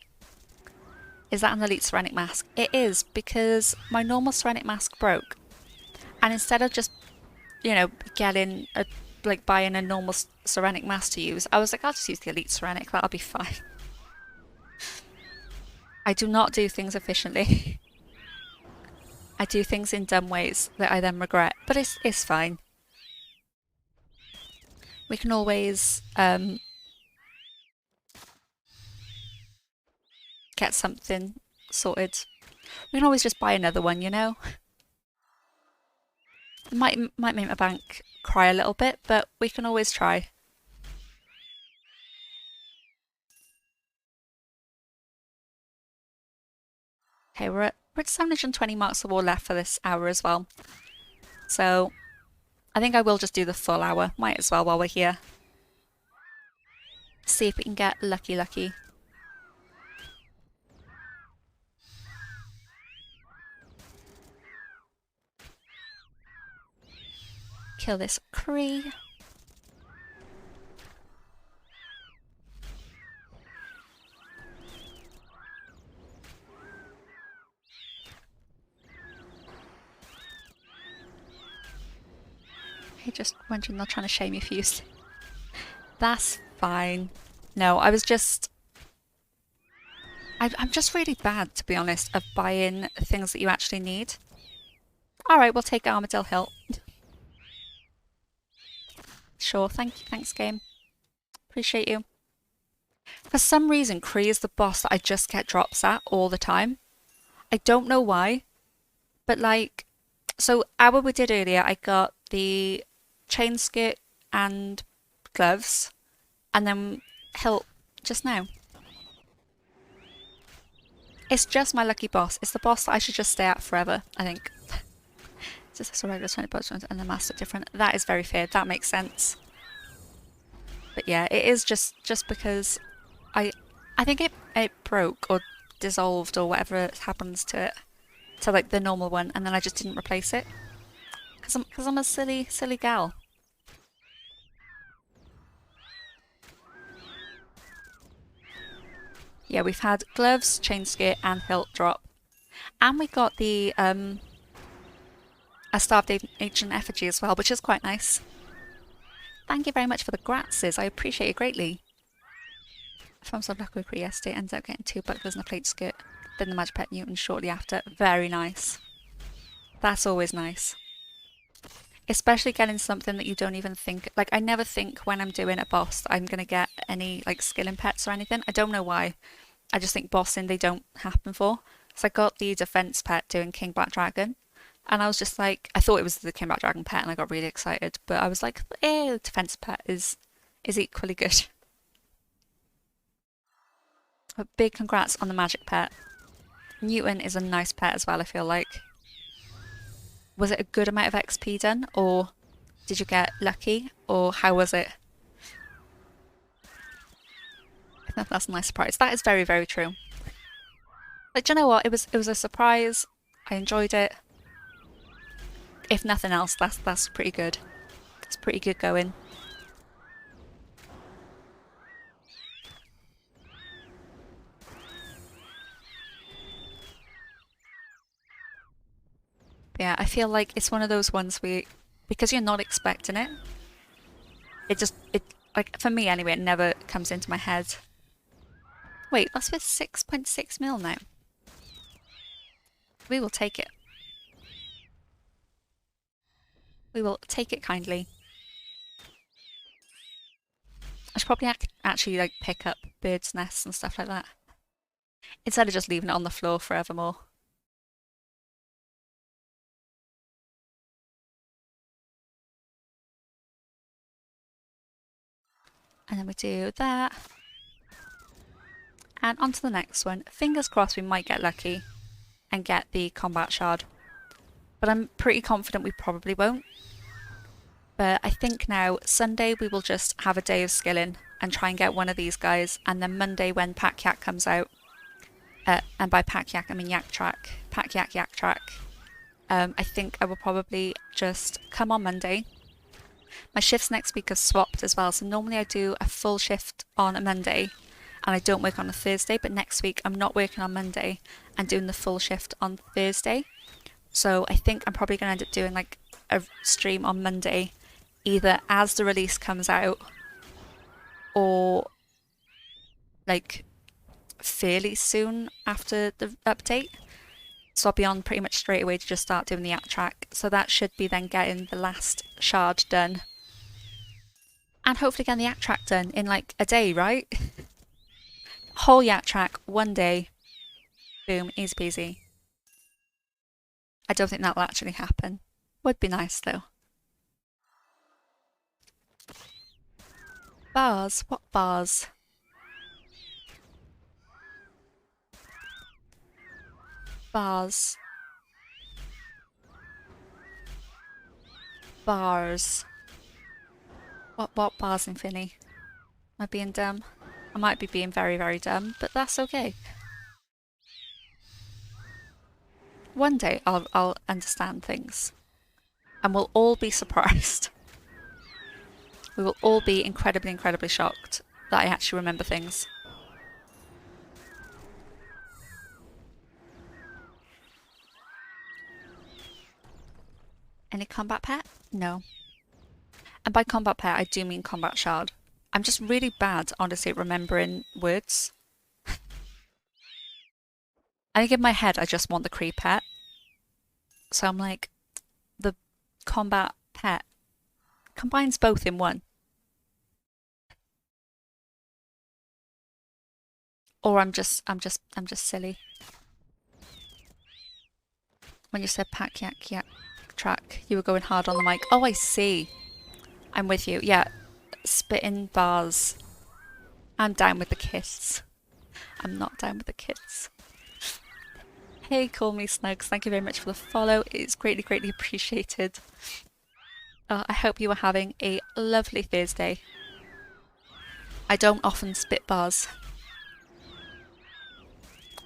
Is that an Elite Ceramic Mask? It is, because my normal ceramic mask broke. And instead of just, you know, getting a, like buying a normal ceramic mask to use, I was like, I'll just use the Elite Ceramic, that'll be fine. I do not do things efficiently. I do things in dumb ways that I then regret, but it's fine. We can always get get something sorted. We can always just buy another one, you know? It might make my bank cry a little bit, but we can always try. Okay, we're at 720 marks of war left for this hour as well. So I think I will just do the full hour. Might as well while we're here. See if we can get lucky. Kill this Kree. Hey, just wondering they're trying to shame you for use. That's fine. No, I was just... I'm just really bad, to be honest, of buying things that you actually need. Alright, we'll take Armadale Hill. Sure, thank you, thanks game. Appreciate you. For some reason, Kree is the boss that I just get drops at all the time. I don't know why, but like... So, hour we did earlier, I got the chain skirt and gloves, and then hilt just now. It's just my lucky boss. It's the boss that I should just stay at forever, I think. Just a regular 20 bucks and the master different. That is very fair. That makes sense. But yeah, it is just because I think it broke or dissolved or whatever happens to it, to like the normal one, and then I just didn't replace it because I'm a silly gal. Yeah, we've had gloves, chain skirt, and hilt drop, and we got the a starved agent effigy as well, which is quite nice. Thank you very much for the gratzes. I appreciate it greatly. From some luck with yesterday, ends up getting 2 bucklers and a plate skirt. Then the Magic Pet Newton shortly after. Very nice. That's always nice. Especially getting something that you don't even think... Like, I never think when I'm doing a boss that I'm going to get any, like, skilling pets or anything. I don't know why. I just think bossing they don't happen for. So I got the defense pet doing King Black Dragon. And I was just like... I thought it was the King Black Dragon pet and I got really excited. But I was like, the defense pet is equally good. But big congrats on the magic pet. Newton is a nice pet as well, I feel like. Was it a good amount of XP done, or did you get lucky, or how was it? I think that's a nice surprise. That is very, very true. But do you know what? It was a surprise. I enjoyed it. If nothing else, that's pretty good. It's pretty good going. Yeah, I feel like it's one of those ones where, because you're not expecting it, like, for me anyway, it never comes into my head. Wait, that's with 6.6 mil now. We will take it. We will take it kindly. I should probably actually like pick up birds' nests and stuff like that, instead of just leaving it on the floor forevermore. And then we do that. And on to the next one. Fingers crossed we might get lucky and get the combat shard. But I'm pretty confident we probably won't. But I think now, Sunday we will just have a day of skilling and try and get one of these guys. And then Monday when Pack Yak comes out, and by Pack Yak I mean Yak Track, Pack Yak Yak Track, I think I will probably just come on Monday. My shifts next week are swapped as well, so normally I do a full shift on a Monday and I don't work on a Thursday, but next week I'm not working on Monday and doing the full shift on Thursday. So I think I'm probably going to end up doing like a stream on Monday, either as the release comes out or like fairly soon after the update. So I'll be on pretty much straight away to just start doing the Yak Track. So that should be then getting the last shard done. And hopefully getting the Yak Track done in like a day, right? Whole Yak Track, one day. Boom, easy peasy. I don't think that'll actually happen. Would be nice though. Bars? What bars? Bars. Bars. What bars, Infinny? Am I being dumb? I might be being very, very dumb, but that's okay. One day I'll understand things. And we'll all be surprised. We will all be incredibly, incredibly shocked that I actually remember things. Any combat pet? No. And by combat pet, I do mean combat shard. I'm just really bad, honestly, at remembering words. I think in my head, I just want the Kree pet. So I'm like, the combat pet combines both in one. Or I'm just silly. When you said pack yak yak track, you were going hard on the mic. Oh, I see. I'm with you. Yeah, spitting bars. I'm down with the kiss. I'm not down with the kiss. Hey, call me Snugs. Thank you very much for the follow. It's greatly, greatly appreciated. I hope you are having a lovely Thursday. I don't often spit bars.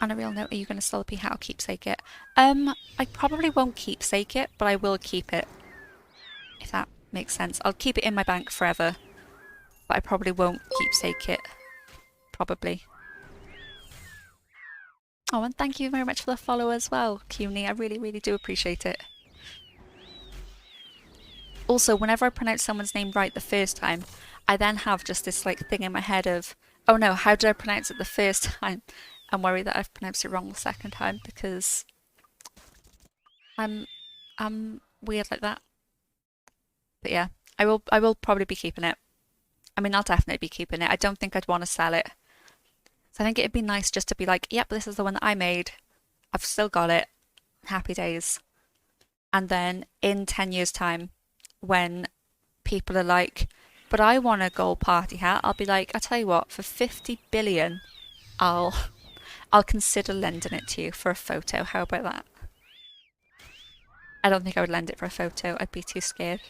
On a real note, are you going to sell a pea hat or keepsake it? I probably won't keepsake it, but I will keep it. If that makes sense. I'll keep it in my bank forever, but I probably won't keepsake it. Probably. Oh, and thank you very much for the follow as well, CUNY. I really, really do appreciate it. Also, whenever I pronounce someone's name right the first time, I then have just this like thing in my head of, oh no, how did I pronounce it the first time? I'm worried that I've pronounced it wrong the second time because I'm weird like that. But yeah, I will probably be keeping it. I mean, I'll definitely be keeping it. I don't think I'd want to sell it. So I think it'd be nice just to be like, yep, this is the one that I made. I've still got it. Happy days. And then in 10 years' time, when people are like, but I want a gold party hat, I'll be like, I tell you what, for 50 billion, I'll consider lending it to you for a photo. How about that? I don't think I would lend it for a photo. I'd be too scared.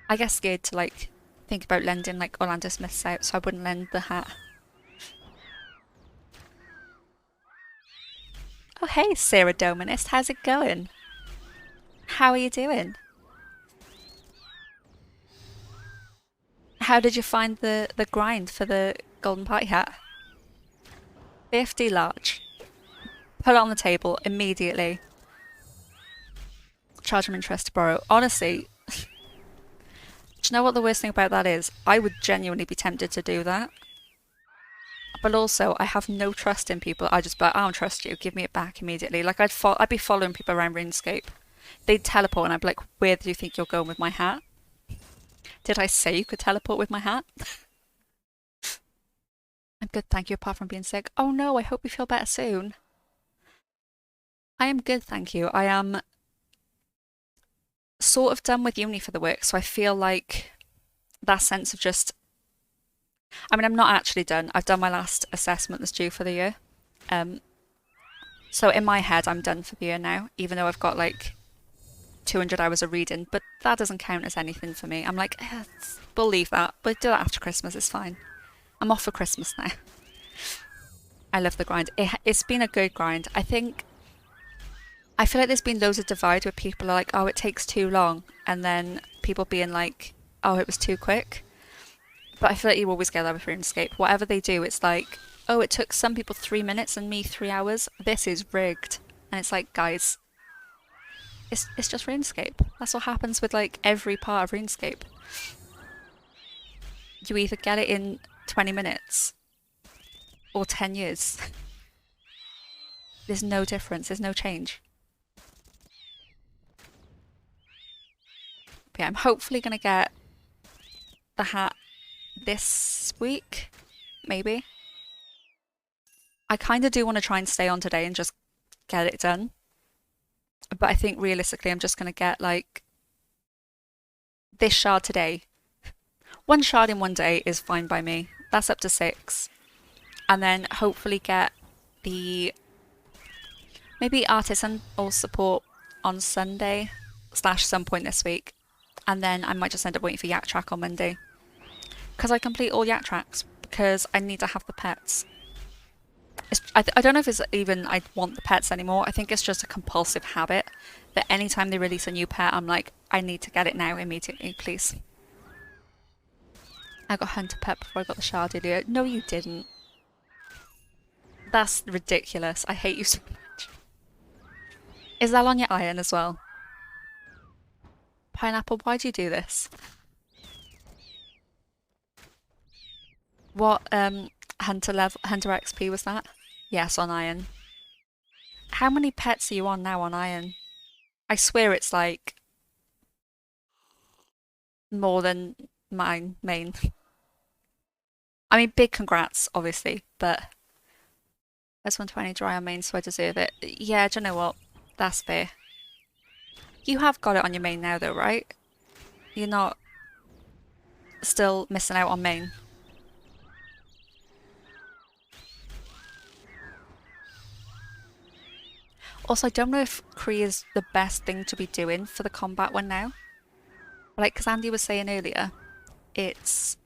I get scared to like think about lending like Orlando Smith's out, so I wouldn't lend the hat. Oh hey, Sarah Dominist, how's it going? How are you doing? How did you find the grind for the golden party hat? 50 large. Put it on the table immediately. Charge them interest to borrow. Honestly, do you know what the worst thing about that is? I would genuinely be tempted to do that. But also, I have no trust in people. I just be like, I don't trust you. Give me it back immediately. Like I'd be following people around RuneScape. They'd teleport, and I'd be like, "Where do you think you're going with my hat? Did I say you could teleport with my hat?" I'm good, thank you. Apart from being sick. Oh no, I hope you feel better soon. I am good, thank you. I am sort of done with uni for the work, so I feel like that sense of just. I mean, I'm not actually done. I've done my last assessment that's due for the year. So in my head, I'm done for the year now, even though I've got like 200 hours of reading, but that doesn't count as anything for me. I'm like, we'll leave that, but do that after Christmas, it's fine. I'm off for Christmas now. I love the grind. It's been a good grind. I feel like there's been loads of divide where people are like, oh, it takes too long, and then people being like, oh, it was too quick. But I feel like you always get that with RuneScape. Whatever they do, it's like, oh, it took some people 3 minutes and me 3 hours. This is rigged. And it's like, guys, it's just RuneScape. That's what happens with like every part of RuneScape. You either get it in 20 minutes or 10 years. There's no difference. There's no change. But yeah, I'm hopefully going to get the hat this week, maybe. I kind of do want to try and stay on today and just get it done. But I think realistically, I'm just going to get like this shard today. One shard in one day is fine by me. That's up to 6. And then hopefully get the maybe artisan or support on Sunday / some point this week. And then I might just end up waiting for Yak Track on Monday. Because I complete all Yak Tracks because I need to have the pets. I don't know if it's even I want the pets anymore. I think it's just a compulsive habit that anytime they release a new pet, I'm like, I need to get it now immediately, please. I got Hunter Pet before I got the shard earlier. No, you didn't. That's ridiculous. I hate you so much. Is that on your iron as well? Pineapple, why'd you do this? What Hunter XP was that? Yes, on iron. How many pets are you on now on iron? I swear it's like more than mine main. I mean, big congrats, obviously, but there's 120 dry on main, so I deserve it. Yeah, do you know what? That's fair. You have got it on your main now, though, right? You're not still missing out on main. Also, I don't know if Kree is the best thing to be doing for the combat one now. Like, because Andy was saying earlier, it's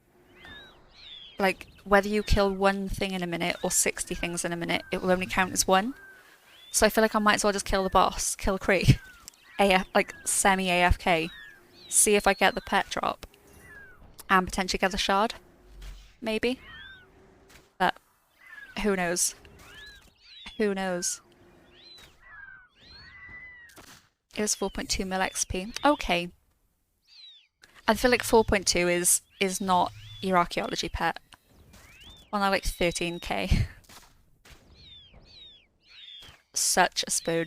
like whether you kill one thing in a minute or 60 things in a minute, it will only count as one. So I feel like I might as well just kill the boss, kill Kree, like semi-AFK, see if I get the pet drop, and potentially get the shard, maybe. But who knows? Who knows? It was 4.2 mil XP. Okay. I feel like 4.2 is not your archaeology pet. Well, now like 13k. Such a spoon.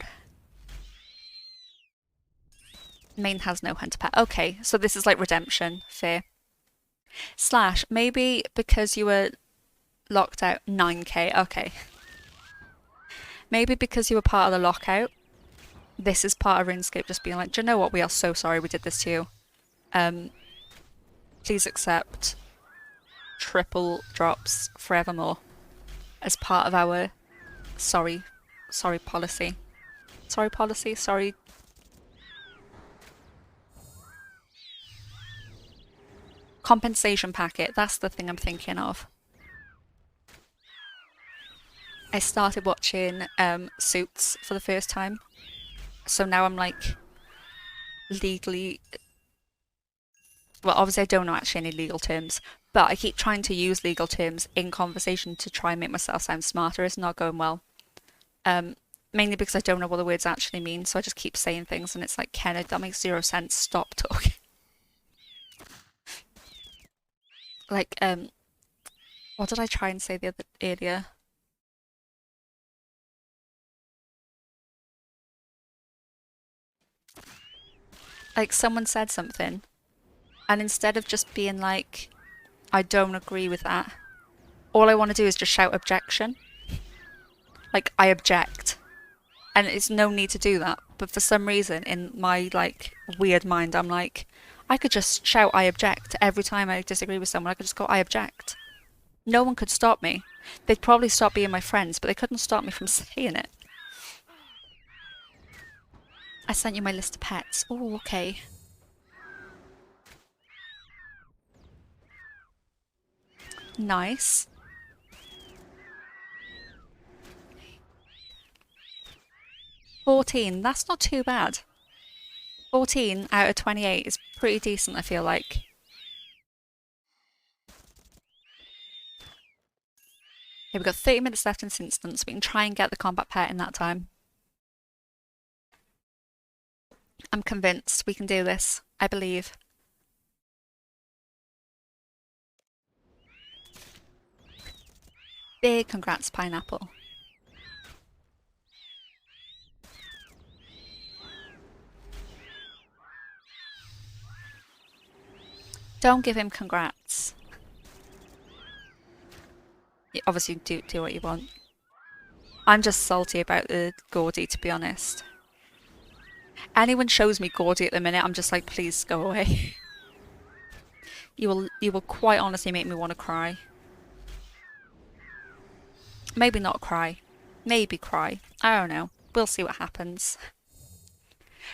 Main has no hunter pet. Okay, so this is like redemption. Fair. / maybe because you were locked out 9k. Okay. Maybe because you were part of the lockout. This is part of RuneScape just being like, do you know what? We are so sorry we did this to you. Please accept triple drops forevermore as part of our sorry policy. Sorry. Compensation packet, that's the thing I'm thinking of. I started watching Suits for the first time. So now I'm like legally, well, obviously I don't know actually any legal terms, but I keep trying to use legal terms in conversation to try and make myself sound smarter. It's not going well. Mainly because I don't know what the words actually mean, so I just keep saying things and it's like, Kenneth, that makes 0 sense. Stop talking. Like, what did I try and say earlier? Like someone said something, and instead of just being like, I don't agree with that, all I want to do is just shout objection. Like, I object. And it's no need to do that. But for some reason, in my like weird mind, I'm like, I could just shout I object every time I disagree with someone. I could just go I object. No one could stop me. They'd probably stop being my friends, but they couldn't stop me from saying it. I sent you my list of pets. Oh, okay. Nice. $14, that's not too bad. 14 out of 28 is pretty decent, I feel like. Okay, we've got 30 minutes left in this instance. We can try and get the combat pet in that time. I'm convinced we can do this. I believe. Big congrats, Pineapple. Don't give him congrats. You obviously do what you want. I'm just salty about the Gordy, to be honest. Anyone shows me Gordy at the minute, I'm just like, please go away. You will quite honestly make me want to cry. Maybe not cry. Maybe cry. I don't know. We'll see what happens.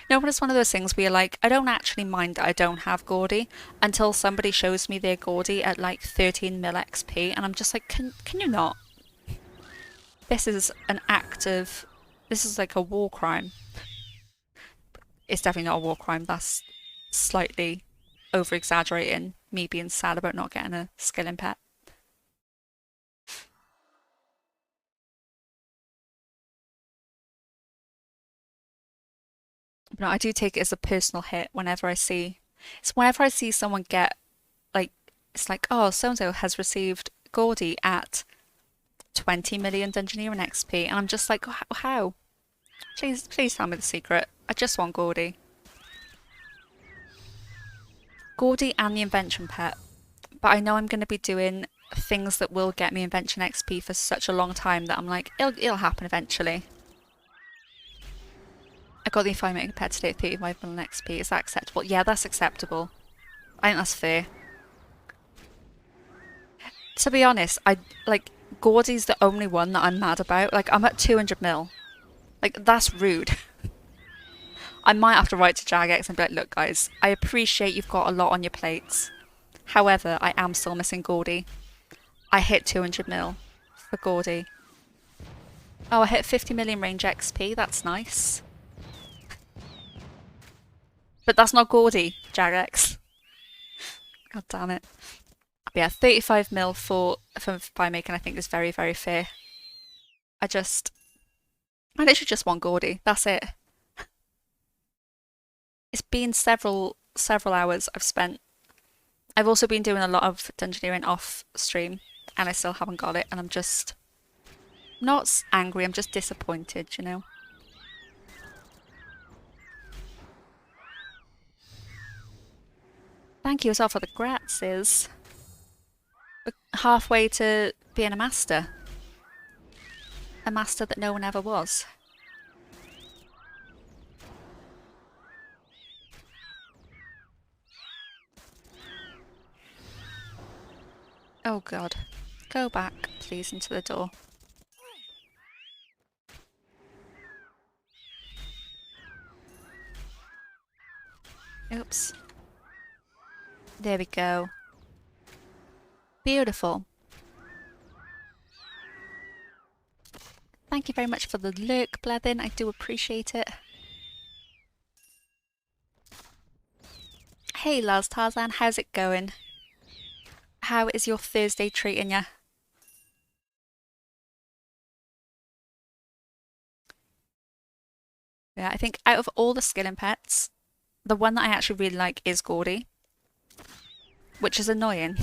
No, but it's one of those things where you're like, I don't actually mind that I don't have Gordy until somebody shows me their Gordy at like 13 mil XP, and I'm just like, can you not? This is an act of... This is like a war crime. It's definitely not a war crime. That's slightly over-exaggerating me being sad about not getting a skilling pet. But no, I do take it as a personal hit whenever I see... It's whenever I see someone get, like, it's like, oh, so-and-so has received Gordy at 20 million Dungeoneering XP, and I'm just like, how? Please tell me the secret. I just want Gordy. Gordy and the invention pet. But I know I'm going to be doing things that will get me invention XP for such a long time that I'm like, it'll happen eventually. I got the If I Make a Pet today at 35 million XP. Is that acceptable? Yeah, that's acceptable. I think that's fair. To be honest, Gordy's the only one that I'm mad about. Like, I'm at 200 mil. Like, that's rude. I might have to write to Jagex and be like, look guys, I appreciate you've got a lot on your plates. However, I am still missing Gordy. I hit 200 mil for Gordy. Oh, I hit 50 million range XP. That's nice. But that's not Gordy, Jagex. God damn it. But yeah, 35 mil for by making I think is very, very fair. I literally just want Gordy. That's it. It's been several hours I've spent. I've also been doing a lot of Dungeoneering off stream, and I still haven't got it, and I'm just not angry, I'm just disappointed, you know? Thank you as well for the gratzes. We're halfway to being a master. A master that no one ever was. Oh god. Go back, please, into the door. Oops. There we go. Beautiful. Thank you very much for the lurk, Blevin. I do appreciate it. Hey, Lars Tarzan, how's it going? How is your Thursday treating ya? Yeah, I think out of all the skilling pets, the one that I actually really like is Gordy, which is annoying.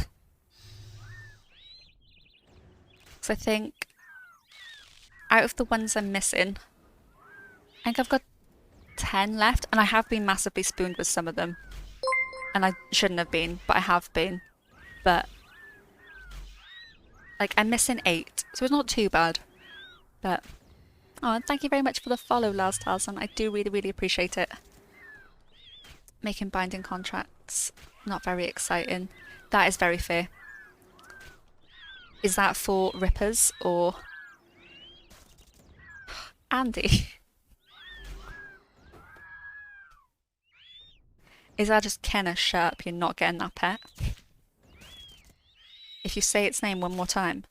So I think out of the ones I'm missing, I think I've got 10 left, and I have been massively spooned with some of them. And I shouldn't have been, but I have been. But, like, I'm missing 8, so it's not too bad. But, oh, and thank you very much for the follow, Lars Tarzan. I do really, really appreciate it. Making binding contracts, not very exciting. That is very fair. Is that for rippers or... Andy? Is that just Kenna, shut up, you're not getting that pet? If you say its name one more time,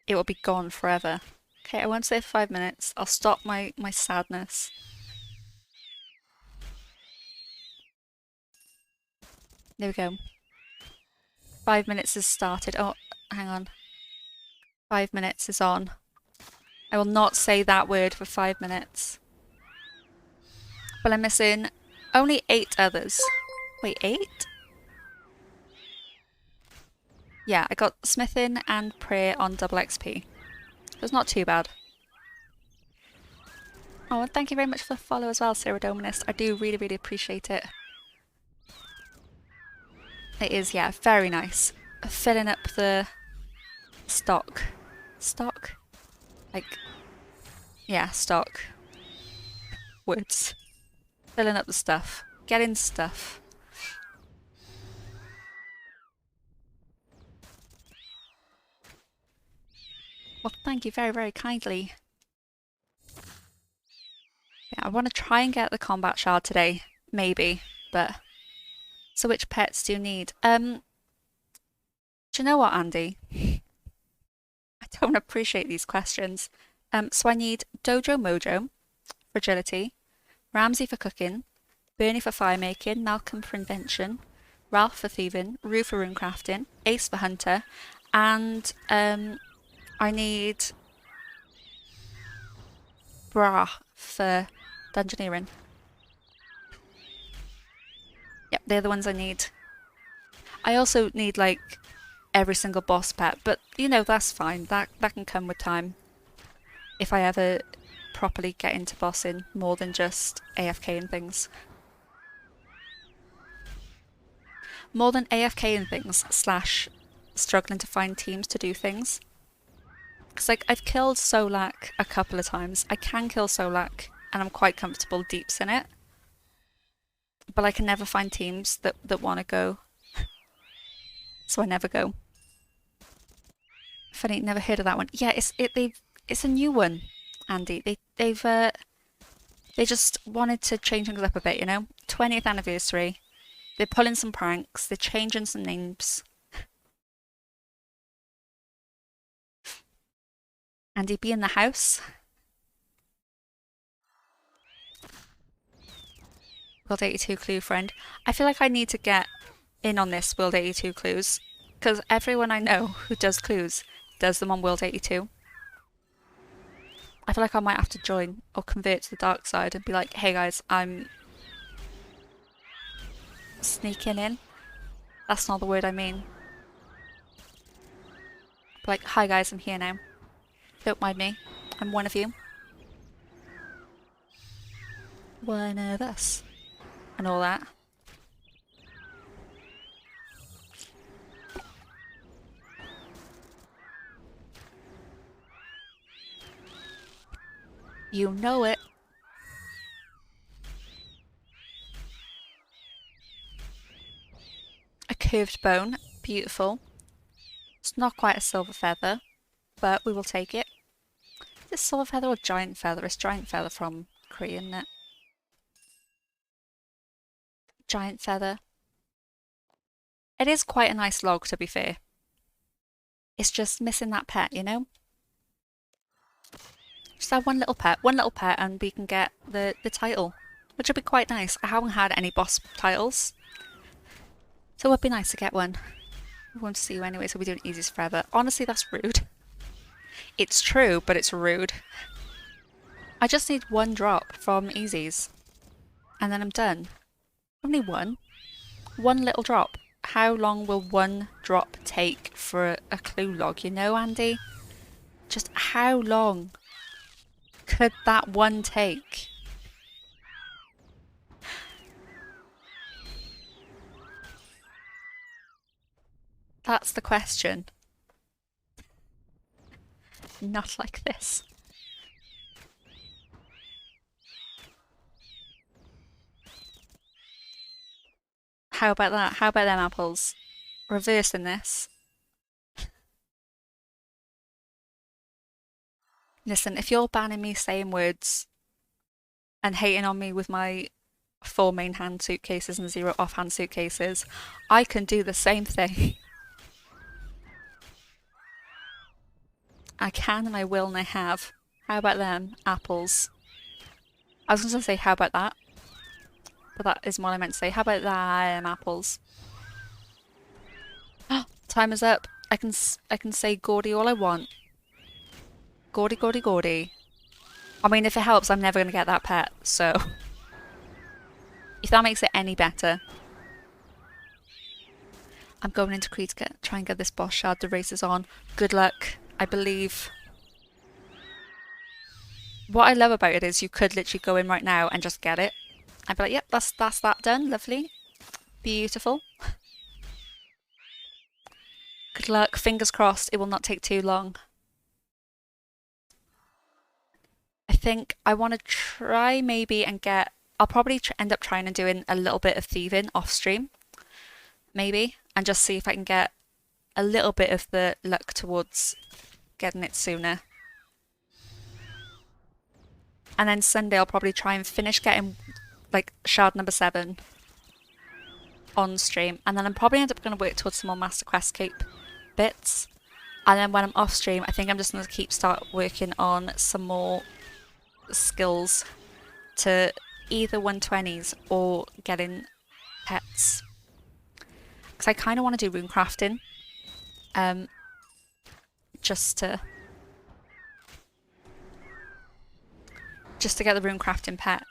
it will be gone forever. Okay, I won't say it for 5 minutes. I'll stop my sadness. There we go. 5 minutes has started. Oh, hang on. 5 minutes is on. I will not say that word for 5 minutes. But I'm missing only 8 others. Wait, 8? Yeah, I got Smithing and Prayer on double XP. So it's not too bad. Oh, and thank you very much for the follow as well, Sarah Dominist. I do really, really appreciate it. It is, yeah, very nice. Filling up the stock. Stock? Like, Yeah, stock. Words. Filling up the stuff. Getting stuff. Well, thank you very, very kindly. Yeah, I want to try and get the combat shard today. Maybe, but... So which pets do you need? Do you know what, Andy? I don't appreciate these questions. So I need Dojo Mojo for agility, Ramsey for cooking, Bernie for fire making, Malcolm for invention, Ralph for thieving, Rue for runecrafting, Ace for hunter, and I need Bra for dungeoneering. Yep, they're the ones I need. I also need like every single boss pet, but you know, that's fine. That can come with time. If I ever properly get into bossing more than just AFK and things. More than AFK and things / struggling to find teams to do things. Because like I've killed Solak a couple of times. I can kill Solak and I'm quite comfortable deeps in it. But I can never find teams that want to go. So I never go. Funny, never heard of that one. Yeah, it's a new one, Andy. They just wanted to change things up a bit, you know? 20th anniversary. They're pulling some pranks. They're changing some names. Andy, be in the house. World 82 clue friend. I feel like I need to get in on this World 82 clues. Because everyone I know who does clues does them on World 82. I feel like I might have to join or convert to the dark side and be like, hey guys, I'm sneaking in. That's not the word I mean. Like, hi guys, I'm here now. Don't mind me. I'm one of you. One of us. And all that. You know it. A curved bone. Beautiful. It's not quite a silver feather, but we will take it. Is this silver feather or giant feather? It's giant feather from Kree, isn't it? Giant feather. It is quite a nice log, to be fair. It's just missing that pet, you know? Just have one little pet and we can get the title, which would be quite nice. I haven't had any boss titles, so it would be nice to get one. We want to see you anyway, so we're doing easiest forever. Honestly, that's rude. It's true, but it's rude. I just need one drop from easies, and then I'm done. Only one. One little drop. How long will one drop take for a clue log, you know, Andy? Just how long could that one take? That's the question. Not like this. How about that? How about them apples? Reversing this. Listen, if you're banning me saying words and hating on me with my 4 main hand suitcases and 0 offhand suitcases, I can do the same thing. I can and I will and I have. How about them apples? I was going to say how about that, but that isn't what I meant to say. How about them apples? Time is up. I can say Gordy all I want. Gordy, Gordy, Gordy. I mean, if it helps, I'm never going to get that pet, so... If that makes it any better. I'm going into Kree to try and get this boss shard. The race is on. Good luck. I believe. What I love about it is you could literally go in right now and just get it. I'd be like, yep, that's that done. Lovely. Beautiful. Good luck. Fingers crossed it will not take too long. I think I want to try maybe and get. I'll probably end up trying and doing a little bit of thieving off stream, maybe, and just see if I can get a little bit of the luck towards getting it sooner. And then Sunday I'll probably try and finish getting like shard number 7 on stream, and then I'm probably end up going to work towards some more Master Quest Keep bits. And then when I'm off stream, I think I'm just going to start working on some more skills to either 120s or getting pets. Because I kind of want to do rune crafting. Just to get the rune crafting pet.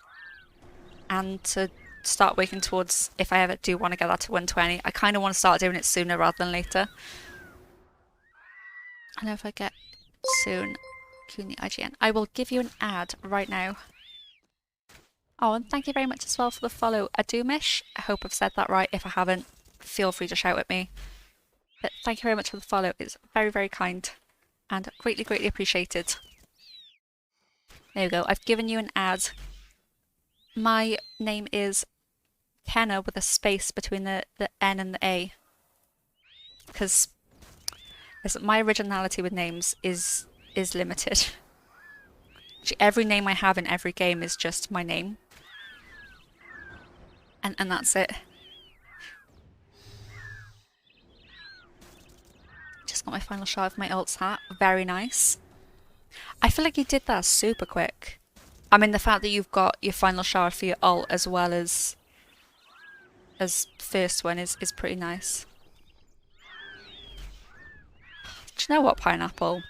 And to start working towards, if I ever do want to get that to 120, I kind of want to start doing it sooner rather than later. I know if I get soon, Cooney IGN. I will give you an ad right now. Oh, and thank you very much as well for the follow, Adumish. I hope I've said that right. If I haven't, feel free to shout at me. But thank you very much for the follow. It's very, very kind and greatly, greatly appreciated. There you go. I've given you an ad. My name is Kenna with a space between the N and the A. Because my originality with names is limited. Every name I have in every game is just my name. And that's it. Just got my final shot of my ult's hat. Very nice. I feel like you did that super quick. I mean, the fact that you've got your final shard for your ult as well as first one is pretty nice. Do you know what, Pineapple?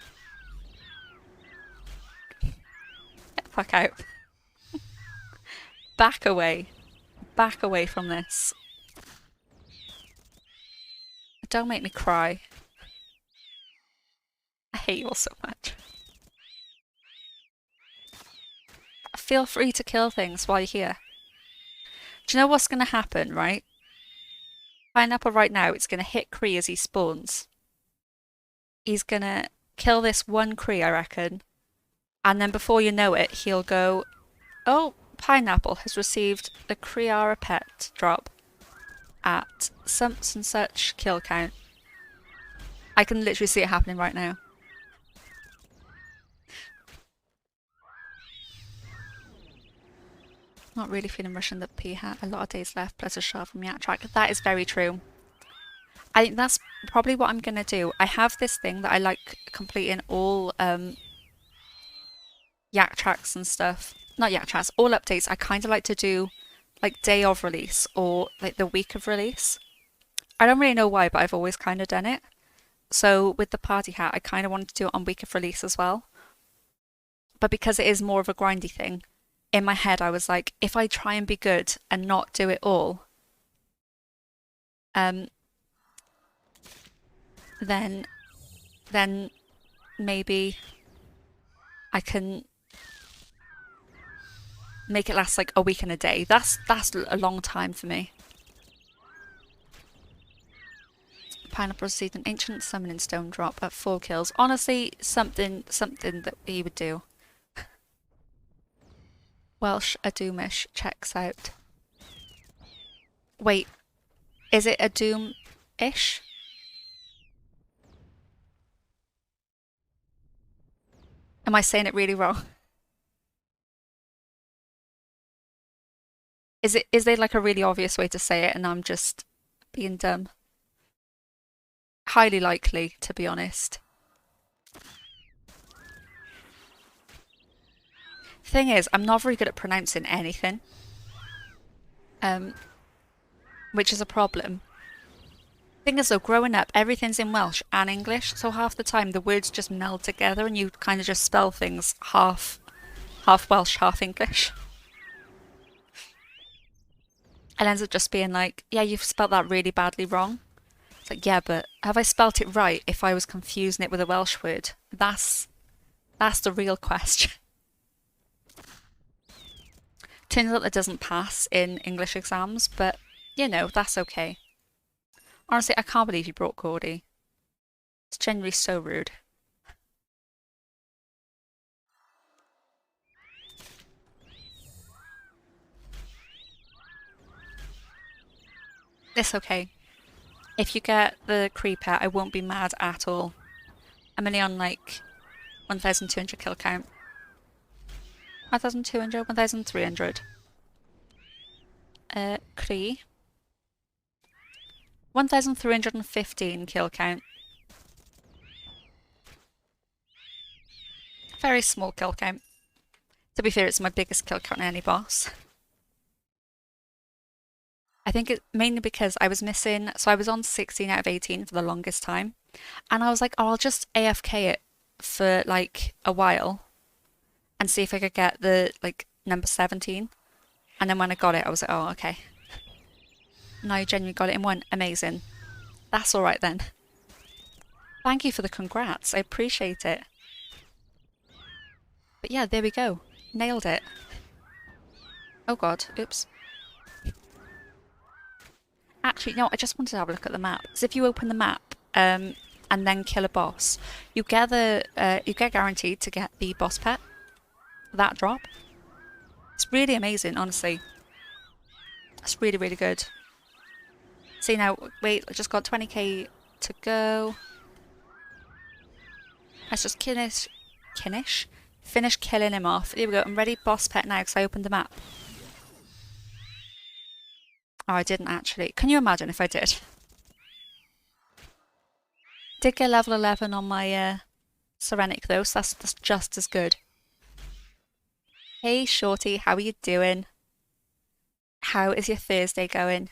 Get the fuck out. Back away. Back away from this. Don't make me cry. I hate you all so much. Feel free to kill things while you're here. Do you know what's going to happen, right? Pineapple right now, it's going to hit Kree as he spawns. He's going to kill this one Kree, I reckon. And then before you know it, he'll go, oh, Pineapple has received the Kriara pet drop at some and such kill count. I can literally see it happening right now. Not really feeling Russian the P hat. A lot of days left, plus a shot from Yak Track. That is very true. I think that's probably what I'm going to do. I have this thing that I like completing all Yak Tracks and stuff. Not Yak Tracks, all updates. I kind of like to do like day of release or like the week of release. I don't really know why, but I've always kind of done it. So with the party hat, I kind of wanted to do it on week of release as well. But because it is more of a grindy thing, in my head I was like, if I try and be good and not do it all, then maybe I can make it last like a week and a day. That's a long time for me. Pineapple received an ancient summoning stone drop at 4 kills. Honestly, something that he would do. Welsh Adumish checks out. Wait, is it Adum-ish? Am I saying it really wrong? Is there like a really obvious way to say it and I'm just being dumb? Highly likely, to be honest. Thing is, I'm not very good at pronouncing anything. Which is a problem. Thing is though, growing up, everything's in Welsh and English, so half the time the words just meld together and you kind of just spell things half Welsh, half English. It ends up just being like, yeah, you've spelt that really badly wrong. It's like, yeah, but have I spelt it right if I was confusing it with a Welsh word? That's the real question. Turns out that doesn't pass in English exams, but, you know, that's okay. Honestly, I can't believe you brought Cordy. It's genuinely so rude. It's okay. If you get the creeper, I won't be mad at all. I'm only on like 1,200 kill count. 1,200, 1,300. Cree. 1,315 kill count. Very small kill count. To be fair, it's my biggest kill count in any boss. I think it's mainly because I was missing, so I was on 16 out of 18 for the longest time. And I was like, oh, I'll just AFK it for like a while and see if I could get the like number 17. And then when I got it, I was like, oh, okay. Now you genuinely got it in one. Amazing. That's all right then. Thank you for the congrats. I appreciate it. But yeah, there we go. Nailed it. Oh god, oops. Actually, no, I just wanted to have a look at the map. So if you open the map and then kill a boss, you get guaranteed to get the boss pet. That drop. It's really amazing, honestly. It's really, really good. See now, wait, I just got 20k to go. Let's just finish killing him off. Here we go, I'm ready boss pet now because I opened the map. Oh, I didn't actually. Can you imagine if I did? Did get level 11 on my Serenic though, so that's just as good. Hey Shorty, how are you doing? How is your Thursday going?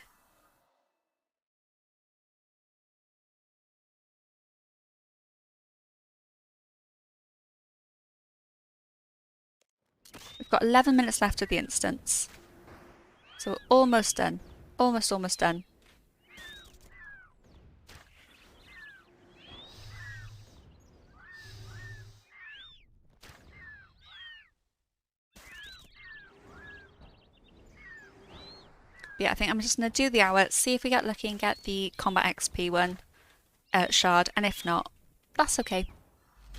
We've got 11 minutes left of the instance. So we're almost done. Almost done. But yeah, I think I'm just going to do the hour, see if we get lucky and get the Combat XP one shard, and if not, that's okay.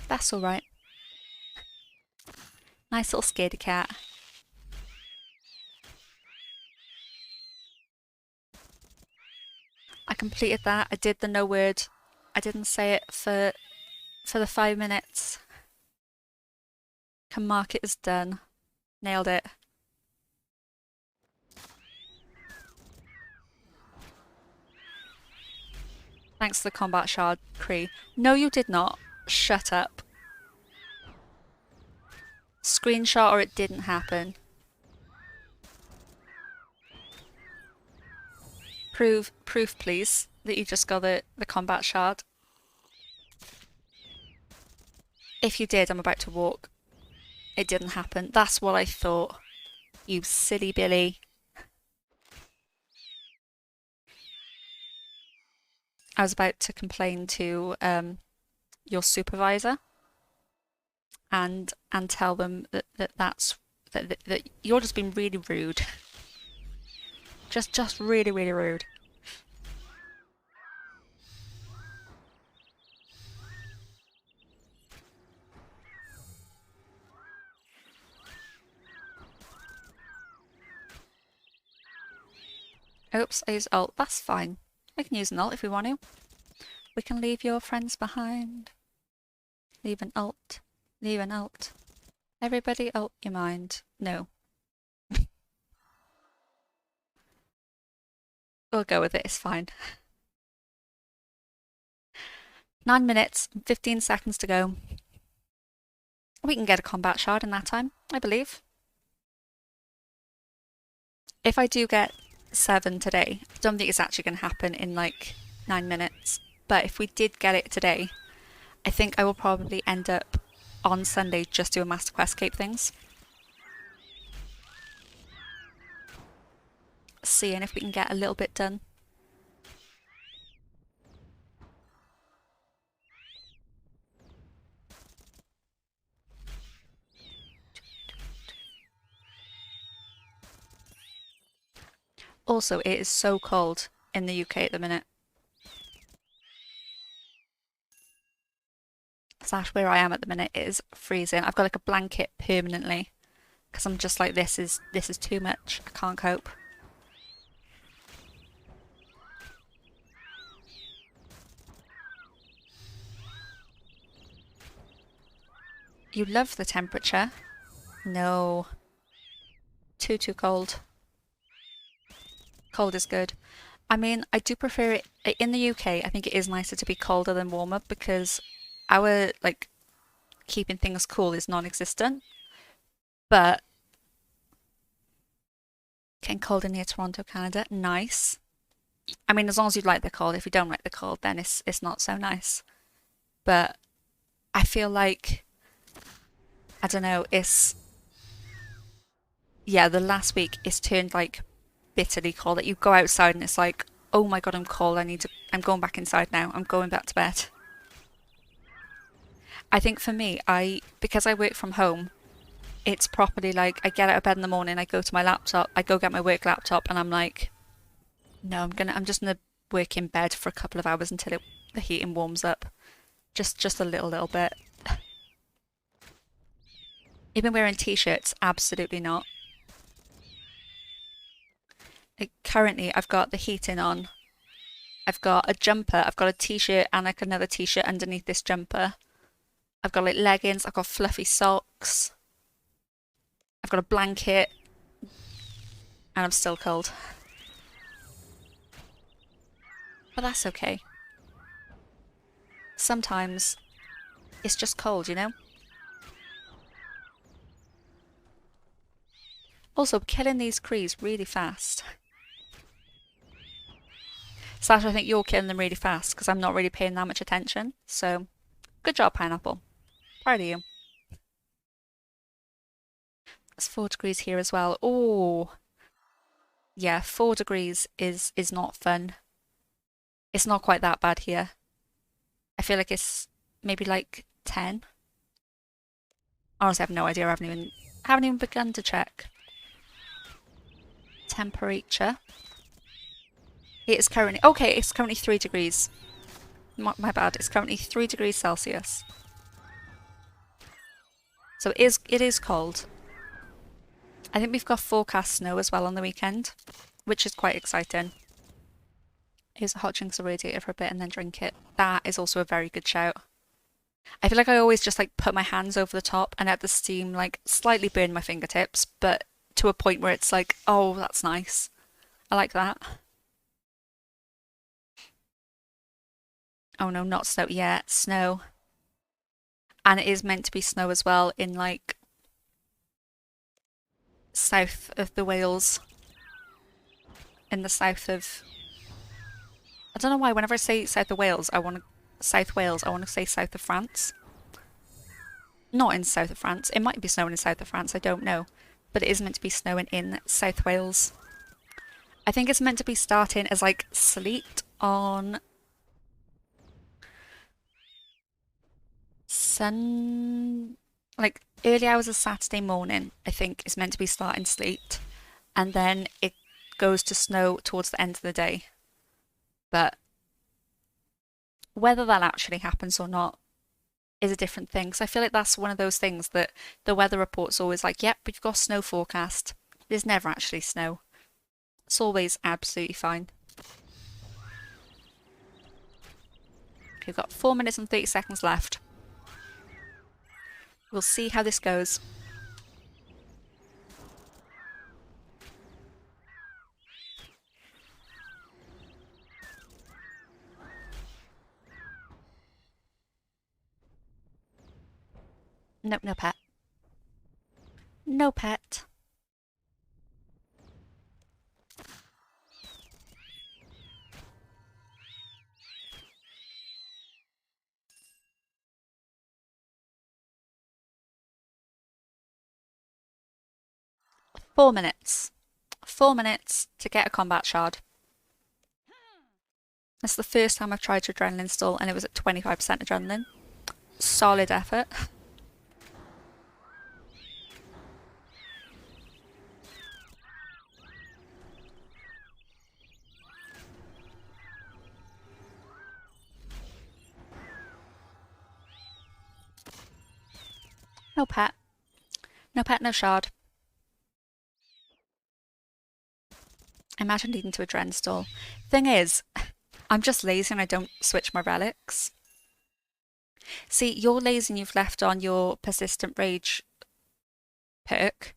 That's alright. Nice little scaredy cat. I completed that. I did the no word. I didn't say it for the 5 minutes. Can mark it as done. Nailed it. Thanks to the combat shard, Cree. No, you did not. Shut up. Screenshot or it didn't happen. Proof please, that you just got the combat shard. If you did, I'm about to walk. It didn't happen. That's what I thought. You silly Billy. I was about to complain to your supervisor and tell them that you're just being really rude. just really, really rude. Oops, I used ult. That's fine. We can use an ult if we want to. We can leave your friends behind. Leave an ult. Leave an ult. Everybody ult your mind. No. We'll go with it, it's fine. 9 minutes, 15 seconds to go. We can get a combat shard in that time, I believe. If I do get 7 today, I don't think it's actually going to happen in like 9 minutes. But if we did get it today, I think I will probably end up on Sunday just doing Master Questscape things. Seeing if we can get a little bit done. Also, it is so cold in the UK at the minute. Slash where I am at the minute, it is freezing. I've got like a blanket permanently because I'm just like, this is too much. I can't cope. You love the temperature? No. Too cold. Cold is good. I mean, I do prefer it in the UK. I think it is nicer to be colder than warmer because our like keeping things cool is non-existent. But getting colder near Toronto, Canada, nice. I mean, as long as you like the cold. If you don't like the cold, then it's not so nice. But I feel like I don't know. It's yeah. The last week it's turned like bitterly cold. That you go outside and it's like, oh my God, I'm cold. I'm going back inside now. I'm going back to bed. I think for me, because I work from home, it's properly like I get out of bed in the morning, I go to my laptop, I go get my work laptop, and I'm like, no, I'm just gonna work in bed for a couple of hours until the heating warms up, just a little bit. Even wearing t-shirts, absolutely not. Currently, I've got the heating on. I've got a jumper. I've got a t-shirt and like another t-shirt underneath this jumper. I've got like leggings. I've got fluffy socks. I've got a blanket. And I'm still cold. But that's okay. Sometimes it's just cold, you know? Also, killing these crees really fast. Slash, I think you're killing them really fast because I'm not really paying that much attention. So, good job, Pineapple. Proud of you. It's 4 degrees here as well. Oh, yeah, 4 degrees is not fun. It's not quite that bad here. I feel like it's maybe like 10. Honestly, I have no idea. I haven't even begun to check. Temperature. It's currently 3 degrees. My bad. It's currently 3 degrees Celsius. So it is cold. I think we've got forecast snow as well on the weekend, which is quite exciting. Use a hot drinks or radiator for a bit and then drink it. That is also a very good shout. I feel like I always just like put my hands over the top and let the steam like slightly burn my fingertips, but to a point where it's like, oh, that's nice. I like that. Oh no, not snow. Yeah, snow. And it is meant to be snow as well in like south of the Wales. In the south of I don't know why whenever I say south of Wales, South Wales, I want to say south of France. Not in south of France. It might be snowing in south of France, I don't know. But it is meant to be snowing in South Wales. I think it's meant to be starting as like sleet on like early hours of Saturday morning, I think is meant to be starting sleet. And then it goes to snow towards the end of the day. But whether that actually happens or not is a different thing. So I feel like that's one of those things that the weather report's always like, yep, we've got snow forecast. There's never actually snow. It's always absolutely fine. We've got 4 minutes and 30 seconds left. We'll see how this goes. Nope, no pet. No pet. Four minutes. 4 minutes to get a combat shard. That's the first time I've tried to adrenaline stall and it was at 25% adrenaline. Solid effort. No pet. No pet, no shard. Imagine needing to adrenaline stall. Thing is, I'm just lazy and I don't switch my relics. See, you're lazy and you've left on your persistent rage perk.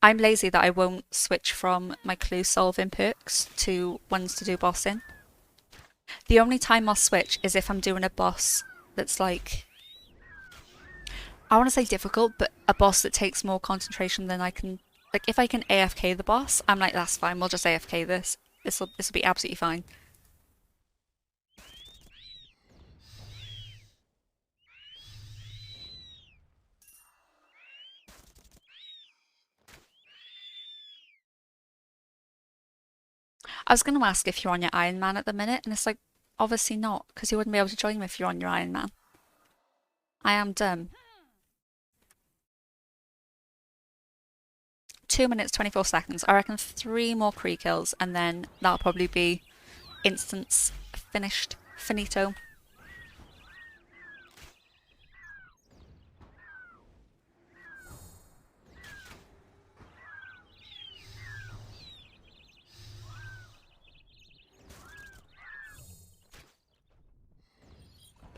I'm lazy that I won't switch from my clue solving perks to ones to do bossing. The only time I'll switch is if I'm doing a boss that's like, I want to say difficult, but a boss that takes more concentration than I can. Like, if I can AFK the boss, I'm like, that's fine, we'll just AFK this. This'll be absolutely fine. I was going to ask if you're on your Iron Man at the minute, and it's like, obviously not, because you wouldn't be able to join me if you're on your Iron Man. I am dumb. 2 minutes, 24 seconds. I reckon 3 more Kree kills, and then that'll probably be instance finished. Finito.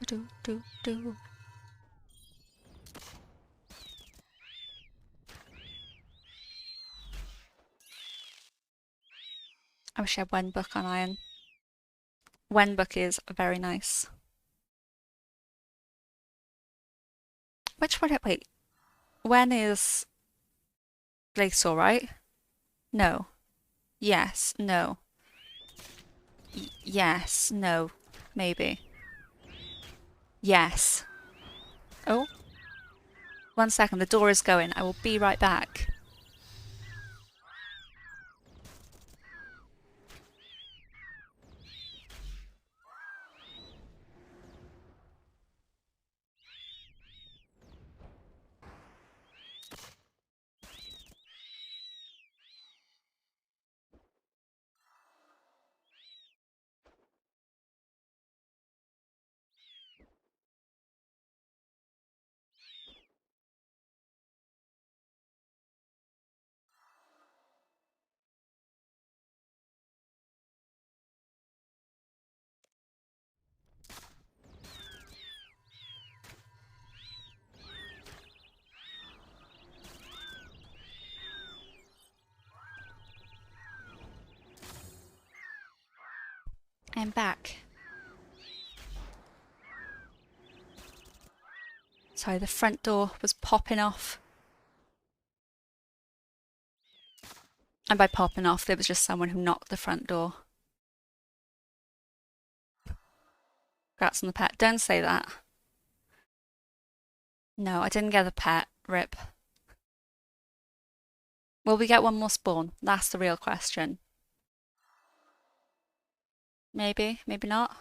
Do do do. I wish I had Wenbook on Iron. Wenbook is very nice. Which one? Wait. When is Glacial, right? No. Yes. No. Yes. No. Maybe. Yes. Oh. 1 second. The door is going. I will be right back. I'm back. Sorry, the front door was popping off. And by popping off, there was just someone who knocked the front door. Congrats on the pet. Don't say that. No, I didn't get the pet. Rip. Will we get one more spawn? That's the real question. Maybe, maybe not.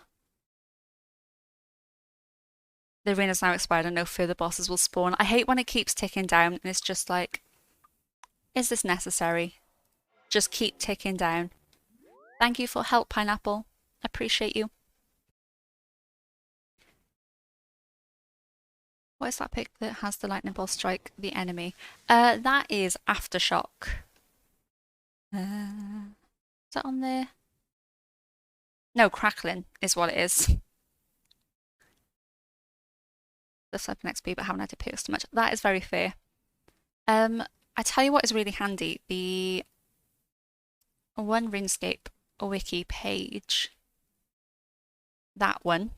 The arena's now expired and no further bosses will spawn. I hate when it keeps ticking down and it's just like, is this necessary? Just keep ticking down. Thank you for help, Pineapple. Appreciate you. What is that pick that has the lightning bolt strike the enemy? That is Aftershock. Is that on there? No, Crackling is what it is. The Sleeping XP, but haven't had to pierce too much. That is very fair. I tell you what is really handy, the one RuneScape wiki page. That one.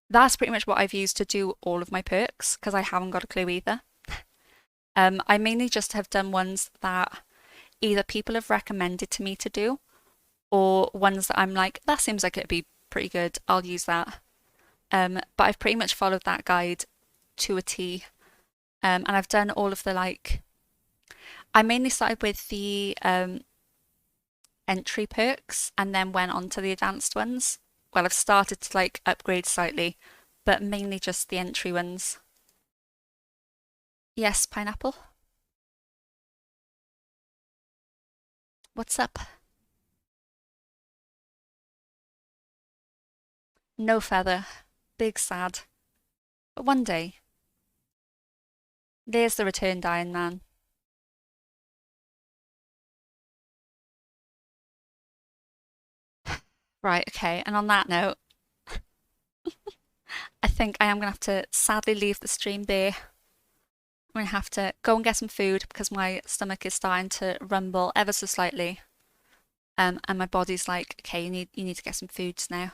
That's pretty much what I've used to do all of my perks, because I haven't got a clue either. I mainly just have done ones that either people have recommended to me to do, or ones that I'm like, that seems like it'd be pretty good, I'll use that. But I've pretty much followed that guide to a T. And I've done all of the like, I mainly started with the entry perks and then went on to the advanced ones. Well, I've started to like upgrade slightly, but mainly just the entry ones. Yes, Pineapple. What's up? No feather. Big sad. But one day, there's the returned Iron Man. Right, okay, and on that note, I think I am going to have to sadly leave the stream there. I'm going to have to go and get some food because my stomach is starting to rumble ever so slightly. And my body's like, okay, you need to get some foods now.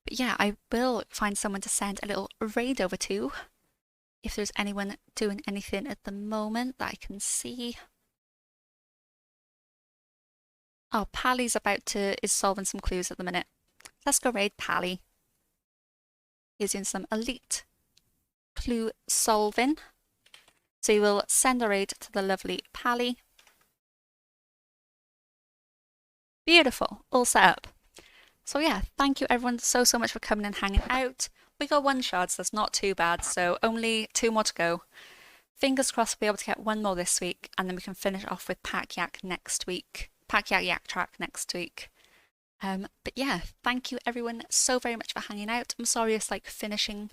But yeah, I will find someone to send a little raid over to. If there's anyone doing anything at the moment that I can see. Oh, Pally's is solving some clues at the minute. Let's go raid Pally. He's doing some elite clue solving. So you will send a raid to the lovely Pally. Beautiful, all set up. So yeah, thank you everyone so much for coming and hanging out. We got one shard, so that's not too bad. So only 2 more to go. Fingers crossed we'll be able to get 1 more this week, and then we can finish off with Pack Yak next week. Pack Yak Yak Track next week. But yeah, thank you everyone so very much for hanging out. I'm sorry it's like finishing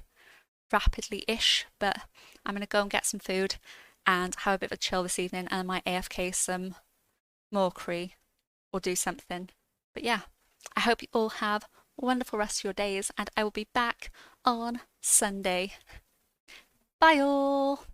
rapidly-ish, but I'm going to go and get some food and have a bit of a chill this evening, and I might AFK some more Kree or do something. But yeah, I hope you all have a wonderful rest of your days, and I will be back on Sunday. Bye all!